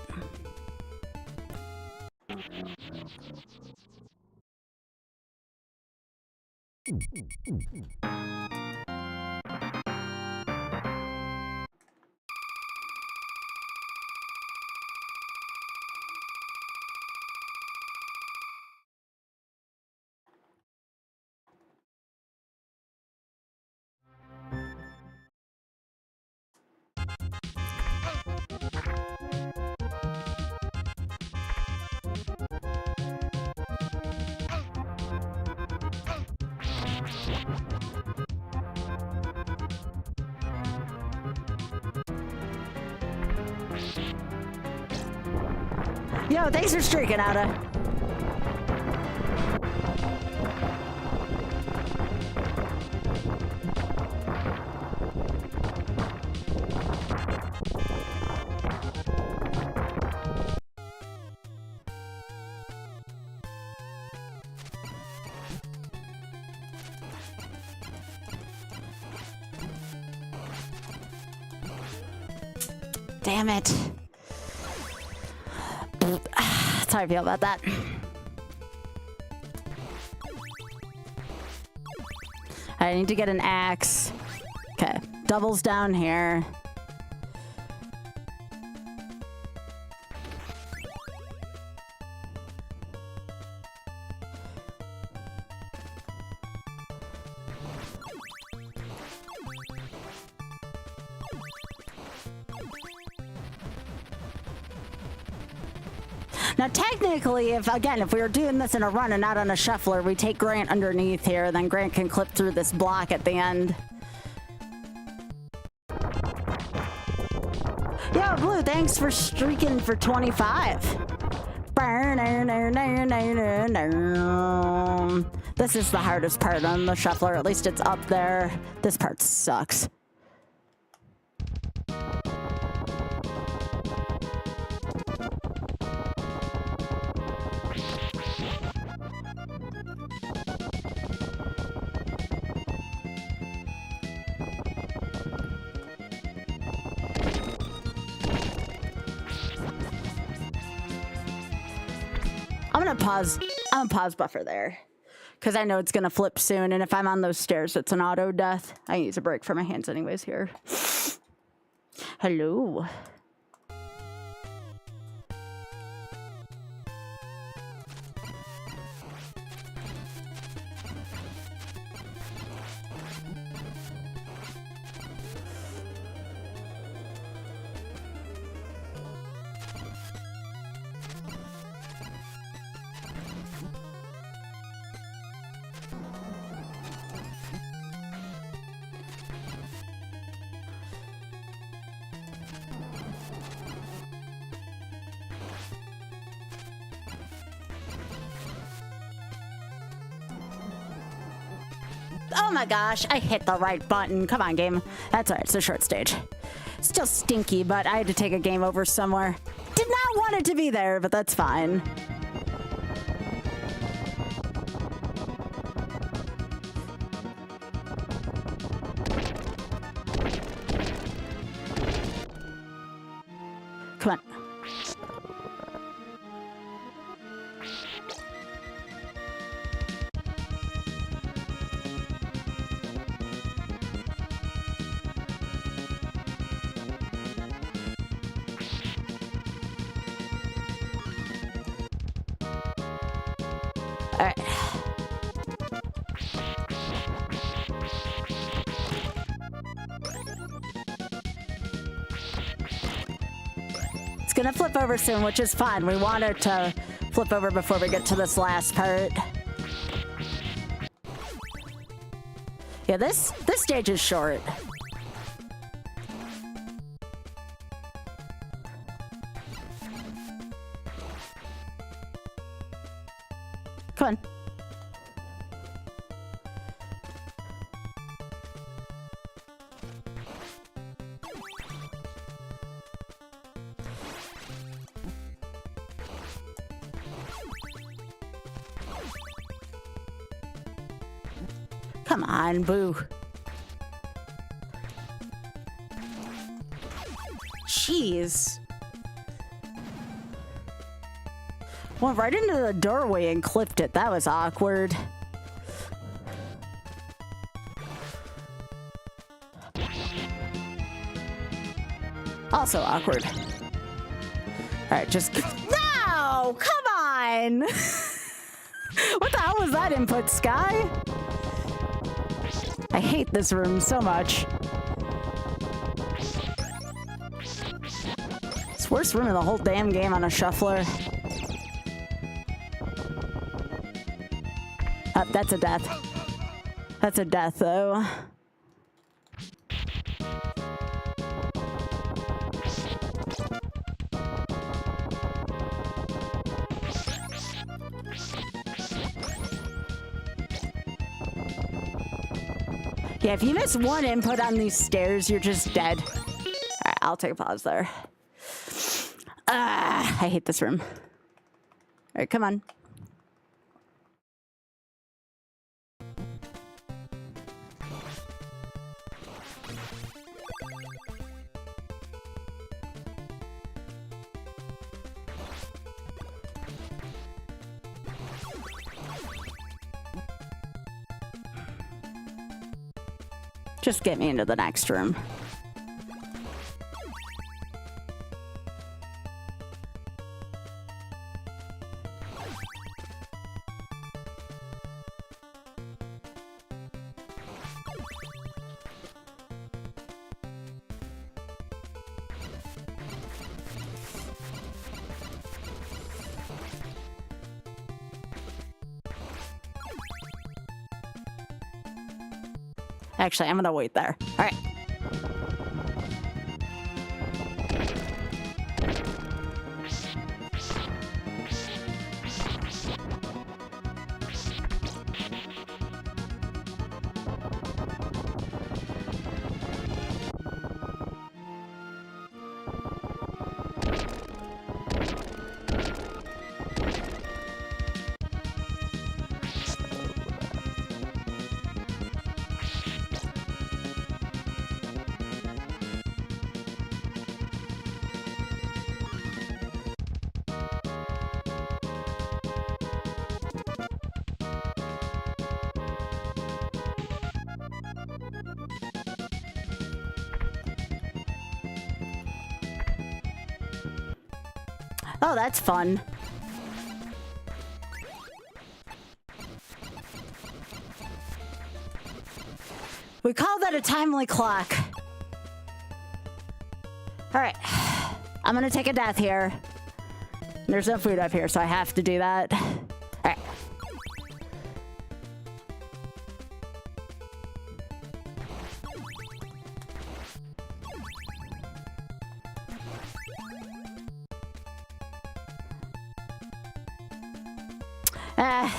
Yo, thanks for streaking, Outta. Damn it. That's how I feel about that. I need to get an axe. Okay, doubles down here. Now, technically, if we were doing this in a run and not on a shuffler, we take Grant underneath here, then Grant can clip through this block at the end. Yo, Blue, thanks for streaking for 25. This is the hardest part on the shuffler. At least it's up there. This part sucks. I'm gonna pause buffer there. Because I know it's gonna flip soon, and if I'm on those stairs, it's an auto death. I use a break for my hands anyways here. Hello. Oh my gosh, I hit the right button. Come on, game. That's all right, it's a short stage. Still stinky, but I had to take a game over somewhere. Did not want it to be there, but that's fine. Come on. All right. It's gonna flip over soon, which is fine. We want it to flip over before we get to this last part. Yeah, this stage is short. Come on. Come on, Boo. Jeez. Went right into the doorway and clipped it. That was awkward. Also awkward. All right, just... No! Come on! What the hell was that input, Sky? I hate this room so much. It's the worst room in the whole damn game on a shuffler. Oh, that's a death. That's a death, though. Yeah, if you miss one input on these stairs, you're just dead. All right, I'll take a pause there. I hate this room. All right, come on. Just get me into the next room. Actually, I'm gonna wait there. All right. Oh, that's fun. We call that a timely clock. All right. I'm gonna take a death here. There's no food up here, so I have to do that. All right.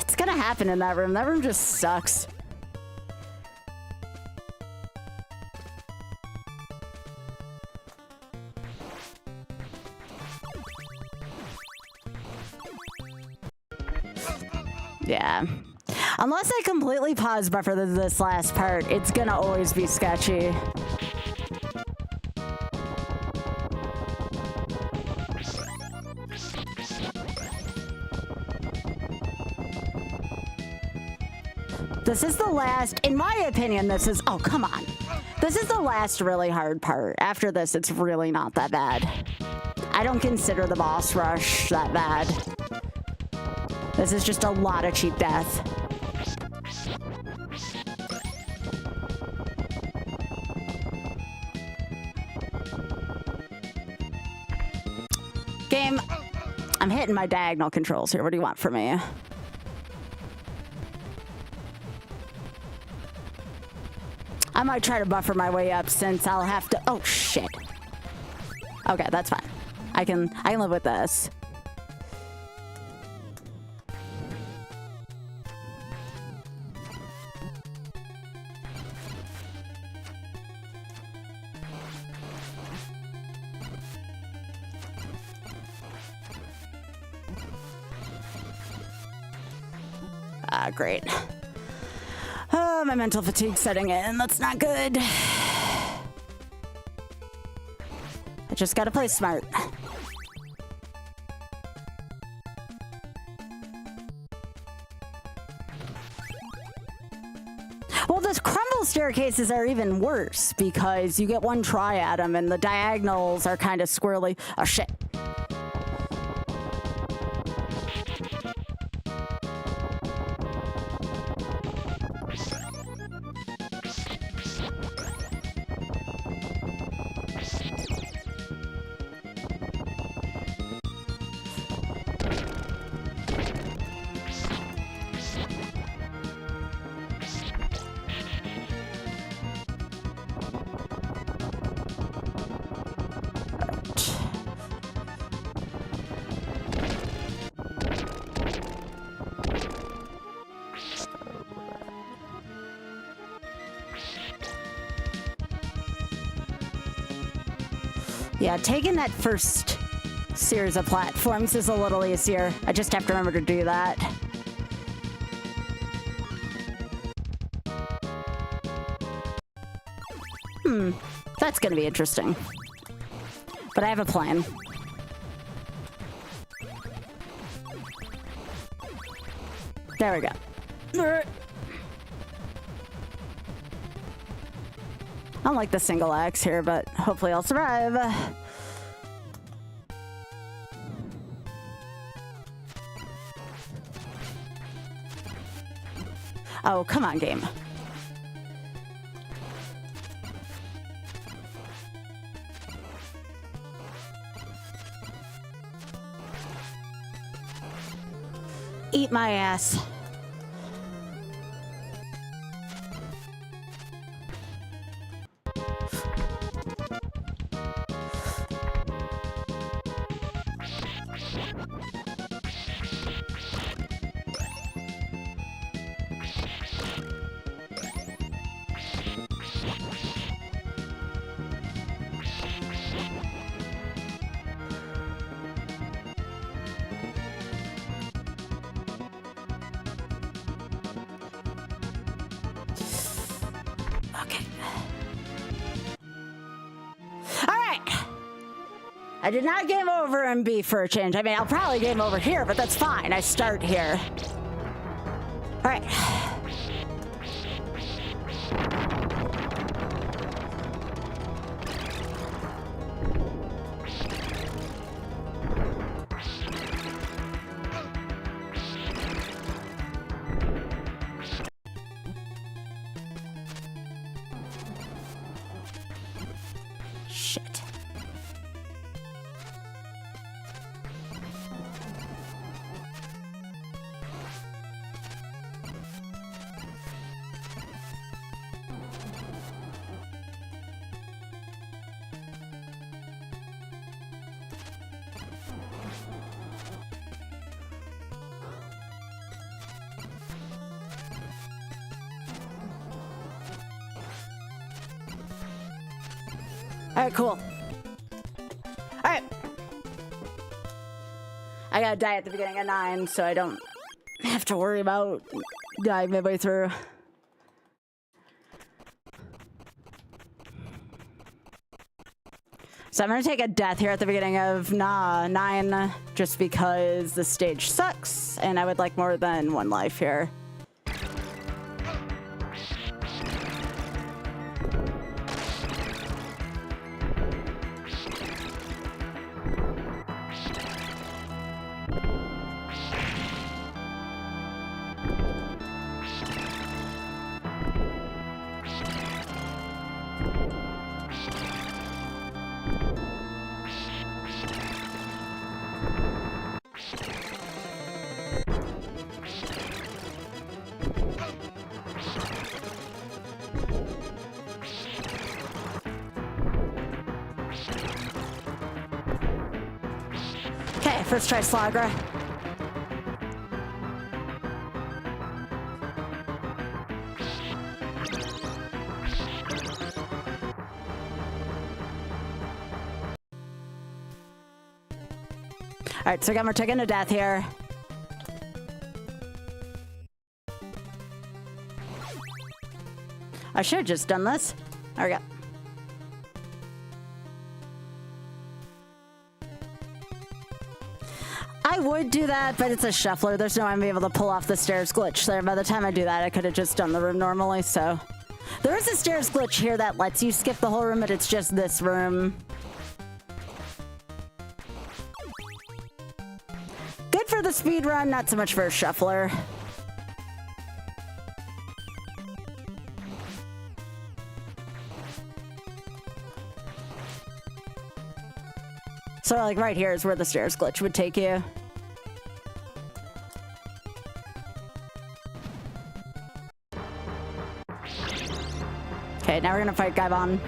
It's gonna happen in that room. That room just sucks. Yeah. Unless I completely pause buffer this last part, it's gonna always be sketchy. This is the last, in my opinion, this is, oh, come on. This is the last really hard part. After this, it's really not that bad. I don't consider the boss rush that bad. This is just a lot of cheap death. Game, I'm hitting my diagonal controls here. What do you want from me? I might try to buffer my way up since I'll have to, oh shit. Okay, that's fine. I can live with this. Ah, great. Oh, my mental fatigue setting in. That's not good. I just gotta play smart. Well, the crumble staircases are even worse because you get one try at them and the diagonals are kind of squirrely. Oh, shit. Yeah, taking that first series of platforms is a little easier. I just have to remember to do that. That's gonna be interesting. But I have a plan. There we go. I don't like the single axe here, but hopefully I'll survive. Oh, come on, game. Eat my ass. I did not game over in B for a change. I mean, I'll probably game over here, but that's fine. I start here. All right. Shit. All right, cool. All right. I gotta die at the beginning of 9, so I don't have to worry about dying midway through. So I'm gonna take a death here at the beginning of 9, just because the stage sucks, and I would like more than 1 life here. Okay, first try Slagra. All right, so again, we're taking a death here. I should have just done this. There we go. I would do that, but it's a shuffler. There's no way I'm gonna be able to pull off the stairs glitch there. By the time I do that, I could have just done the room normally, so. There is a stairs glitch here that lets you skip the whole room, but it's just this room. Good for the speed run, not so much for a shuffler. So like right here is where the stairs glitch would take you. Okay, now we're gonna fight Gaibon.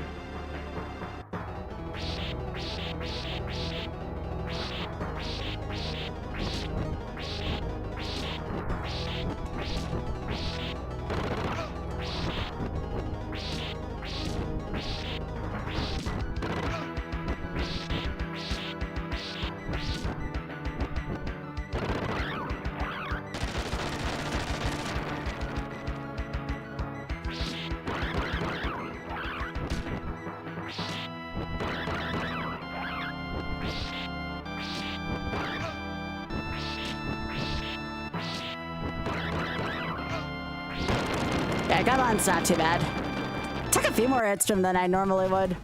Yeah, Gaibon's not too bad. Took a few more hits to him than I normally would.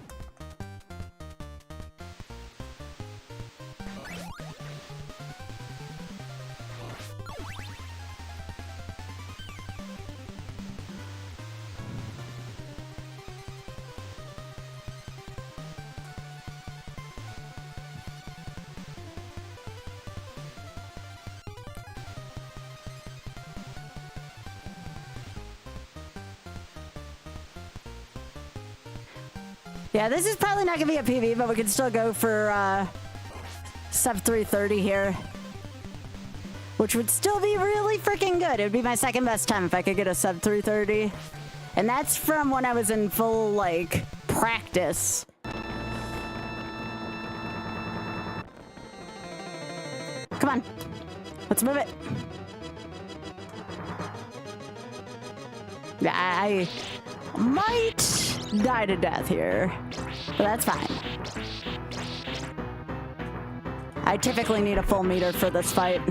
Yeah, this is probably not gonna be a PB, but we can still go for sub 330 here. Which would still be really freaking good. It would be my second best time if I could get a sub 330. And that's from when I was in full, like, practice. Come on. Let's move it. Yeah, I might die to death here, but that's fine. I typically need a full meter for this fight.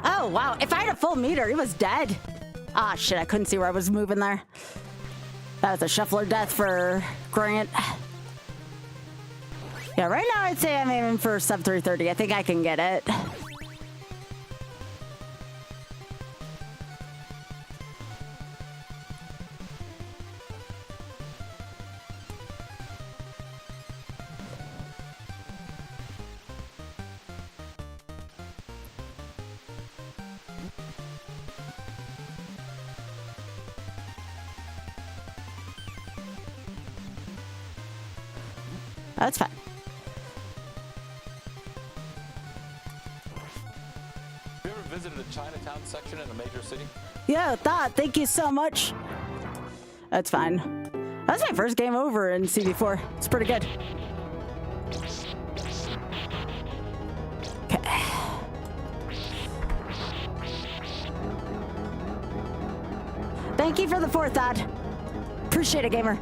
Oh, wow. If I had a full meter, he was dead. Ah, shit. I couldn't see where I was moving there. That was a shuffler death for Grant. Yeah, right now I'd say I'm aiming for sub 330. I think I can get it. That's fine. Have you ever visited a Chinatown section in a major city? Yeah, thank you so much. That's fine. That was my first game over in CD4. It's pretty good. Okay. Thank you for the forethought. Appreciate it, gamer.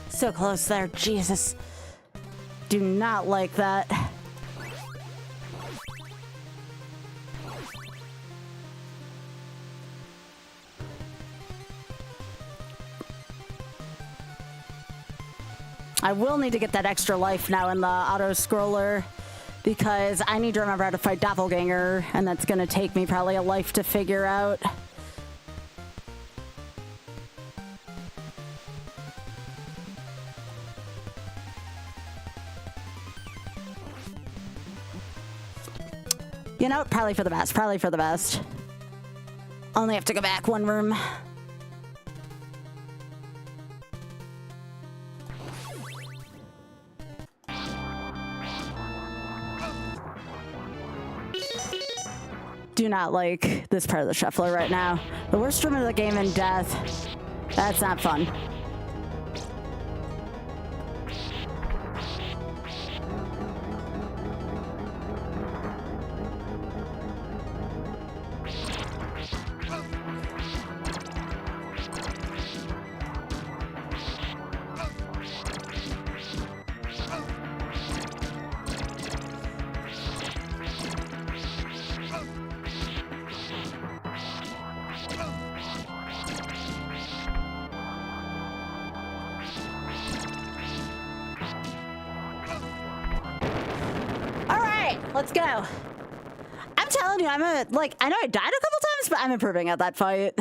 So close there, Jesus. Do not like that. I will need to get that extra life now in the auto scroller because I need to remember how to fight Doppelganger, and that's gonna take me probably a life to figure out. You know, probably for the best. Probably for the best. Only have to go back one room. Do not like this part of the shuffler right now. The worst room of the game in death. That's not fun. Let's go. I'm telling you, I know I died a couple times, but I'm improving at that fight.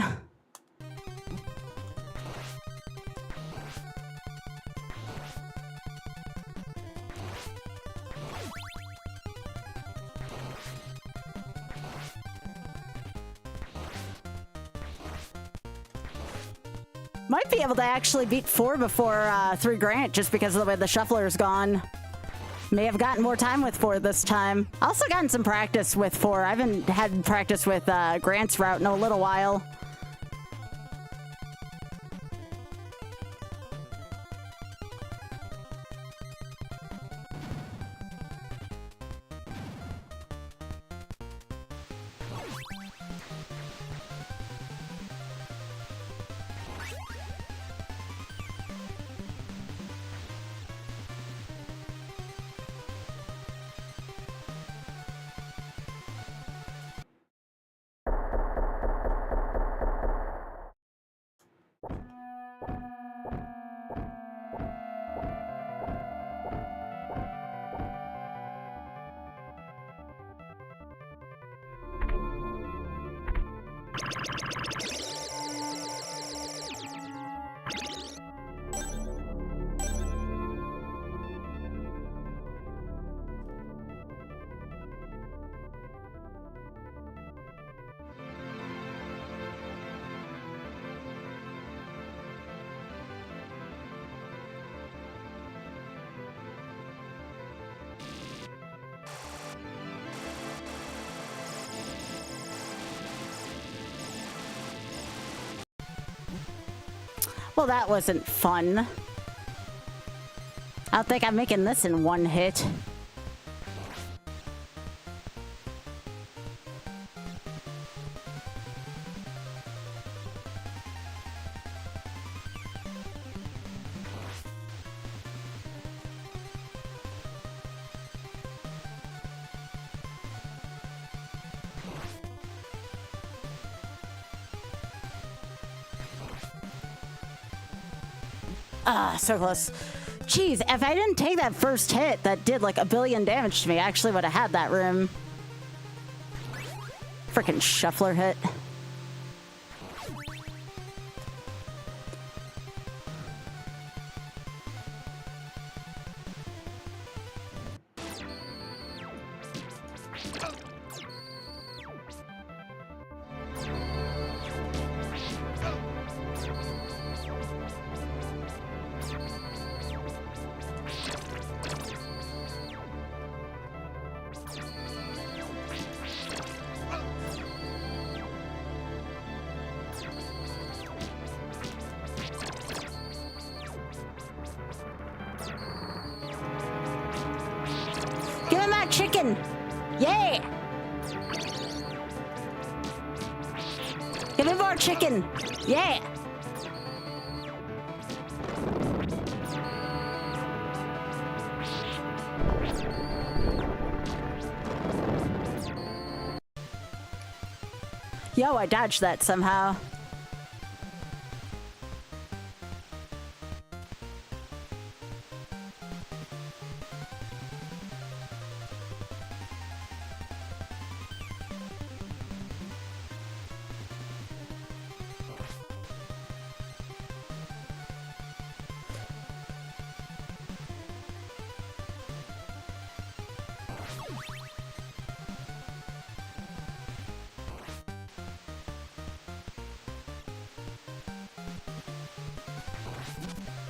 Might be able to actually beat 4 before 3 Grant just because of the way the shuffler's gone. May have gotten more time with 4 this time. Also gotten some practice with 4. I haven't had practice with Grant's route in a little while. Well, that wasn't fun. I don't think I'm making this in one hit. Ah, so close. Jeez, if I didn't take that first hit that did like 1 billion damage to me, I actually would have had that room. Freaking shuffler hit. Give him that chicken! Yeah! Give me more chicken! Yeah! Yo, I dodged that somehow.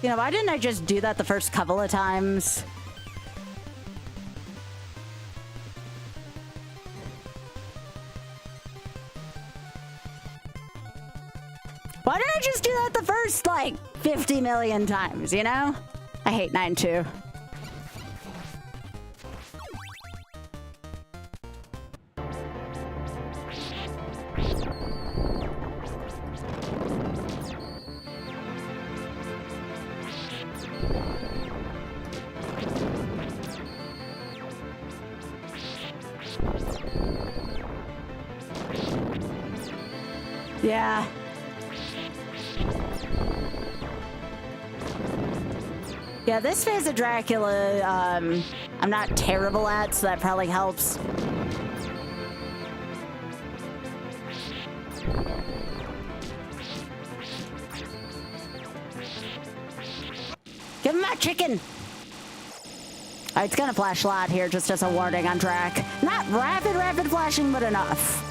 You know, why didn't I just do that the first couple of times? Why didn't I just do that the first, like, 50 million times, you know? I hate 9-2. Yeah. Yeah, this phase of Dracula, I'm not terrible at, so that probably helps. Give him that chicken! Alright, it's gonna flash a lot here, just as a warning on Drac. Not rapid flashing, but enough.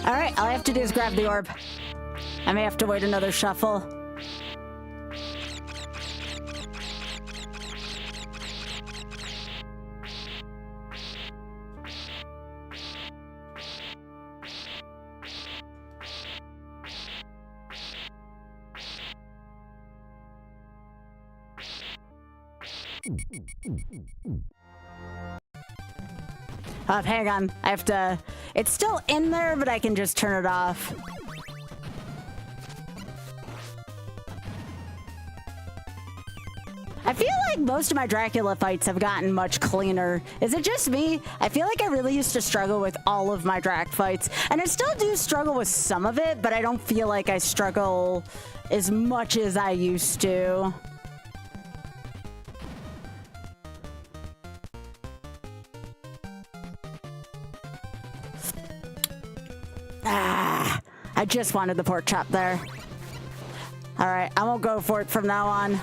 Alright, all I have to do is grab the orb. I may have to wait another shuffle. Hang on. I have to... It's still in there, but I can just turn it off. I feel like most of my Dracula fights have gotten much cleaner. Is it just me? I feel like I really used to struggle with all of my Drac fights. And I still do struggle with some of it, but I don't feel like I struggle as much as I used to. Ah, I just wanted the pork chop there. All right, I won't go for it from now on.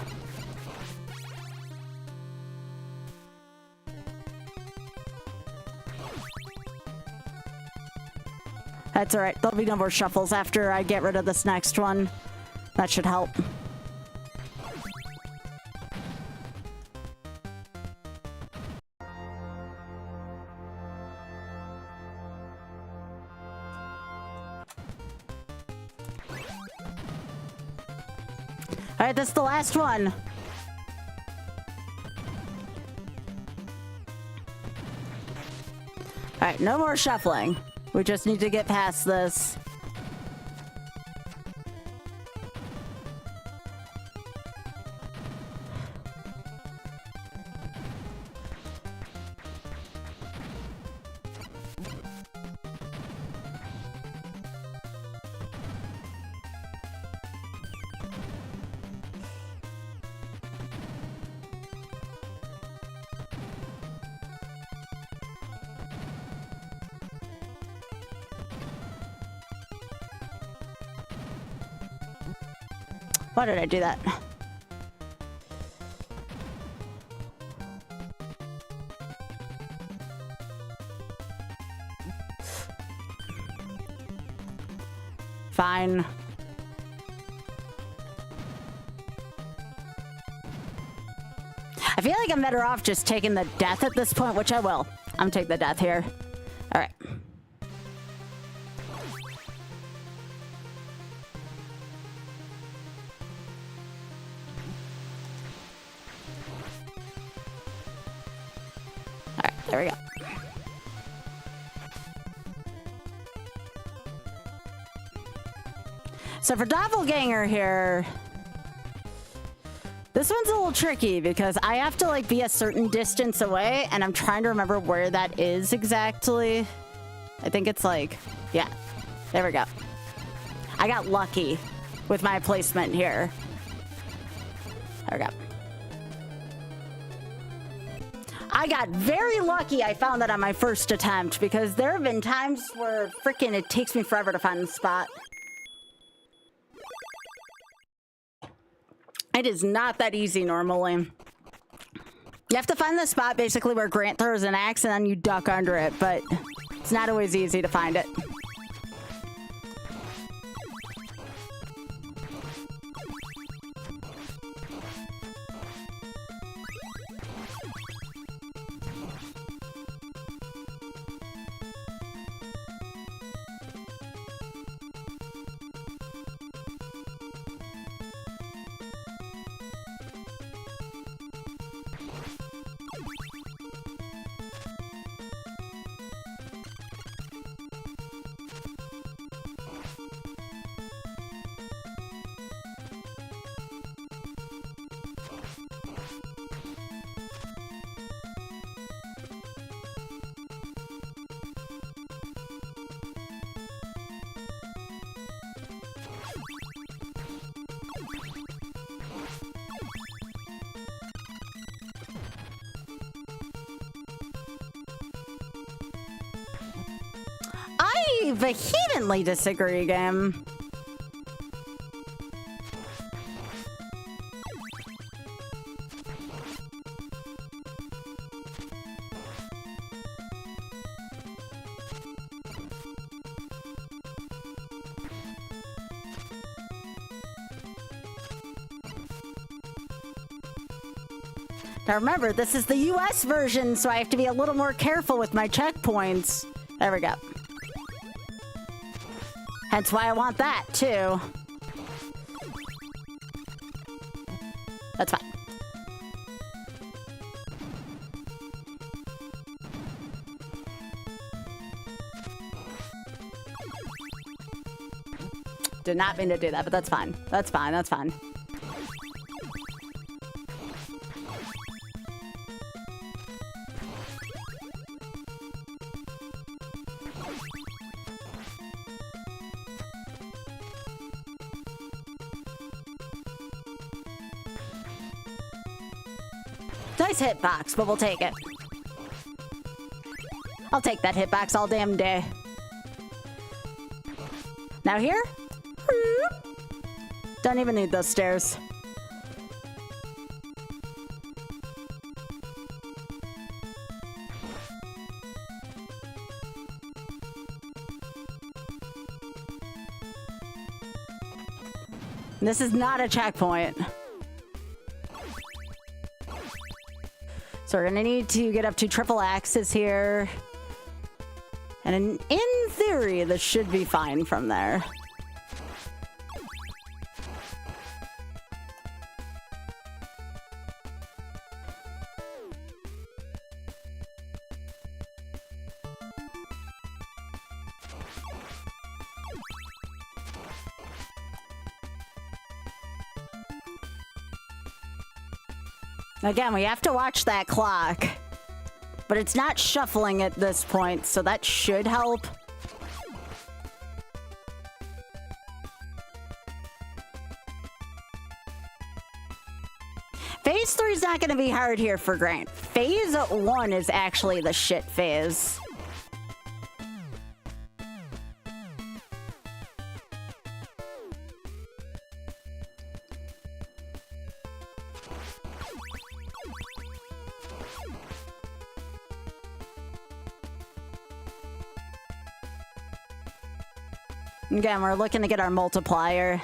That's all right. There'll be no more shuffles after I get rid of this next one. That should help. All right, that's the last one. All right, no more shuffling. We just need to get past this. Why did I do that? Fine. I feel like I'm better off just taking the death at this point, which I will. I'm gonna take the death here. All right. There we go. So for Doppelganger here, this one's a little tricky because I have to like be a certain distance away and I'm trying to remember where that is exactly. I think it's like, yeah, there we go. I got lucky with my placement here. There we go. I got very lucky I found that on my first attempt because there have been times where frickin' it takes me forever to find the spot. It is not that easy normally. You have to find the spot basically where Grant throws an axe and then you duck under it, but it's not always easy to find it. I vehemently disagree, game. Now remember, this is the US version, so I have to be a little more careful with my checkpoints. There we go. That's why I want that, too. That's fine. Did not mean to do that, but that's fine. That's fine, that's fine. Nice hitbox, but we'll take it. I'll take that hitbox all damn day. Now here? Don't even need those stairs. This is not a checkpoint. So we're gonna need to get up to triple axes here. And in theory, this should be fine from there. Again, we have to watch that clock. But it's not shuffling at this point, so that should help. Phase 3 is not going to be hard here for Grant. Phase 1 is actually the shit phase. Again, we're looking to get our multiplier.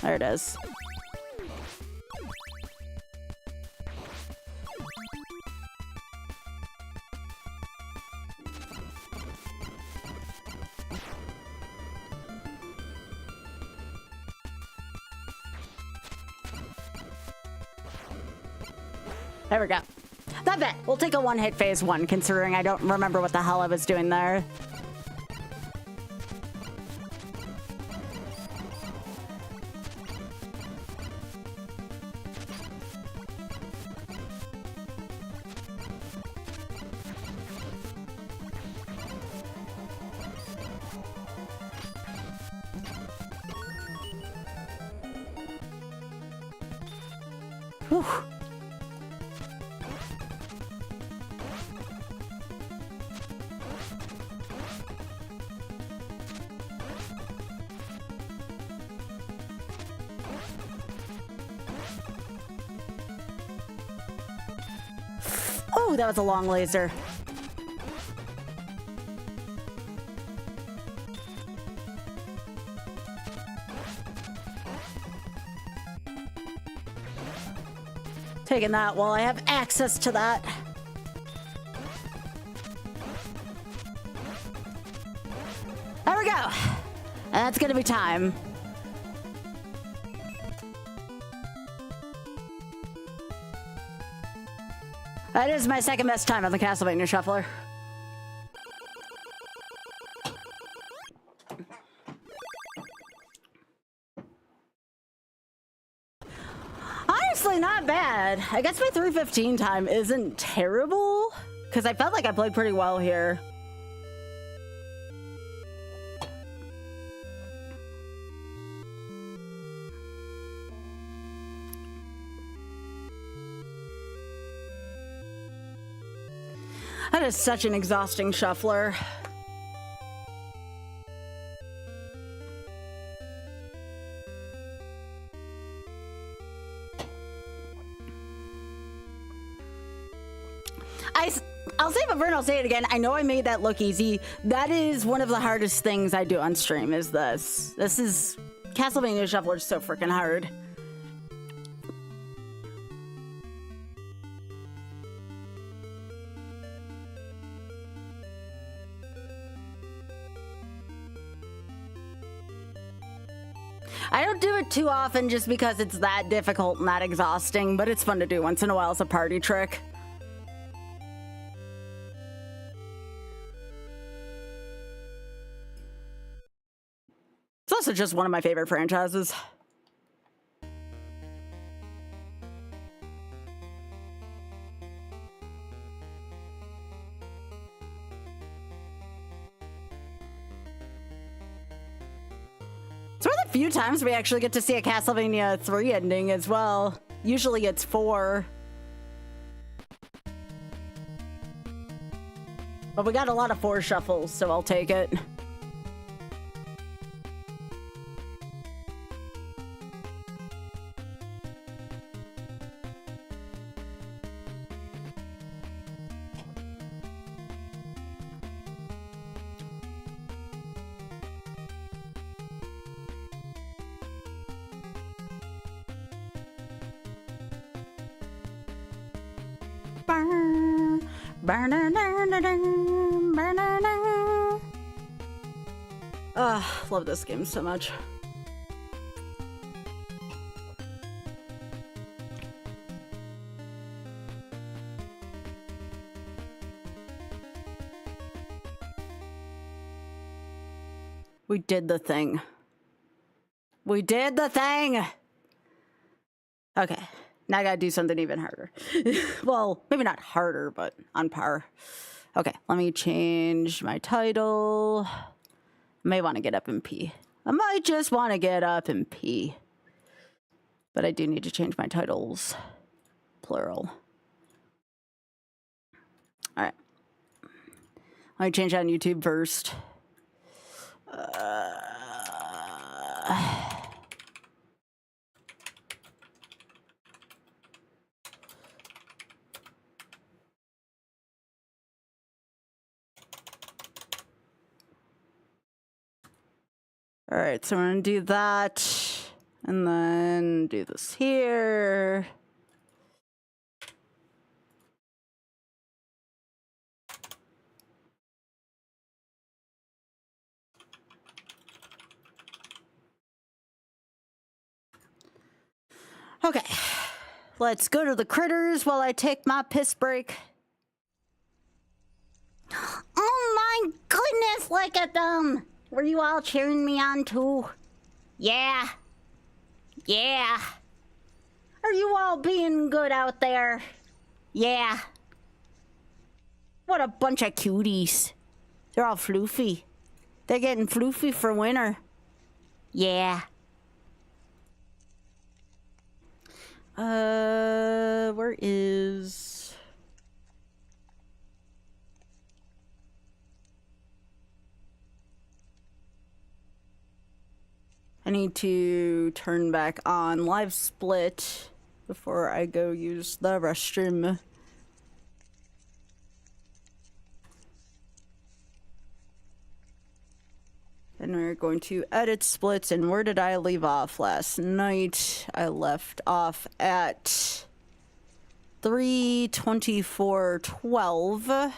There it is. There we go. Not bad. We'll take a one-hit phase 1, considering I don't remember what the hell I was doing there. Whew. Oh, that was a long laser. Taking that while I have access to that. There we go. And that's gonna be time. That is my second best time on the Castlevania Shuffler. Honestly, not bad. I guess my 3:15 time isn't terrible, because I felt like I played pretty well here. That is such an exhausting shuffler. I'll save it for and I'll say it again. I know I made that look easy. That is one of the hardest things I do on stream is this. This is... Castlevania Shuffler is so freaking hard. I don't do it too often just because it's that difficult and that exhausting, but it's fun to do once in a while as a party trick. So also just one of my favorite franchises. It's one of the few times we actually get to see a Castlevania 3 ending as well. Usually it's 4. But we got a lot of 4 shuffles, so I'll take it. Love this game so much. We did the thing. We did the thing! Okay. Now I gotta do something even harder. Well, maybe not harder, but on par. Okay, let me change my title. I may want to get up in P. I might just want to get up in P. But I do need to change my titles. Plural. Alright. Let me change on YouTube first. All right, so we're gonna do that, and then do this here. Okay, let's go to the critters while I take my piss break. Oh my goodness, look at them! Were you all cheering me on too? Yeah. Yeah. Are you all being good out there? Yeah. What a bunch of cuties. They're all floofy. They're getting floofy for winter. Yeah. Where is... I need to turn back on live split before I go use the restroom. And we're going to edit splits. And where did I leave off last night? I left off at 3:24:12.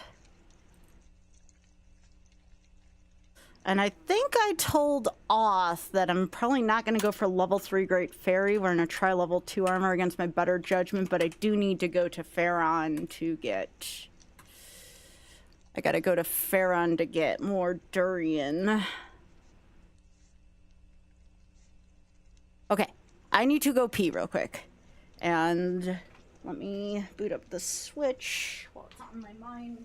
And I think I told Oth that I'm probably not going to go for level 3 Great Fairy. We're going to try level 2 armor against my better judgment, but I do need to go to Pharaon to get... I gotta go to Pharaon to get more durian. Okay, I need to go pee real quick. And let me boot up the Switch while it's on my mind.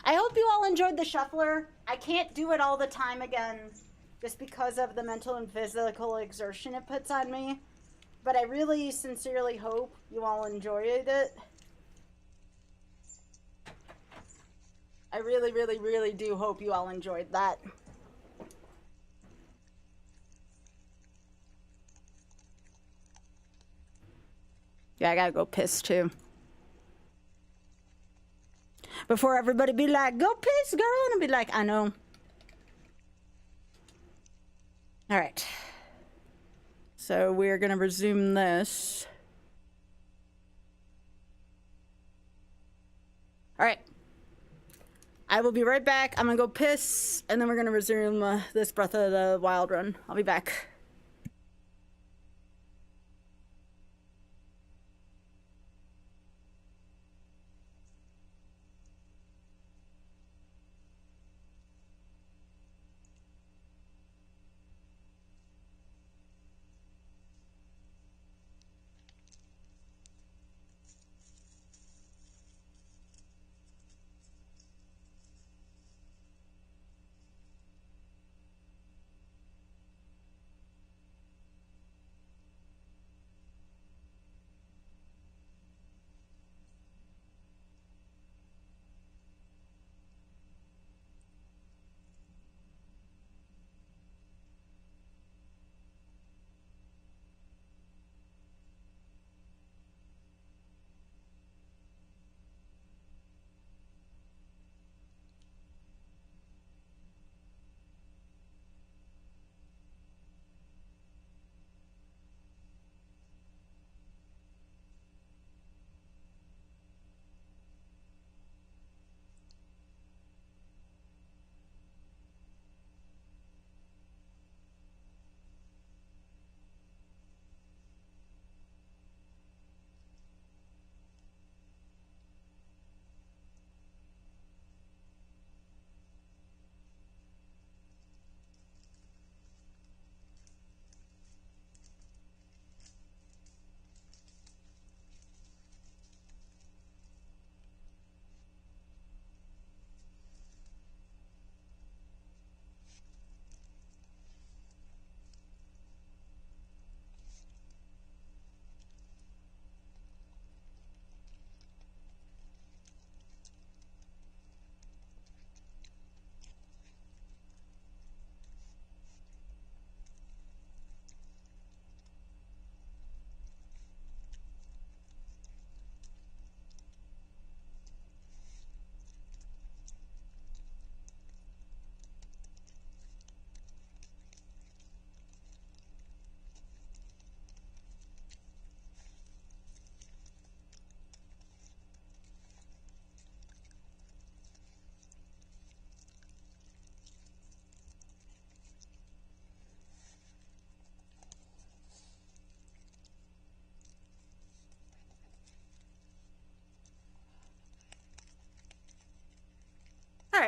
I hope you all enjoyed the shuffler. I can't do it all the time again just because of the mental and physical exertion it puts on me. But I really sincerely hope you all enjoyed it. I really, really, really do hope you all enjoyed that. Yeah, I gotta go piss too. Before everybody be like, go piss, girl, and be like, I know. All right. So we're gonna resume this. All right. I will be right back. I'm gonna go piss, and then we're gonna resume this Breath of the Wild run. I'll be back.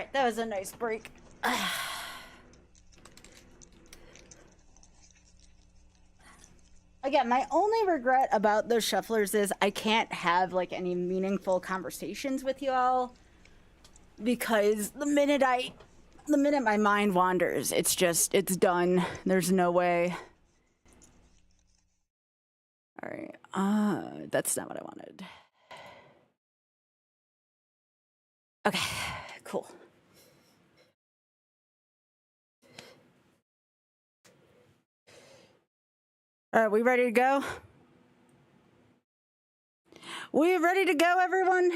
right, that was a nice break. Again, my only regret about those shufflers is I can't have like any meaningful conversations with you all, because the minute my mind wanders, it's done. There's no way. All right, that's not what I wanted. Okay, cool. All right, we ready to go? We ready to go, everyone?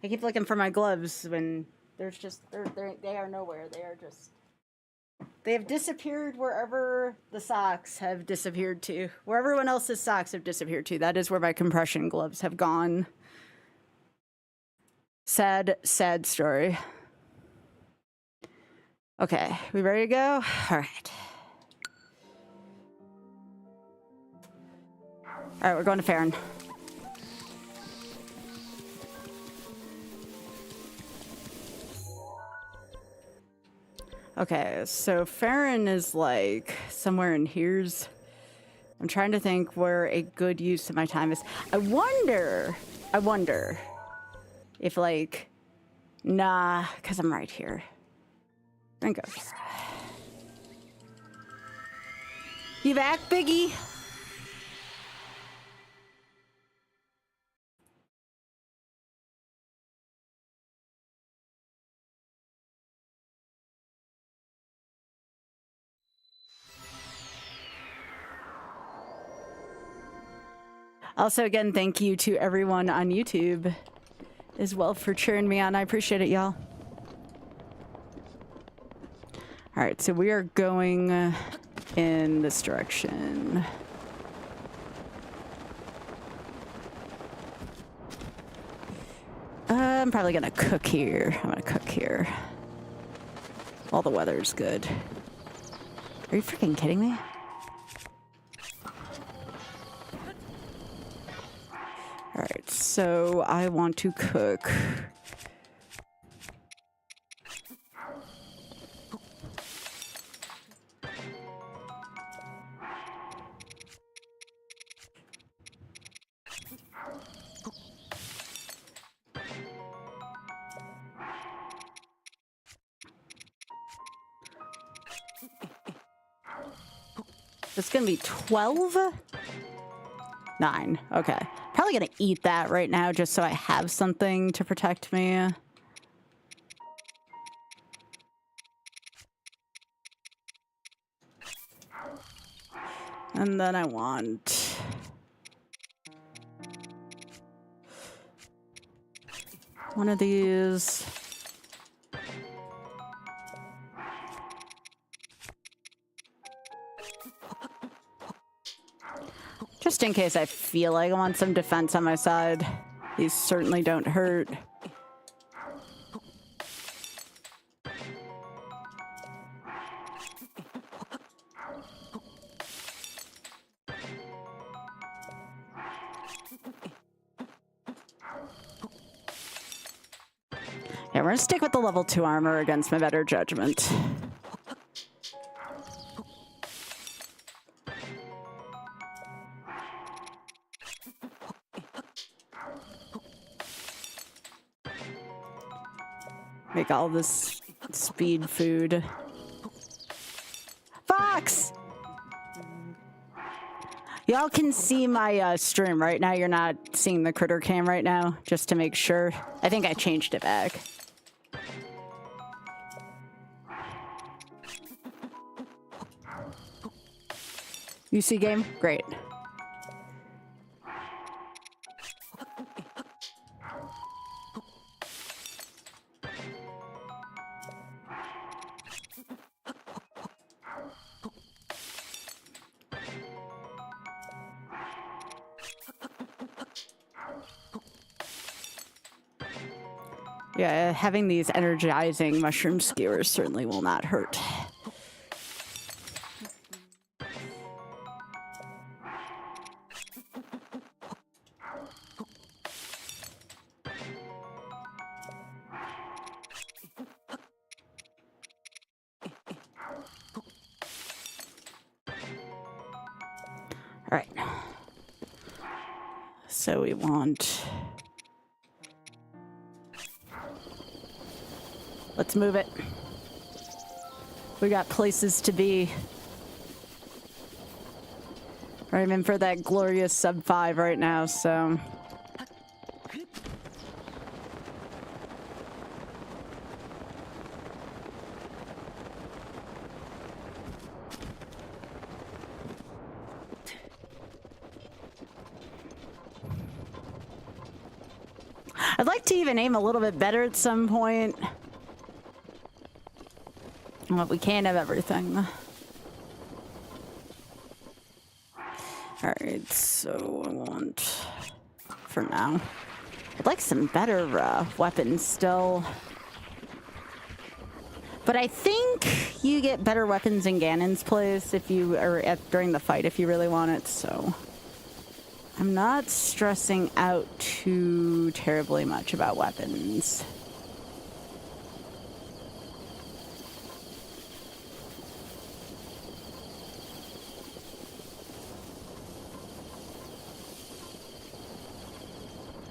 I keep looking for my gloves when there's just, they are nowhere. They have disappeared wherever the socks have disappeared to. Where everyone else's socks have disappeared to. That is where my compression gloves have gone. Sad, sad story. Okay, we ready to go? All right. All right, we're going to Farron. Okay, so Farron is like somewhere in here's. I'm trying to think where a good use of my time is. I wonder if like, nah, because I'm right here. Then go. You back, Biggie? Also, again, thank you to everyone on YouTube as well for cheering me on. I appreciate it, y'all. All right, so we are going in this direction. I'm probably gonna cook here. I'm gonna cook here. All the weather's good. Are you freaking kidding me? All right, so I want to cook. It's gonna be 12? 9. Okay. Probably gonna eat that right now just so I have something to protect me. And then I want... one of these. Just in case I feel like I want some defense on my side. These certainly don't hurt. Yeah, we're gonna stick with the level 2 armor against my better judgment. Make all this speed food. Fox! Y'all can see my stream right now. You're not seeing the critter cam right now, just to make sure. I think I changed it back. You see game? Great. Yeah, having these energizing mushroom skewers certainly will not hurt. so we want... Let's move it. We got places to be. I'm in for that glorious sub 5 right now, so... I'd like to even aim a little bit better at some point. But we can't have everything. Alright, so I want... For now. I'd like some better weapons still. But I think you get better weapons in Ganon's place if you... during the fight if you really want it, so... I'm not stressing out too terribly much about weapons.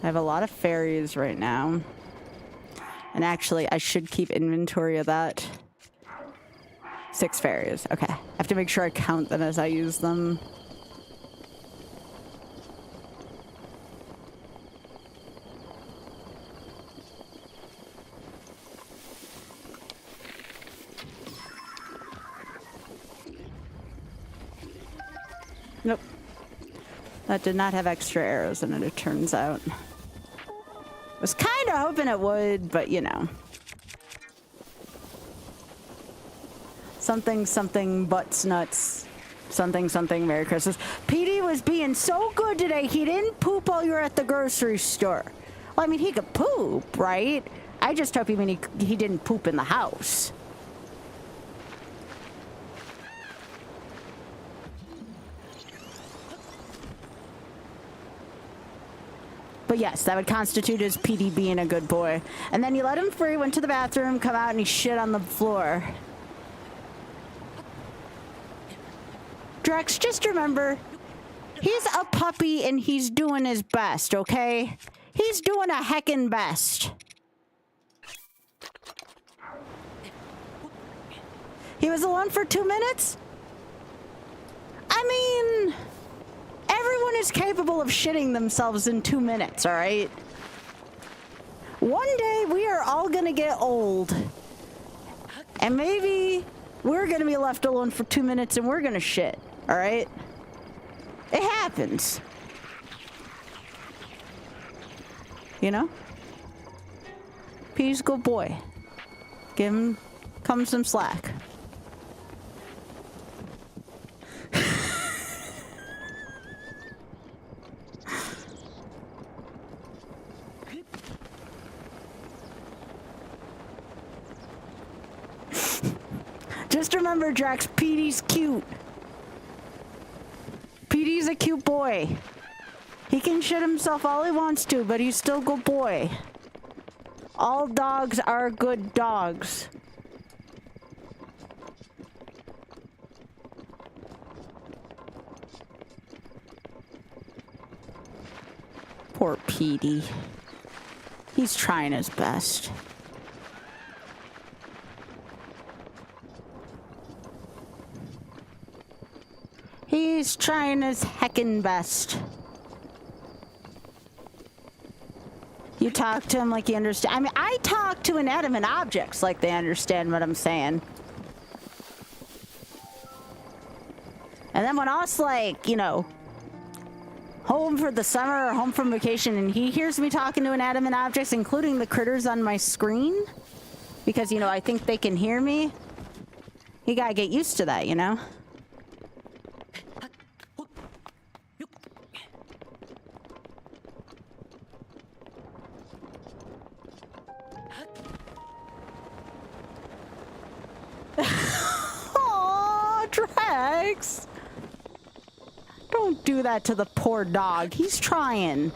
I have a lot of fairies right now. And actually, I should keep inventory of that. 6 fairies. Okay. I have to make sure I count them as I use them. Nope. That did not have extra arrows in it, it turns out. Was kind of hoping it would, but you know. Something, something, butts, nuts. Something, something, Merry Christmas. PD was being so good today, he didn't poop while you were at the grocery store. Well, I mean, he could poop, right? I just hope you mean he didn't poop in the house. But yes, that would constitute as PD being a good boy. And then you let him free, went to the bathroom, come out, and he shit on the floor. Drex, just remember, he's a puppy and he's doing his best, okay? He's doing a heckin' best. He was alone for 2 minutes? I mean... Everyone is capable of shitting themselves in 2 minutes, all right? One day, we are all gonna get old. And maybe we're gonna be left alone for 2 minutes and we're gonna shit, all right? It happens. You know? P's good boy. Give him some slack. Just remember, Drax, PD's cute. PD's a cute boy. He can shit himself all he wants to, but he's still a good boy. All dogs are good dogs. Poor PD. He's trying his best. He's trying his heckin' best. You talk to him like you understand. I mean, I talk to inanimate objects like they understand what I'm saying. And then when I was like, you know, home for the summer or home from vacation and he hears me talking to inanimate objects, including the critters on my screen, because, you know, I think they can hear me, you gotta get used to that, you know? Drax! Don't do that to the poor dog. He's trying.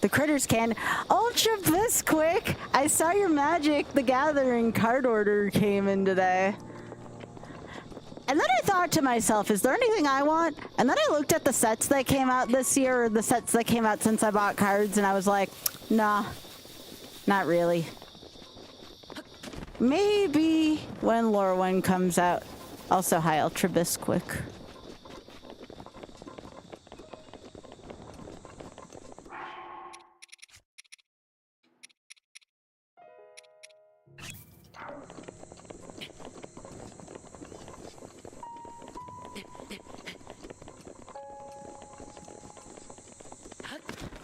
The critters can. Ultra Bisquick! I saw your Magic the Gathering card order came in today. And then I thought to myself, is there anything I want? And then I looked at the sets that came out this year, or the sets that came out since I bought cards, and I was like, nah, not really. Maybe when Lorwyn comes out. Also, hi, Ultra Bisquick.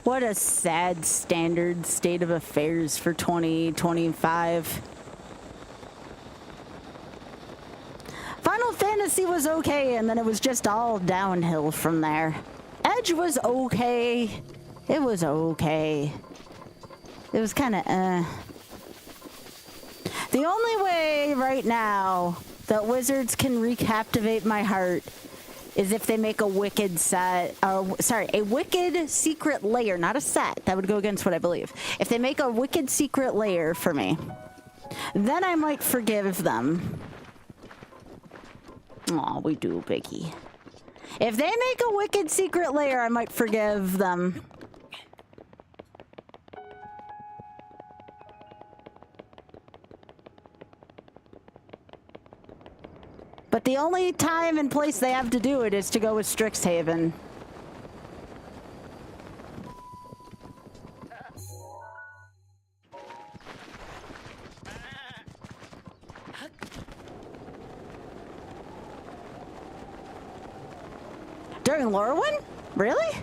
What a sad standard state of affairs for 2025. Final Fantasy was okay, and then it was just all downhill from there. Edge was okay. It was okay. It was kind of The only way right now that Wizards can recaptivate my heart is if they make a Wicked set, a Wicked Secret Lair, not a set. That would go against what I believe. If they make a Wicked Secret Lair for me, then I might forgive them. Aw, we do, Biggie. If they make a Wicked Secret Lair, I might forgive them. But the only time and place they have to do it is to go with Strixhaven. During Lorwyn? Really?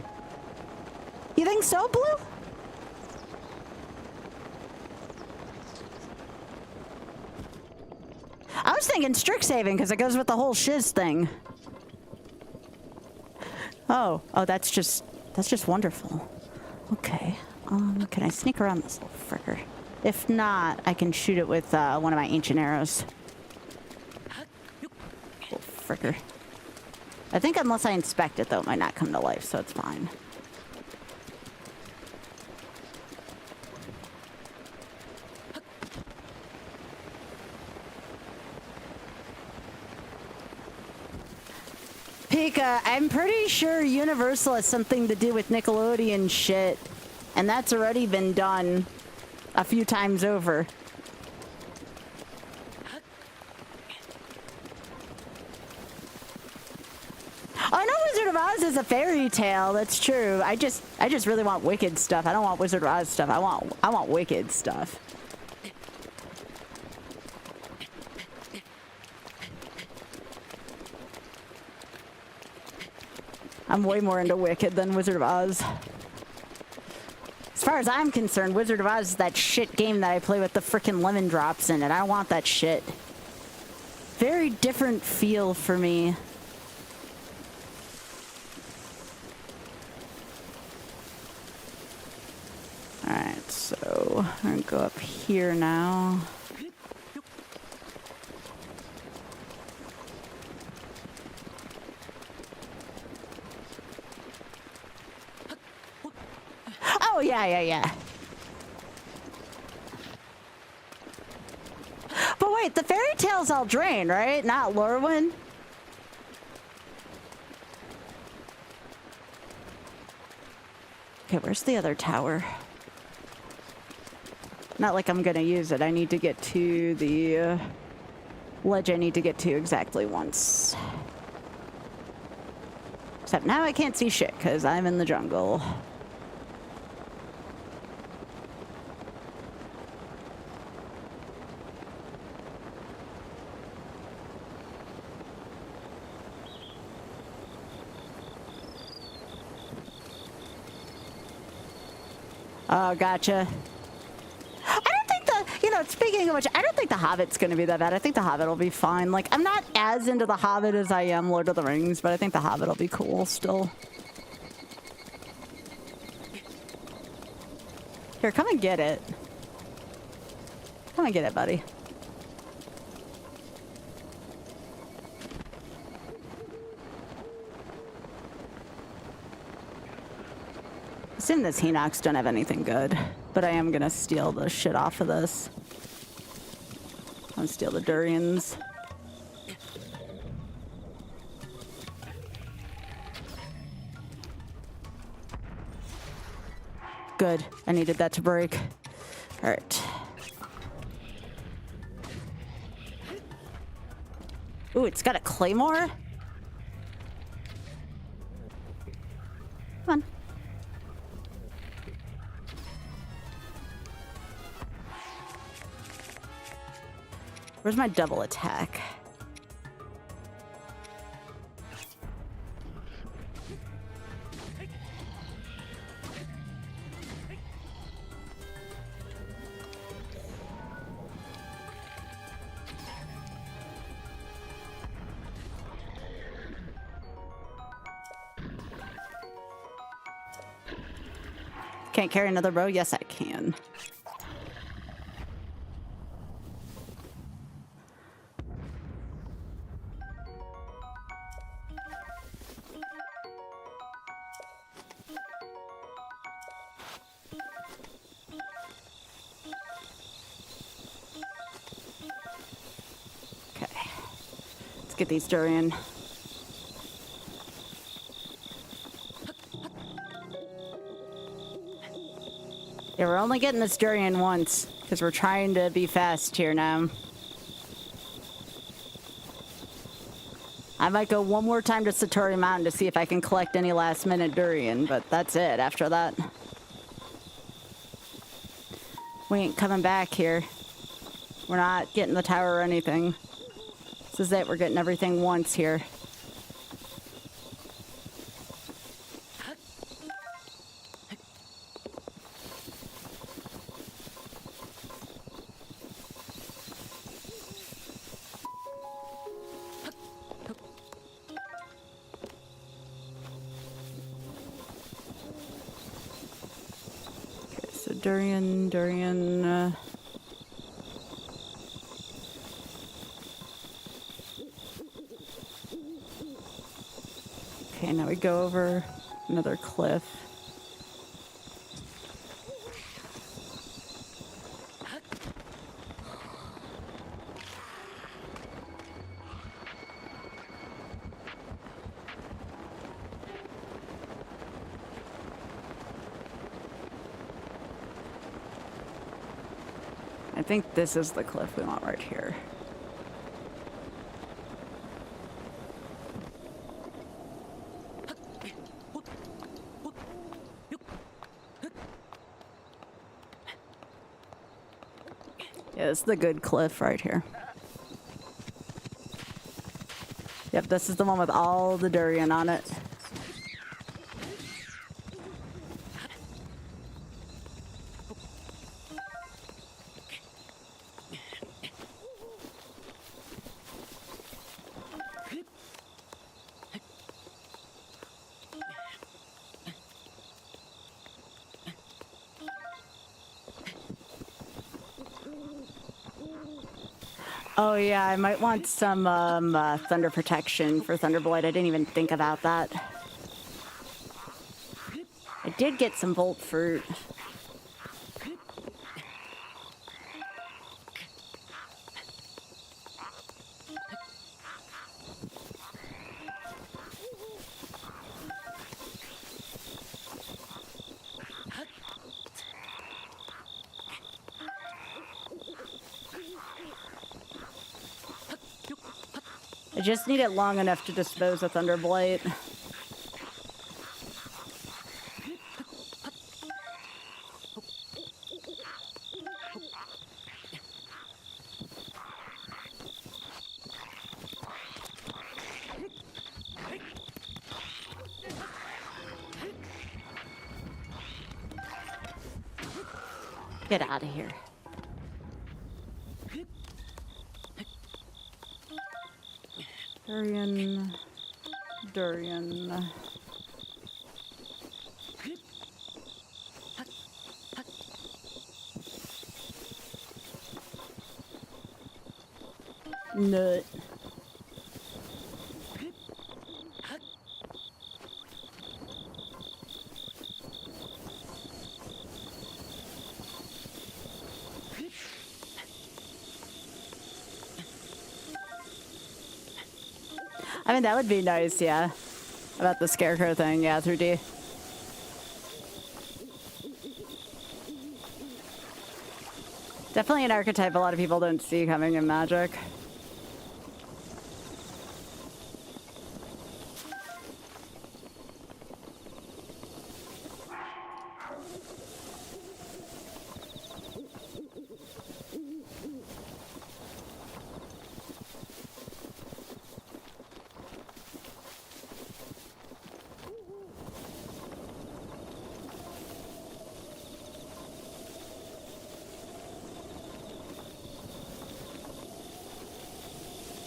You think so, Blue? I was thinking Strixhaven because it goes with the whole shiz thing. Oh, that's just wonderful. Okay, can I sneak around this little fricker? If not, I can shoot it with one of my ancient arrows. Little fricker. I think unless I inspect it, though, it might not come to life, so it's fine. Pika, I'm pretty sure Universal has something to do with Nickelodeon shit, and that's already been done a few times over. I know Wizard of Oz is a fairy tale, that's true. I just really want Wicked stuff. I don't want Wizard of Oz stuff. I want Wicked stuff. I'm way more into Wicked than Wizard of Oz. As far as I'm concerned, Wizard of Oz is that shit game that I play with the frickin' lemon drops in it. I don't want that shit. Very different feel for me. Alright, so I'm gonna go up here now. Oh, yeah. But wait, the fairy tale's Eldraine, right? Not Lorwyn? Okay, where's the other tower? Not like I'm gonna use it. I need to get to the ledge I need to get to exactly once. Except now I can't see shit because I'm in the jungle. Oh, gotcha. I don't think speaking of which, I don't think The Hobbit's gonna be that bad. I think The Hobbit will be fine. Like, I'm not as into The Hobbit as I am Lord of the Rings, but I think The Hobbit will be cool still. Here, come and get it. Come and get it, buddy. Assume this Hinox don't have anything good, but I am gonna steal the shit off of this. I'm gonna steal the durians. Good. I needed that to break. All right. Ooh, it's got a claymore? Come on. Where's my double attack? Can't carry another bow? Yes, I can. Okay. Let's get these durian. Yeah, we're only getting this durian once, because we're trying to be fast here now. I might go one more time to Satori Mountain to see if I can collect any last-minute durian, but that's it after that. We ain't coming back here. We're not getting the tower or anything. This is it, we're getting everything once here. Durian. Okay, now we go over another cliff. I think this is the cliff we want right here. Yeah, this is the good cliff right here. Yep, this is the one with all the durian on it. Oh yeah, I might want some thunder protection for Thunderblight. I didn't even think about that. I did get some Volt Fruit. I just need it long enough to dispose of Thunderblight. Get out of here. Durian. Nut. I mean, that would be nice, yeah. About the scarecrow thing, yeah, through D. Definitely an archetype a lot of people don't see coming in Magic.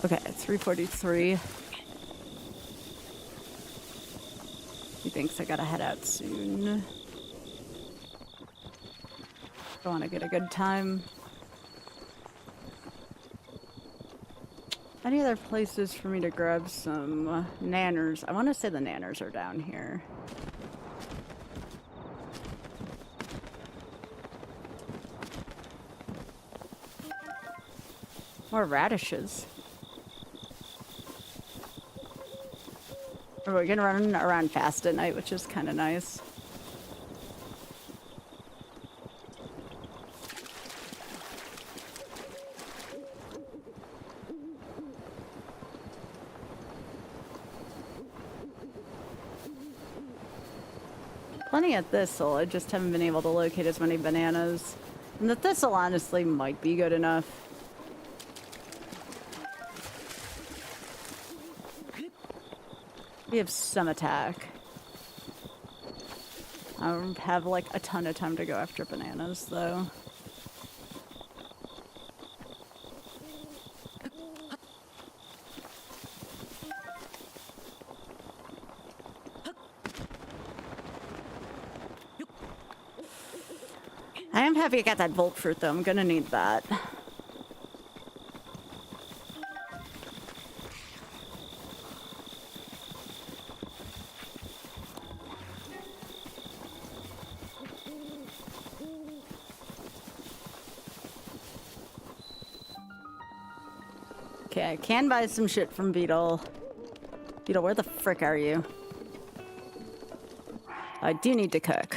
Okay, 3:43. He thinks I gotta head out soon. I want to get a good time. Any other places for me to grab some nanners? I want to say the nanners are down here. More radishes. We're gonna run around fast at night, which is kind of nice. Plenty of thistle, I just haven't been able to locate as many bananas. And the thistle honestly might be good enough. We have some attack. I don't have like a ton of time to go after bananas though. I am happy I got that Volt Fruit though, I'm gonna need that. Okay, I can buy some shit from Beetle. Beetle, where the frick are you? I do need to cook.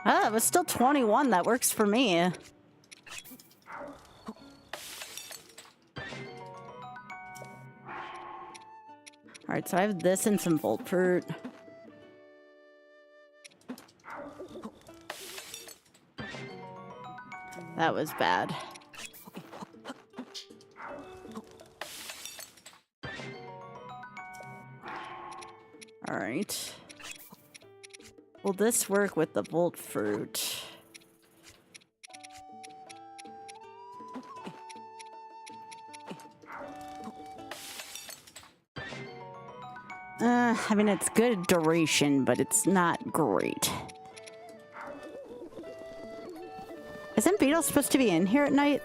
Ah, it was still 21. That works for me. Alright, so I have this and some Volt Fruit. That was bad. Alright. Will this work with the Volt Fruit? I mean, it's good duration, but it's not great. Isn't Beetle supposed to be in here at night?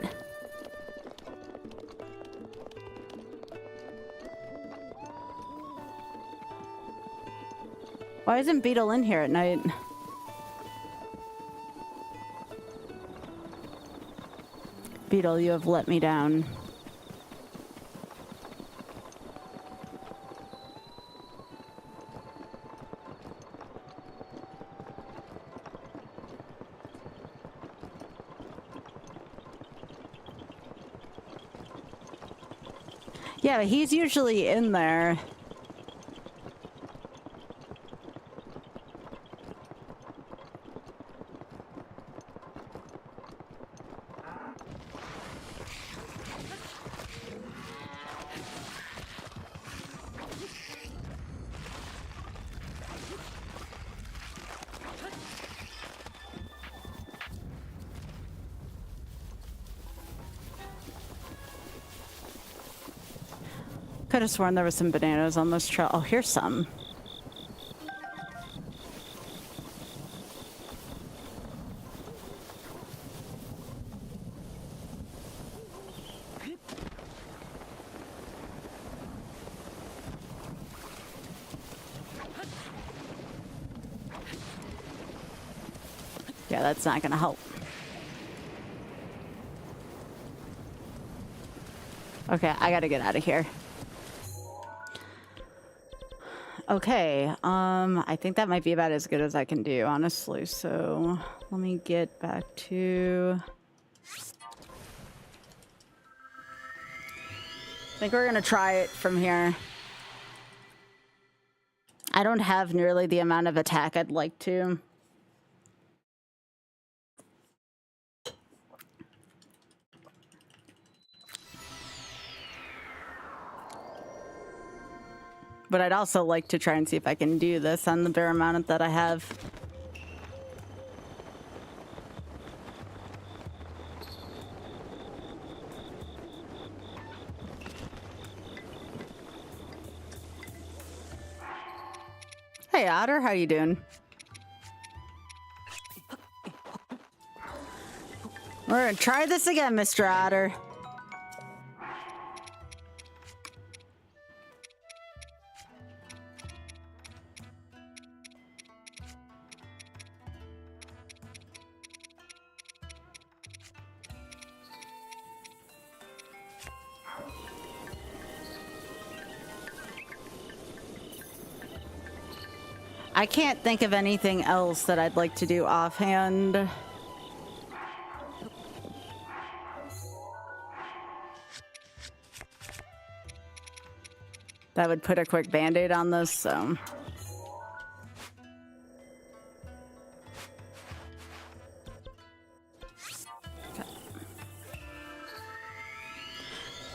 Why isn't Beetle in here at night? Beetle, you have let me down. Yeah, but he's usually in there. Could have sworn there was some bananas on this trail. Oh, here's some. Yeah, that's not gonna help. Okay, I gotta get out of here. Okay, I think that might be about as good as I can do, honestly. So let me get back to... I think we're gonna try it from here. I don't have nearly the amount of attack I'd like to. But I'd also like to try and see if I can do this on the bare amount that I have. Hey Otter, how you doing? We're gonna try this again, Mr. Otter. I can't think of anything else that I'd like to do offhand. That would put a quick band-aid on this, so...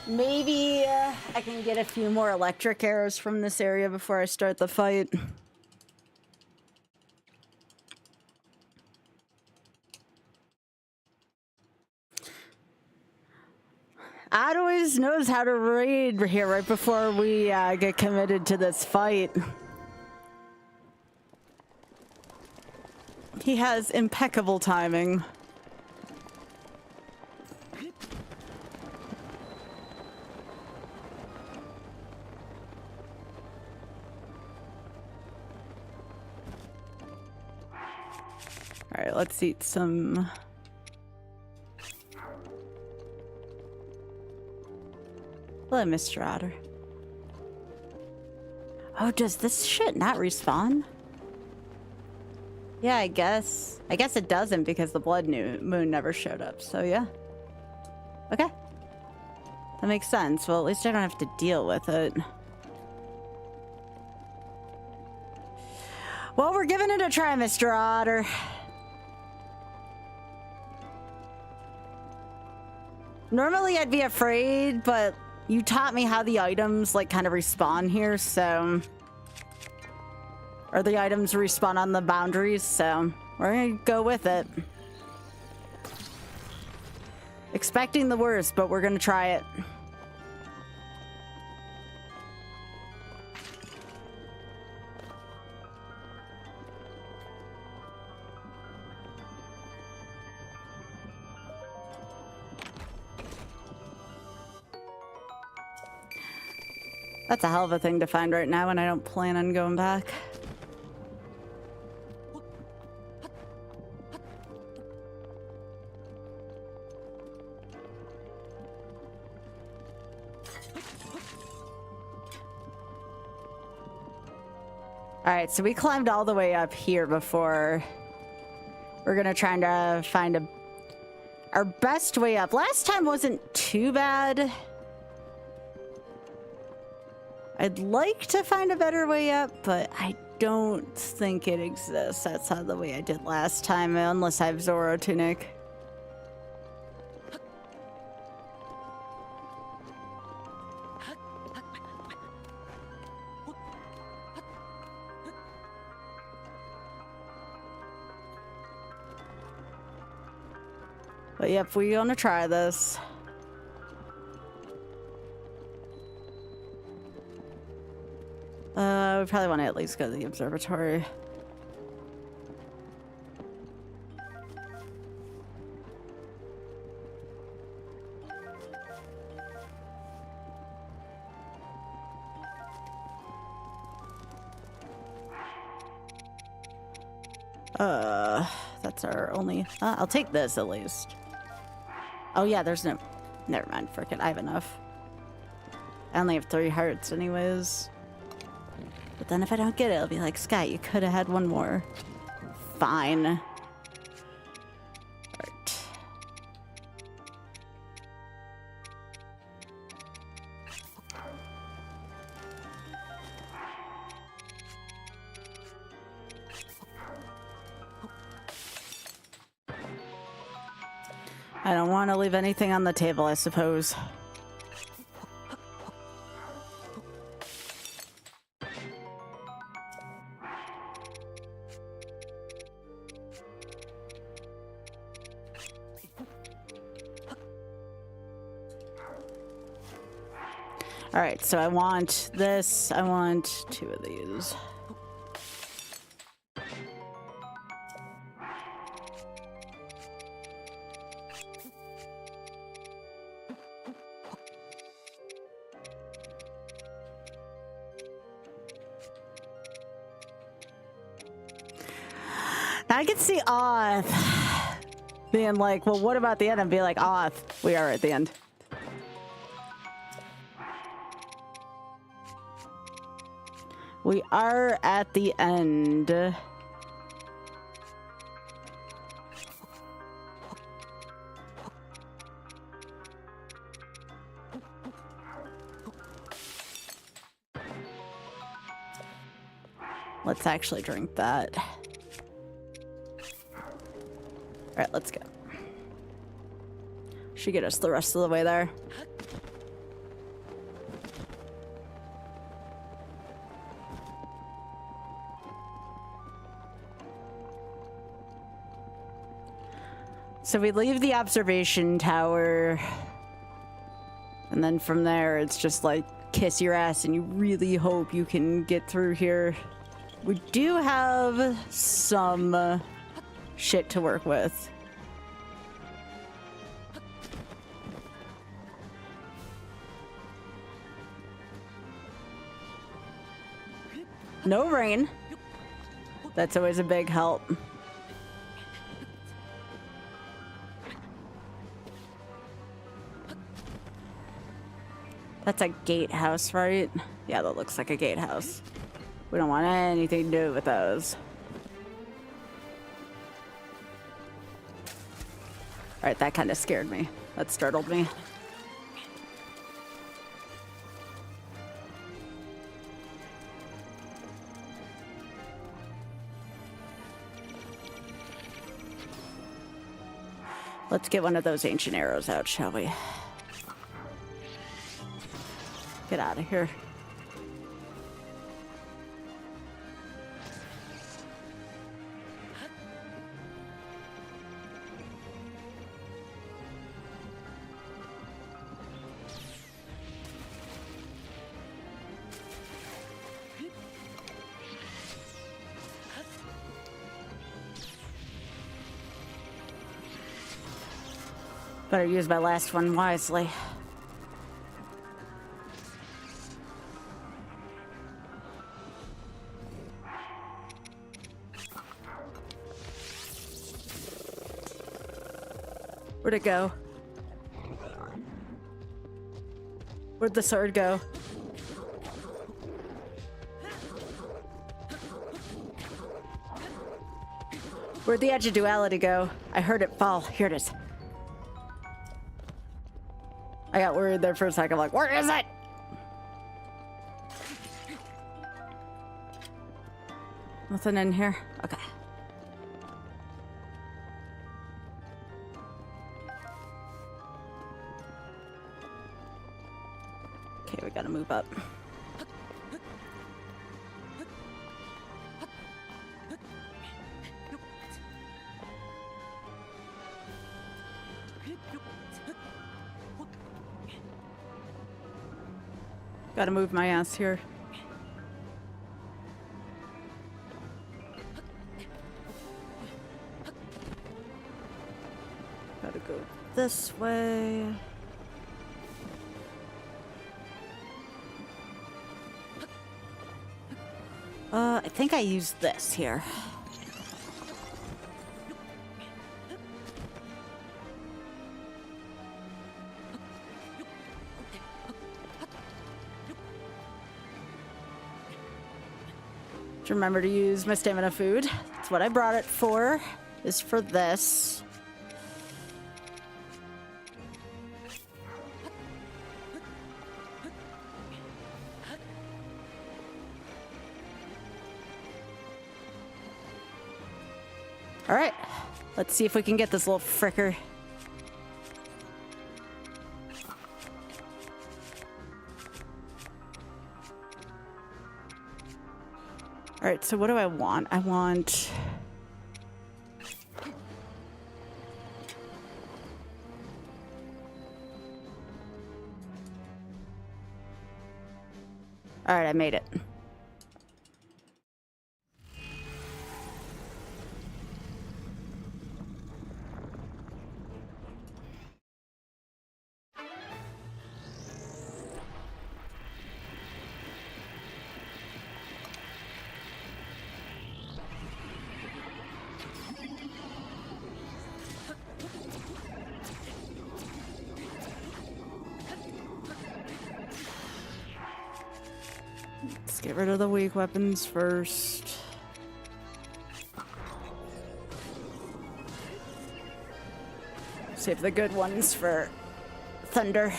Maybe I can get a few more electric arrows from this area before I start the fight. Odd always knows how to raid here right before we get committed to this fight. He has impeccable timing. All right, let's eat some... Hello, Mr. Otter. Oh, does this shit not respawn? Yeah, I guess. I guess it doesn't because the blood moon never showed up, so yeah. Okay. That makes sense. Well, at least I don't have to deal with it. Well, we're giving it a try, Mr. Otter. Normally I'd be afraid, but you taught me how the items, like, kind of respawn here, so... Or the items respawn on the boundaries, so we're gonna go with it. Expecting the worst, but we're gonna try it. That's a hell of a thing to find right now, and I don't plan on going back. Alright, so we climbed all the way up here before. We're gonna try to find our best way up. Last time wasn't too bad. I'd like to find a better way up, but I don't think it exists. That's not the way I did last time, unless I have Zoro Tunic. But yep, we're gonna try this. we probably want to at least go to the observatory. That's our only... I'll take this at least. Oh yeah, there's no... Never mind, frick it, I have enough. I only have 3 hearts anyways. But then if I don't get it, it'll be like, Sky, you could have had one more. Fine. Right. I don't want to leave anything on the table, I suppose. Alright, so I want this. I want 2 of these. I could see Oth being like, well, what about the end? And be like, Oth, we are at the end. We are at the end. Let's actually drink that. All right, let's go. Should get us the rest of the way there. So we leave the observation tower, and then from there it's just like kiss your ass and you really hope you can get through here. We do have some shit to work with. No rain. That's always a big help. That's a gatehouse, right? Yeah, that looks like a gatehouse. We don't want anything to do with those. Alright, that kind of scared me. That startled me. Let's get one of those ancient arrows out, shall we? Get out of here. Better use my last one wisely. Where'd it go? Where'd the sword go? Where'd the edge of duality go? I heard it fall. Here it is. I got worried there for a second, like, where is it? Nothing in here? Okay. Okay, we gotta move up. Gotta move my ass here. Gotta go this way. I think I used this here. Remember to use my stamina food. That's what I brought it for, is for this. All right, let's see if we can get this little fricker. All right, so what do I want? I want... All right, I made it. Let's get rid of the weak weapons first. Save the good ones for thunder.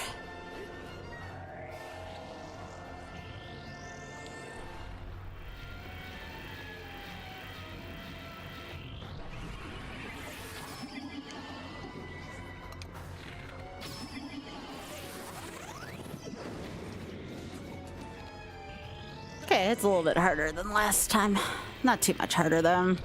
Okay, it's a little bit harder than last time. Not too much harder, though.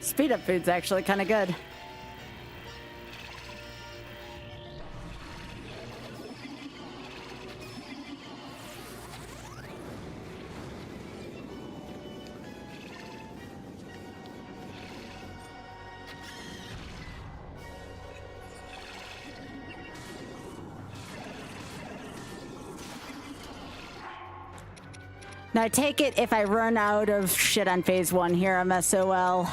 Speed up food's actually kind of good. Now take it if I run out of shit on phase 1 here, I'm SOL.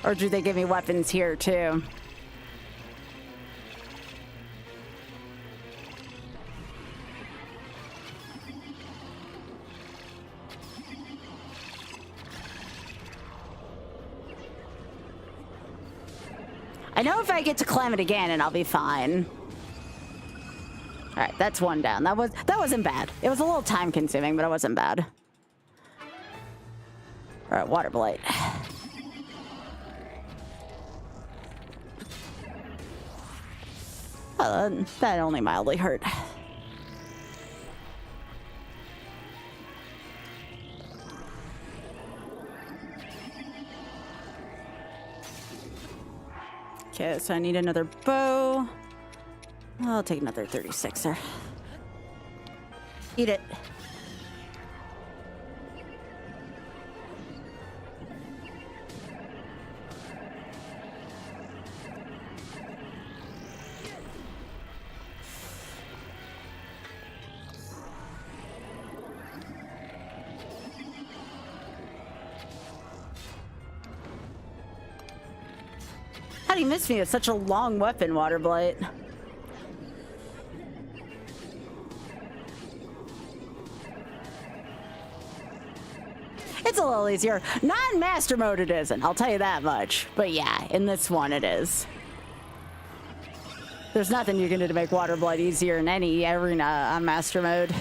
Or do they give me weapons here too? I know if I get to climb it again and I'll be fine. All right, that's one down. That wasn't bad. It was a little time consuming, but it wasn't bad. All right, water blight. Oh, that only mildly hurt. Okay, so I need another bow. I'll take another 36er. Eat it. How do you miss me with such a long weapon, Water Blight? It's a little easier. Non-master mode it isn't, I'll tell you that much. But yeah, in this one it is. There's nothing you can do to make water blood easier in any arena on master mode.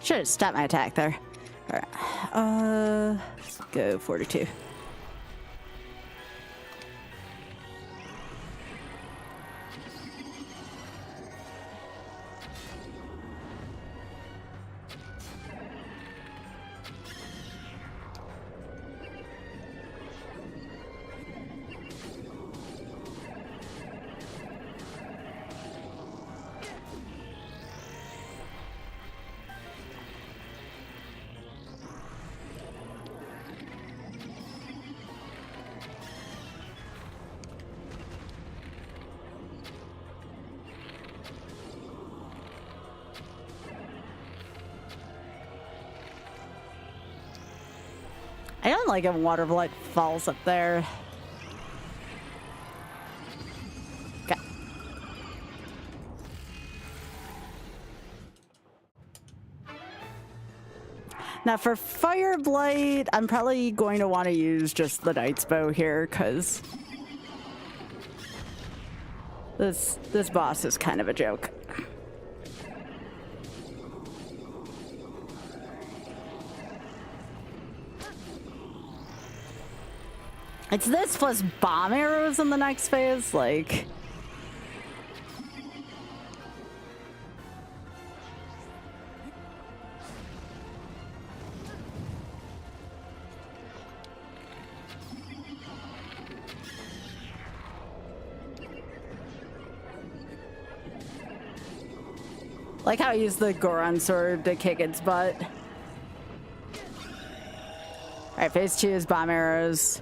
Should have stopped my attack there. Alright. Let's go 42. I don't like it when water blood falls up there. Okay. Now for Fire Blight, I'm probably going to want to use just the Knight's Bow here, because this boss is kind of a joke. It's this plus bomb arrows in the next phase, like... Like how I use the Goron sword to kick its butt. Alright, phase 2 is bomb arrows.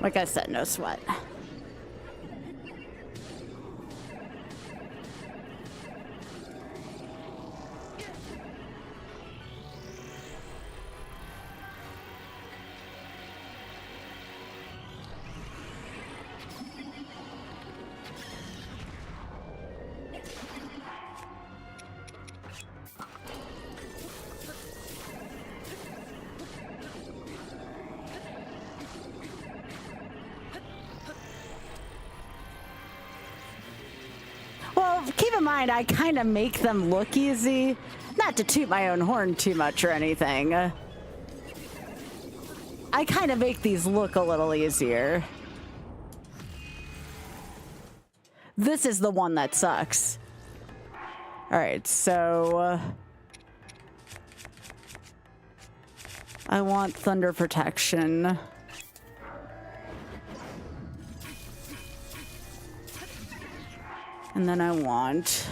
Like I said, no sweat. Keep in mind, I kind of make them look easy. Not to toot my own horn too much or anything. I kind of make these look a little easier. This is the one that sucks. Alright, so... I want thunder protection. And then I want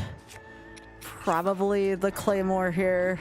probably the claymore here.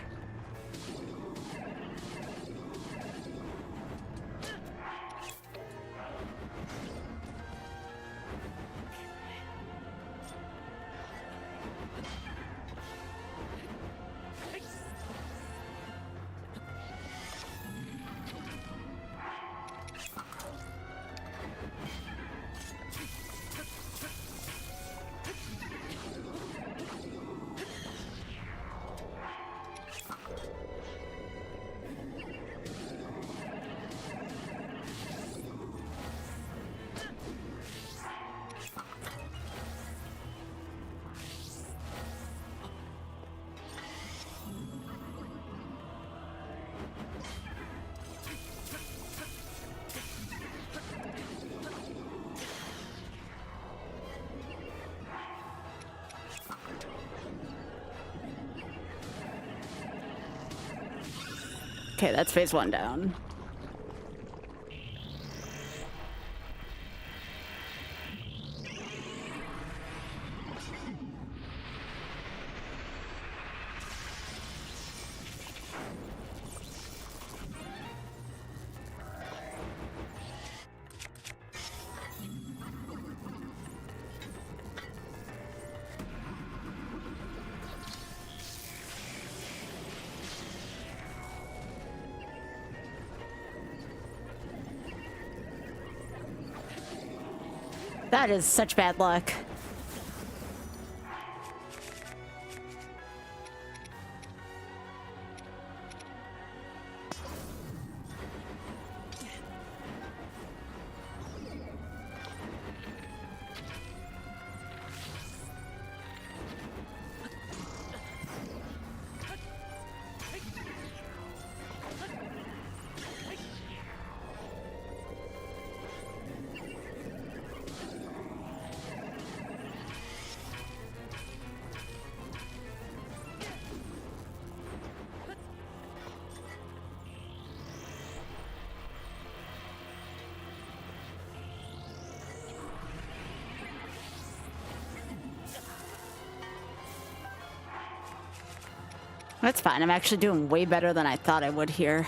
Okay, that's phase 1 down. That is such bad luck. That's fine. I'm actually doing way better than I thought I would here.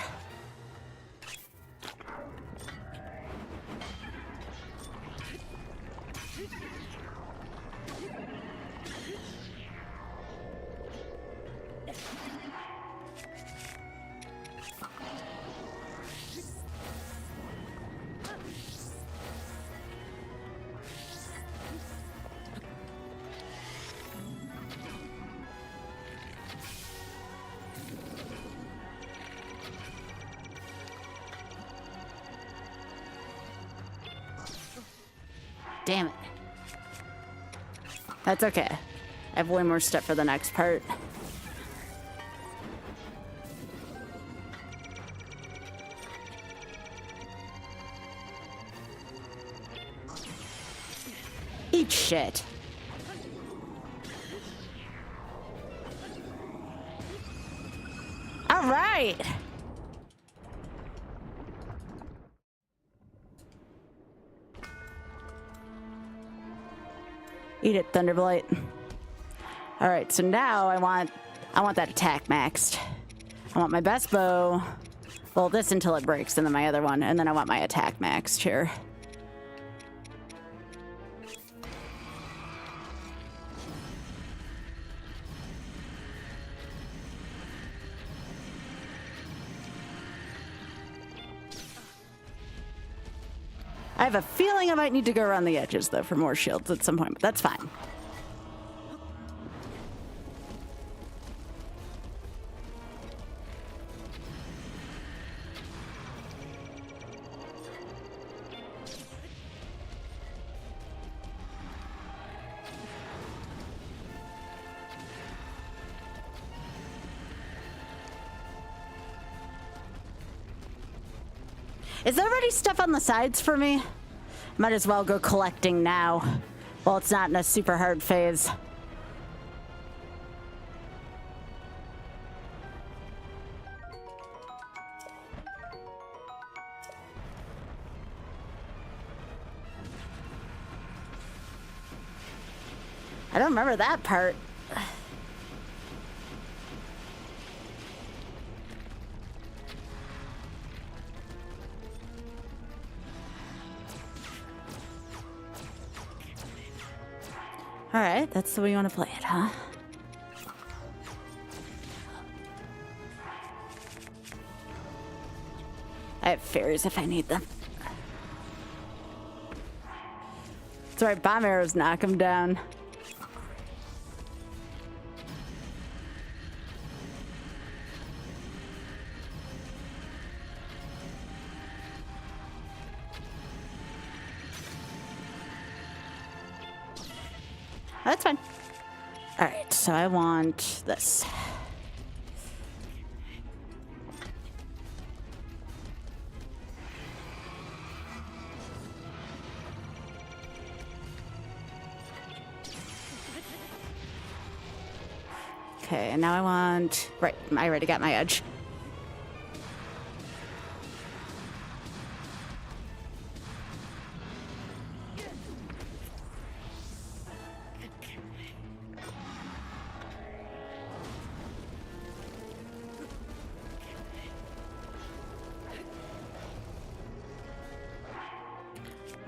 Damn it. That's okay. I have way more stuff for the next part. Eat shit. All right. Eat it, Thunderblight. All right, so now I want that attack maxed. I want my best bow. Well, this until it breaks, and then my other one, and then I want my attack maxed here. I have a feeling I might need to go around the edges, though, for more shields at some point, but that's fine. Is there already stuff on the sides for me? Might as well go collecting now. Well, it's not in a super hard phase. I don't remember that part. All right, that's the way you want to play it, huh? I have fairies if I need them. That's right, bomb arrows knock them down. That's fine. All right, so I want this. Okay, and now I want... Right, I already got my edge.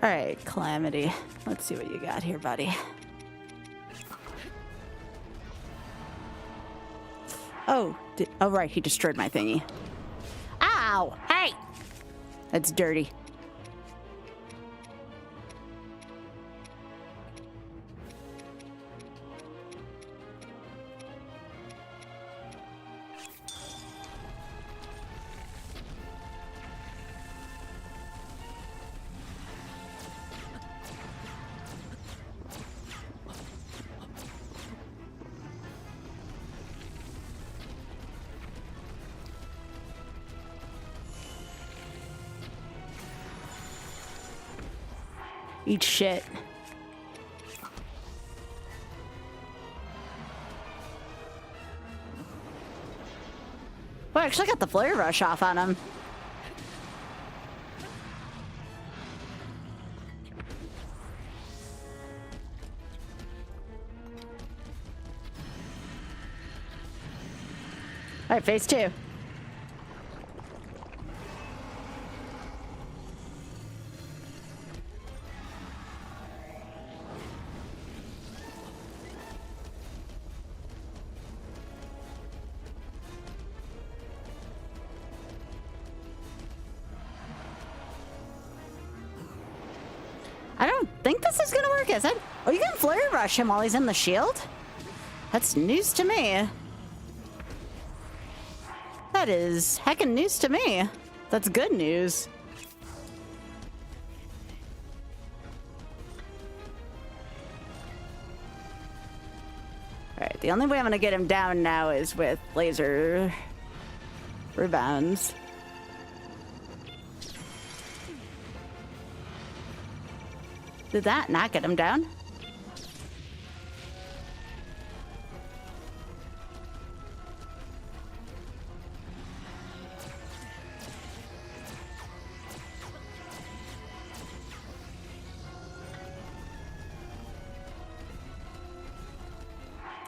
All right, Calamity. Let's see what you got here, buddy. Oh, oh right, he destroyed my thingy. Ow! Hey! That's dirty. Eat shit. Well, I actually got the flare rush off on him. All right, phase 2. I don't think this is gonna work, is it? Oh, you can flare rush him while he's in the shield? That's news to me. That is heckin' news to me. That's good news. Alright, the only way I'm gonna get him down now is with laser rebounds. Did that not get him down?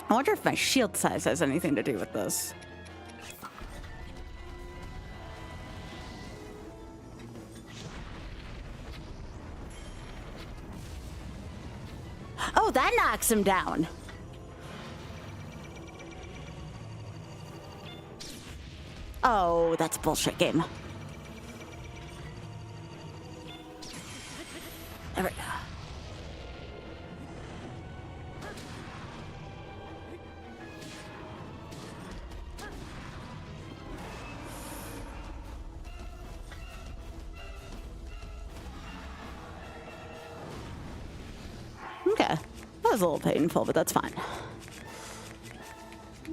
I wonder if my shield size has anything to do with this. Oh, that knocks him down. Oh, that's bullshit game. There we go. Okay, that was a little painful, but that's fine.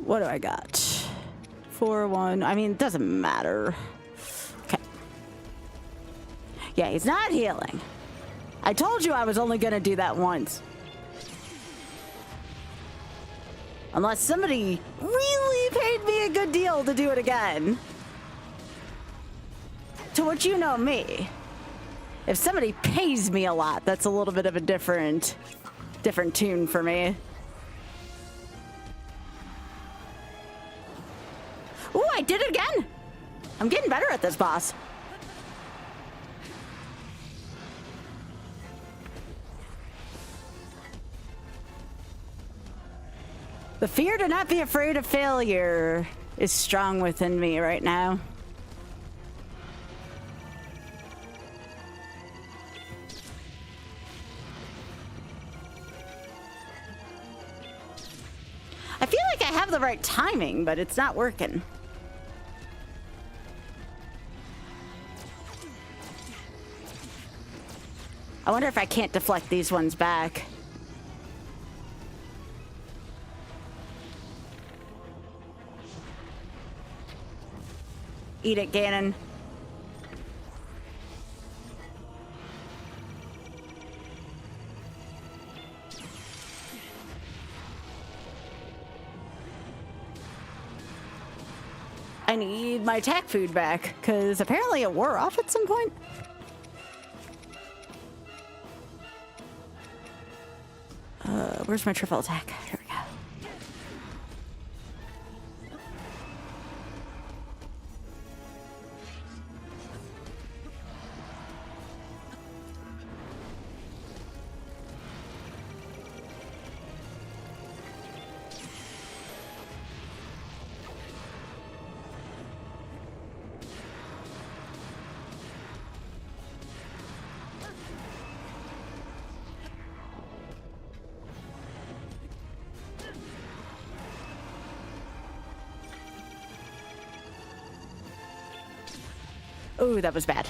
What do I got? 4-1. I mean, it doesn't matter. Okay. Yeah, he's not healing. I told you I was only gonna do that once. Unless somebody really paid me a good deal to do it again. To which you know me. If somebody pays me a lot, that's a little bit of a different tune for me. Ooh, I did it again! I'm getting better at this, boss. The fear to not be afraid of failure is strong within me right now. I feel like I have the right timing, but it's not working. I wonder if I can't deflect these ones back. Eat it, Ganon. I need my attack food back, because apparently it wore off at some point. Where's my triple attack? Here we go. Ooh, that was bad.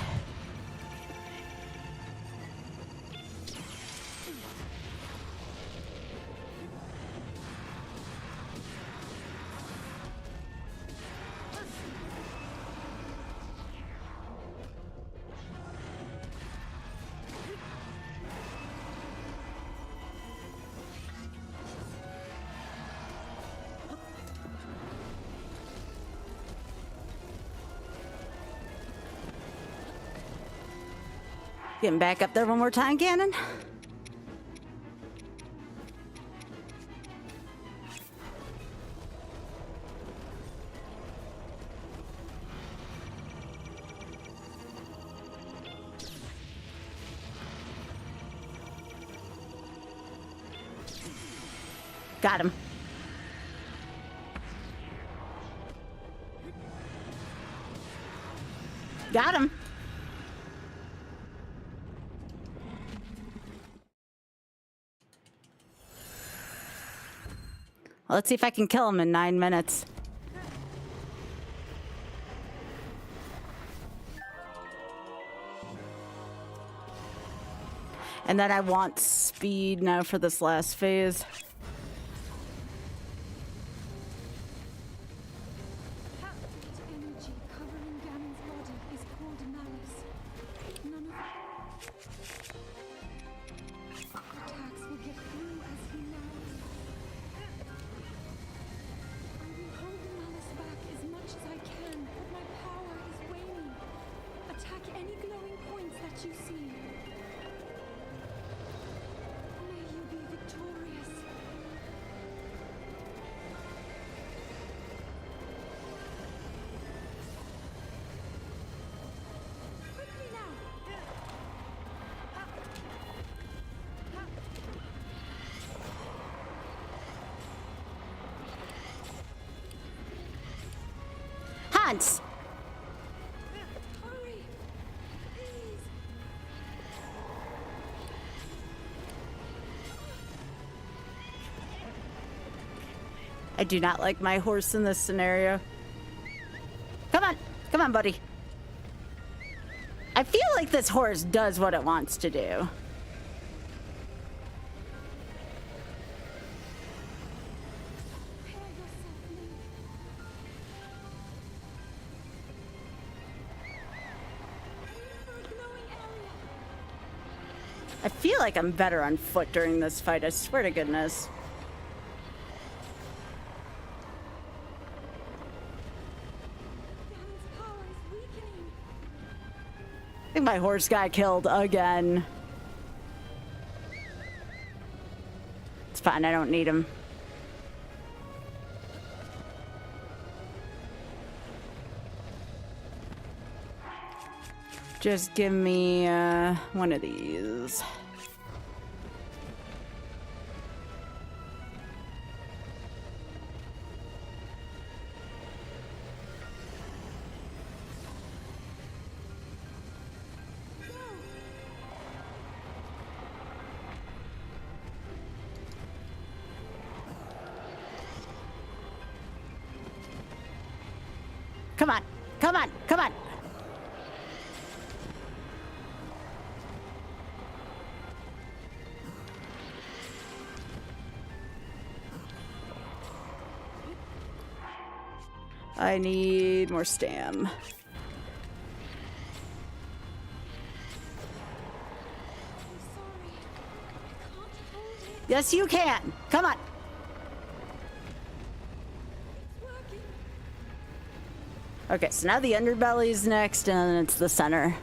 Getting back up there one more time, Cannon. Got him. Got him. Let's see if I can kill him in 9 minutes. And then I want speed now for this last phase. Energy covering Ganon's body is called malice. None of attacks will get through as he narrows. I will hold the malice back as much as I can, but my power is waning. Attack any glowing points that you see. May you be victorious. Quickly now! Hans! Hurry! Please! I do not like my horse in this scenario. Come on. Come on, buddy. I feel like this horse does what it wants to do. Prepare yourself, Link. Aim for a glowing area. I feel like I'm better on foot during this fight. I swear to goodness. Ganon's power is weakening. I think my horse got killed again. It's fine. I don't need him. Just give me one of these. Come on. Come on. Come on. I need more stam. I'm sorry. I can't hold it. Yes, you can. Come on. It's working. Okay, so now the underbelly's next, and then it's the center.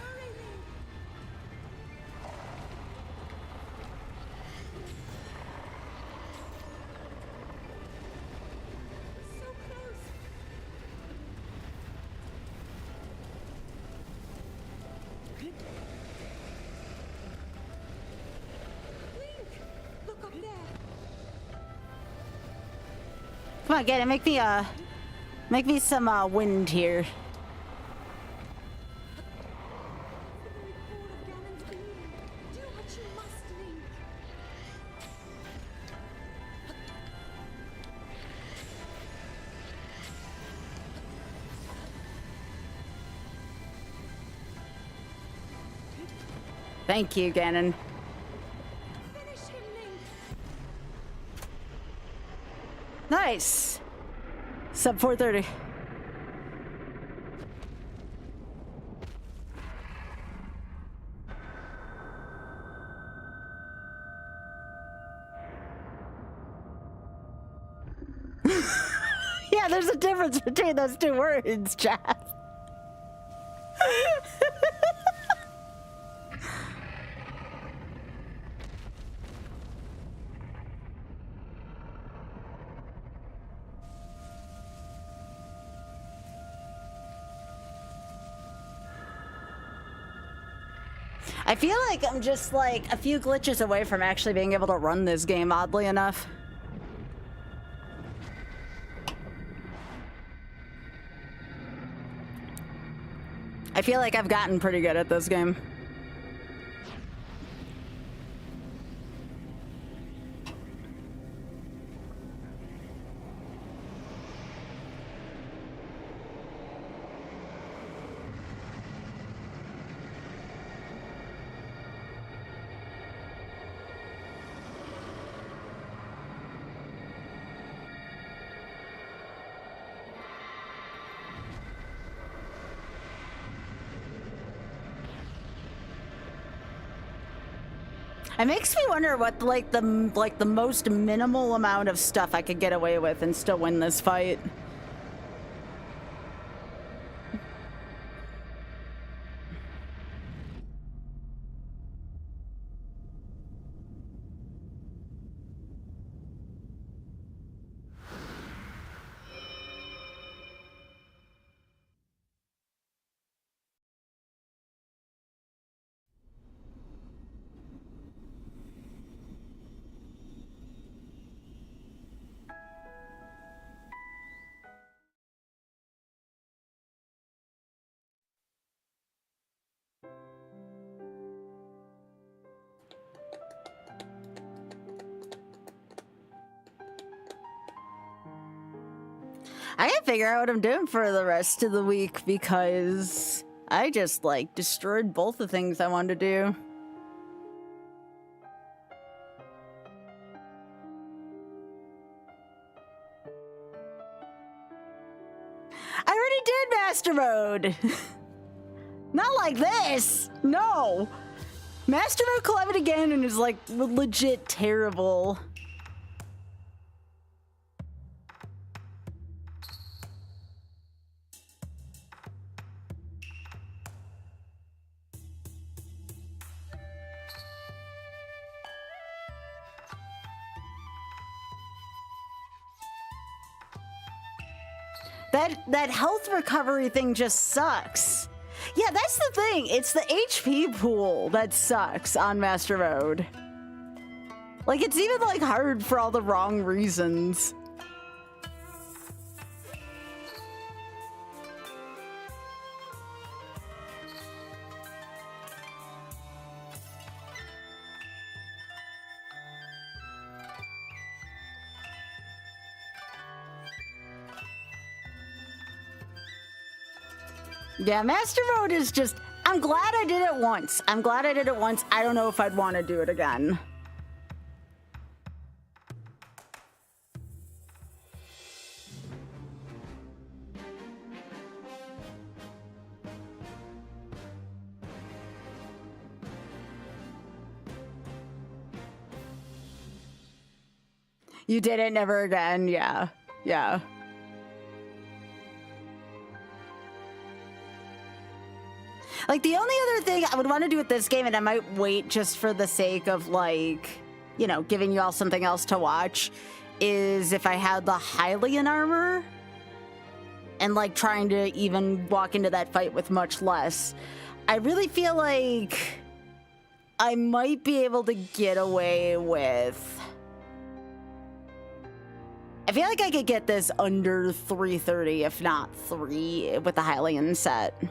Hurry, Link. So close. Link, look up there. Come on, get it. Make me some wind here. The very core of Ganon's being. Do what you must, Link. Thank you, Ganon. Finish him, Link. Nice. Sub 430. Yeah, there's a difference between those two words, chat. I feel like I'm just like a few glitches away from actually being able to run this game, oddly enough. I feel like I've gotten pretty good at this game. It makes me wonder what like the most minimal amount of stuff I could get away with and still win this fight. I gotta figure out what I'm doing for the rest of the week because I just like destroyed both the things I wanted to do. I already did Master Mode. Not like this. No. Master Mode collabed again and is like legit terrible. That health recovery thing just sucks. Yeah, that's the thing. It's the HP pool that sucks on Master Mode. Like, it's even, like, hard for all the wrong reasons. Yeah, Master Mode is just... I'm glad I did it once. I'm glad I did it once. I don't know if I'd want to do it again. You did it never again. Yeah. Yeah. Like, the only other thing I would want to do with this game, and I might wait just for the sake of, like, you know, giving you all something else to watch, is if I had the Hylian armor and, like, trying to even walk into that fight with much less. I really feel like I might be able to get away with I feel like I could get this under 330, if not 3, with the Hylian set.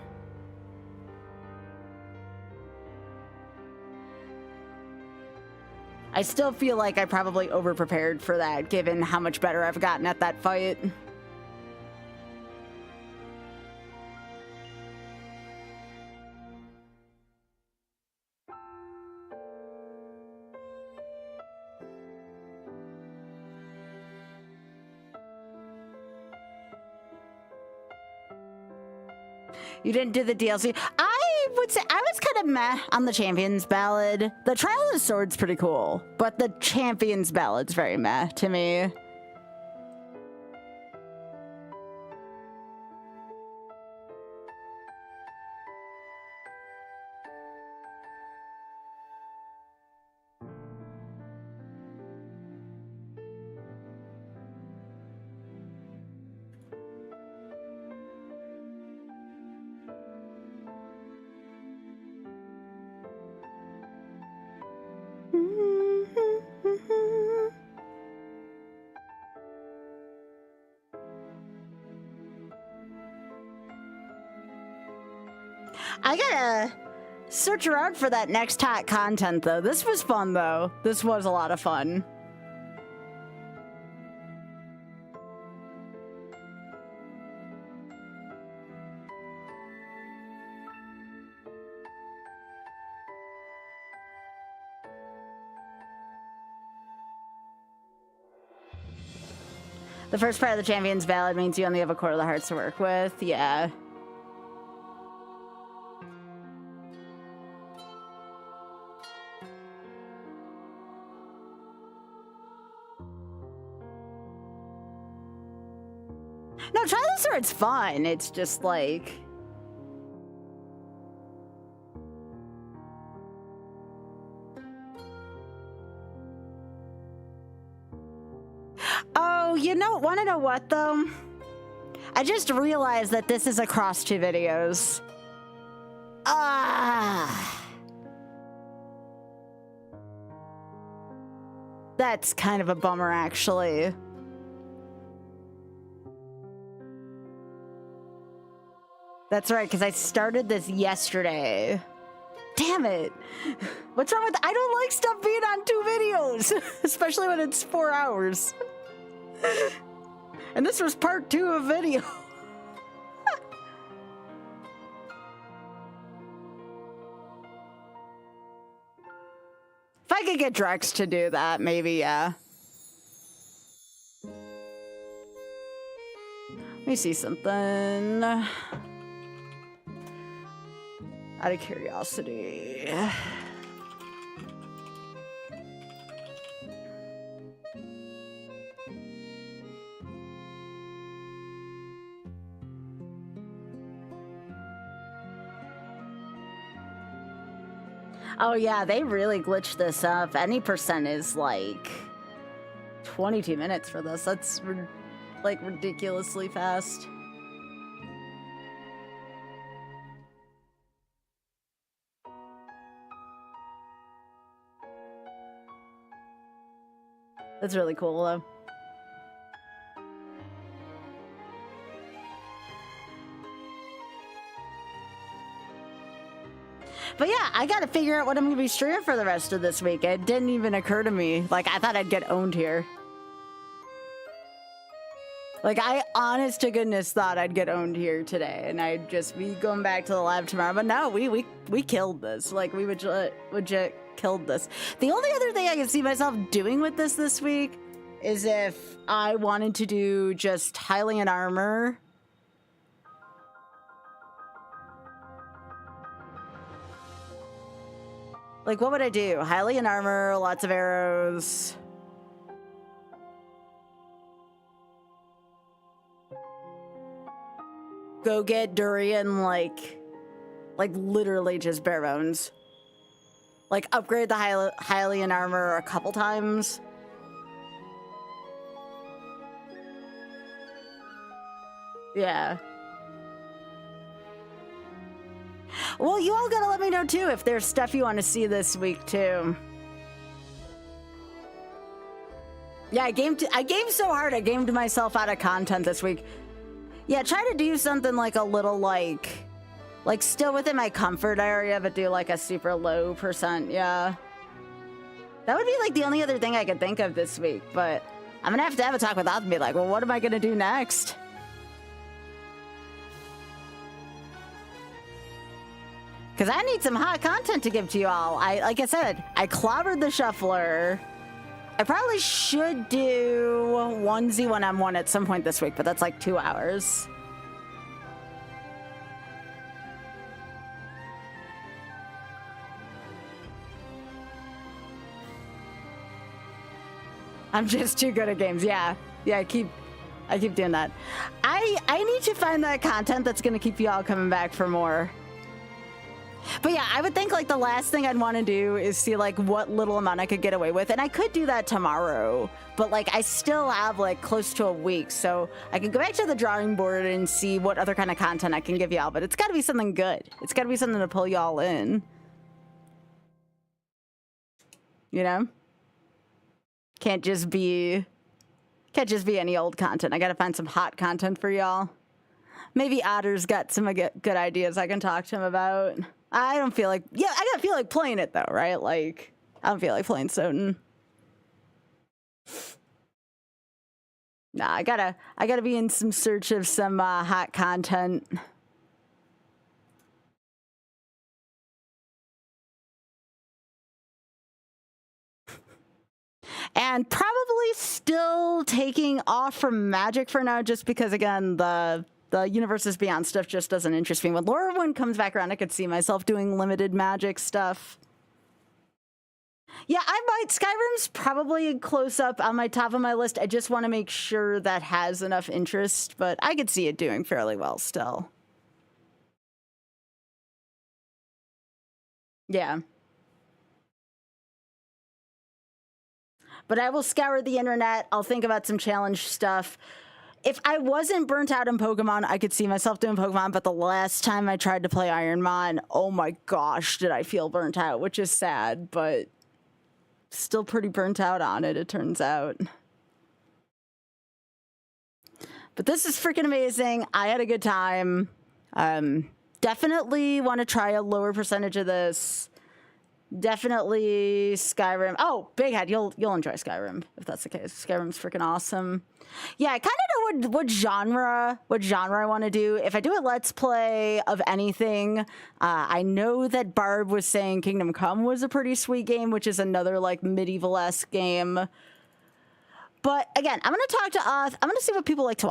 I still feel like I probably over-prepared for that, given how much better I've gotten at that fight. You didn't do the DLC. I would say I was kind of meh on the Champions Ballad. The Trial of the Sword's pretty cool, but the Champions Ballad's very meh to me. I gotta search around for that next hot content, though. This was fun, though. This was a lot of fun. The first part of the Champions Ballad means you only have a quarter of the hearts to work with. Yeah. No, Trial of the Sword's fun. It's just like... Oh, you know, want to know what, though? I just realized that this is across 2 videos. Ah. That's kind of a bummer, actually. That's right, because I started this yesterday. Damn it. What's wrong with... I don't like stuff being on 2 videos, especially when it's 4 hours. And this was part 2 of video. If I could get Drex to do that, maybe, yeah. Let me see something. Out of curiosity. Oh yeah, they really glitched this up. Any percent is like 22 minutes for this. That's like ridiculously fast. That's really cool though. But yeah, I gotta figure out what I'm gonna be streaming for the rest of this week. It didn't even occur to me. Like, I thought I'd get owned here. Like, I honest to goodness thought I'd get owned here today, and I'd just be going back to the lab tomorrow. But no, we killed this. Like, we legit killed this. The only other thing I can see myself doing with this week is if I wanted to do just Hylian armor. Like, what would I do? Hylian armor, lots of arrows. Go get Durian, like literally just bare bones. Like, upgrade the Hylian armor a couple times. Yeah. Well, you all gotta let me know, too, if there's stuff you want to see this week, too. Yeah, I gamed so hard. I gamed myself out of content this week. Yeah, try to do something like a little like still within my comfort area, but do like a super low percent. Yeah, that would be like the only other thing I could think of this week. But I'm gonna have a talk with Oth and be like, well, what am I gonna do next? Because I need some hot content to give to you all. Like I said, I clobbered the shuffler. I probably should do 1Z1M1 at some point this week, but that's like 2 hours. I'm just too good at games. Yeah, I keep doing that. I need to find that content that's gonna keep you all coming back for more. But yeah, I would think like the last thing I'd want to do is see like what little amount I could get away with. And I could do that tomorrow, but like I still have like close to a week. So I can go back to the drawing board and see what other kind of content I can give y'all. But it's got to be something good. It's got to be something to pull y'all in. You know? Can't just be any old content. I got to find some hot content for y'all. Maybe Otter's got some good ideas I can talk to him about. I don't feel like, yeah, I gotta feel like playing it though, right? Like, I don't feel like playing Soten. Nah, I gotta be in some search of some hot content. And probably still taking off from Magic for now, just because again, the Universes Beyond stuff just doesn't interest me. When Lorwyn comes back around, I could see myself doing limited Magic stuff. Yeah, I might. Skyrim's probably close up on my top of my list. I just want to make sure that has enough interest, but I could see it doing fairly well still. Yeah. But I will scour the internet. I'll think about some challenge stuff. If I wasn't burnt out in Pokemon, I could see myself doing Pokemon, but the last time I tried to play Ironmon, oh my gosh, did I feel burnt out, which is sad, but still pretty burnt out on it, it turns out. But this is freaking amazing. I had a good time. Definitely want to try a lower percentage of this. Definitely Skyrim. Oh, Big Head, you'll enjoy Skyrim if that's the case. Skyrim's freaking awesome. Yeah, I kind of know what genre I want to do. If I do a Let's Play of anything, I know that Barb was saying Kingdom Come was a pretty sweet game, which is another like medieval-esque game. But again, I'm going to talk to Oth. I'm going to see what people like to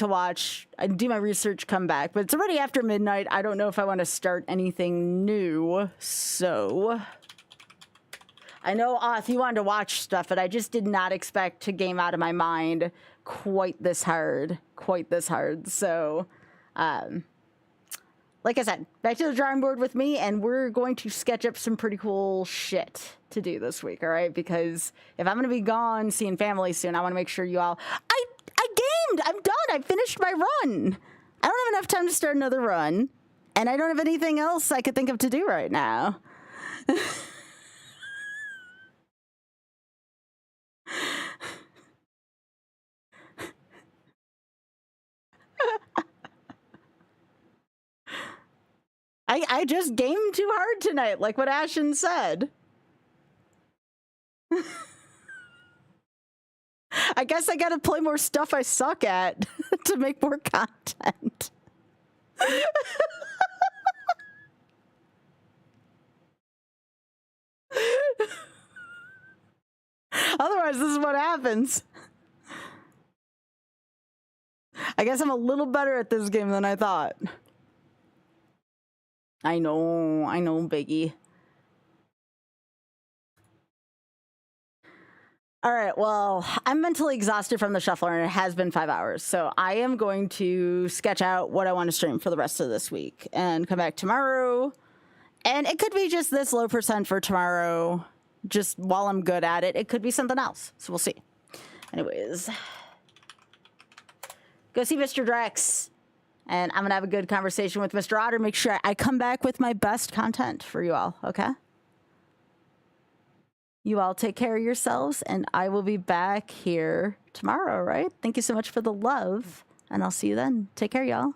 watch. I do my research, come back. But it's already after midnight. I don't know if I want to start anything new. So I know, Oth, you wanted to watch stuff, but I just did not expect to game out of my mind quite this hard. So, like I said, back to the drawing board with me, and we're going to sketch up some pretty cool shit to do this week, all right? Because if I'm going to be gone seeing family soon, I want to make sure you all... I gamed! I'm done! I finished my run! I don't have enough time to start another run, and I don't have anything else I could think of to do right now. I just gamed too hard tonight, like what Ashen said. I guess I gotta play more stuff I suck at to make more content. Otherwise, this is what happens. I guess I'm a little better at this game than I thought. I know, Biggie. All right, well, I'm mentally exhausted from the shuffler, and it has been 5 hours. So I am going to sketch out what I want to stream for the rest of this week and come back tomorrow. And it could be just this low percent for tomorrow, just while I'm good at it. It could be something else, so we'll see. Anyways, go see Mr. Drex. And I'm going to have a good conversation with Mr. Otter. Make sure I come back with my best content for you all, okay? You all take care of yourselves, and I will be back here tomorrow, right? Thank you so much for the love, and I'll see you then. Take care, y'all.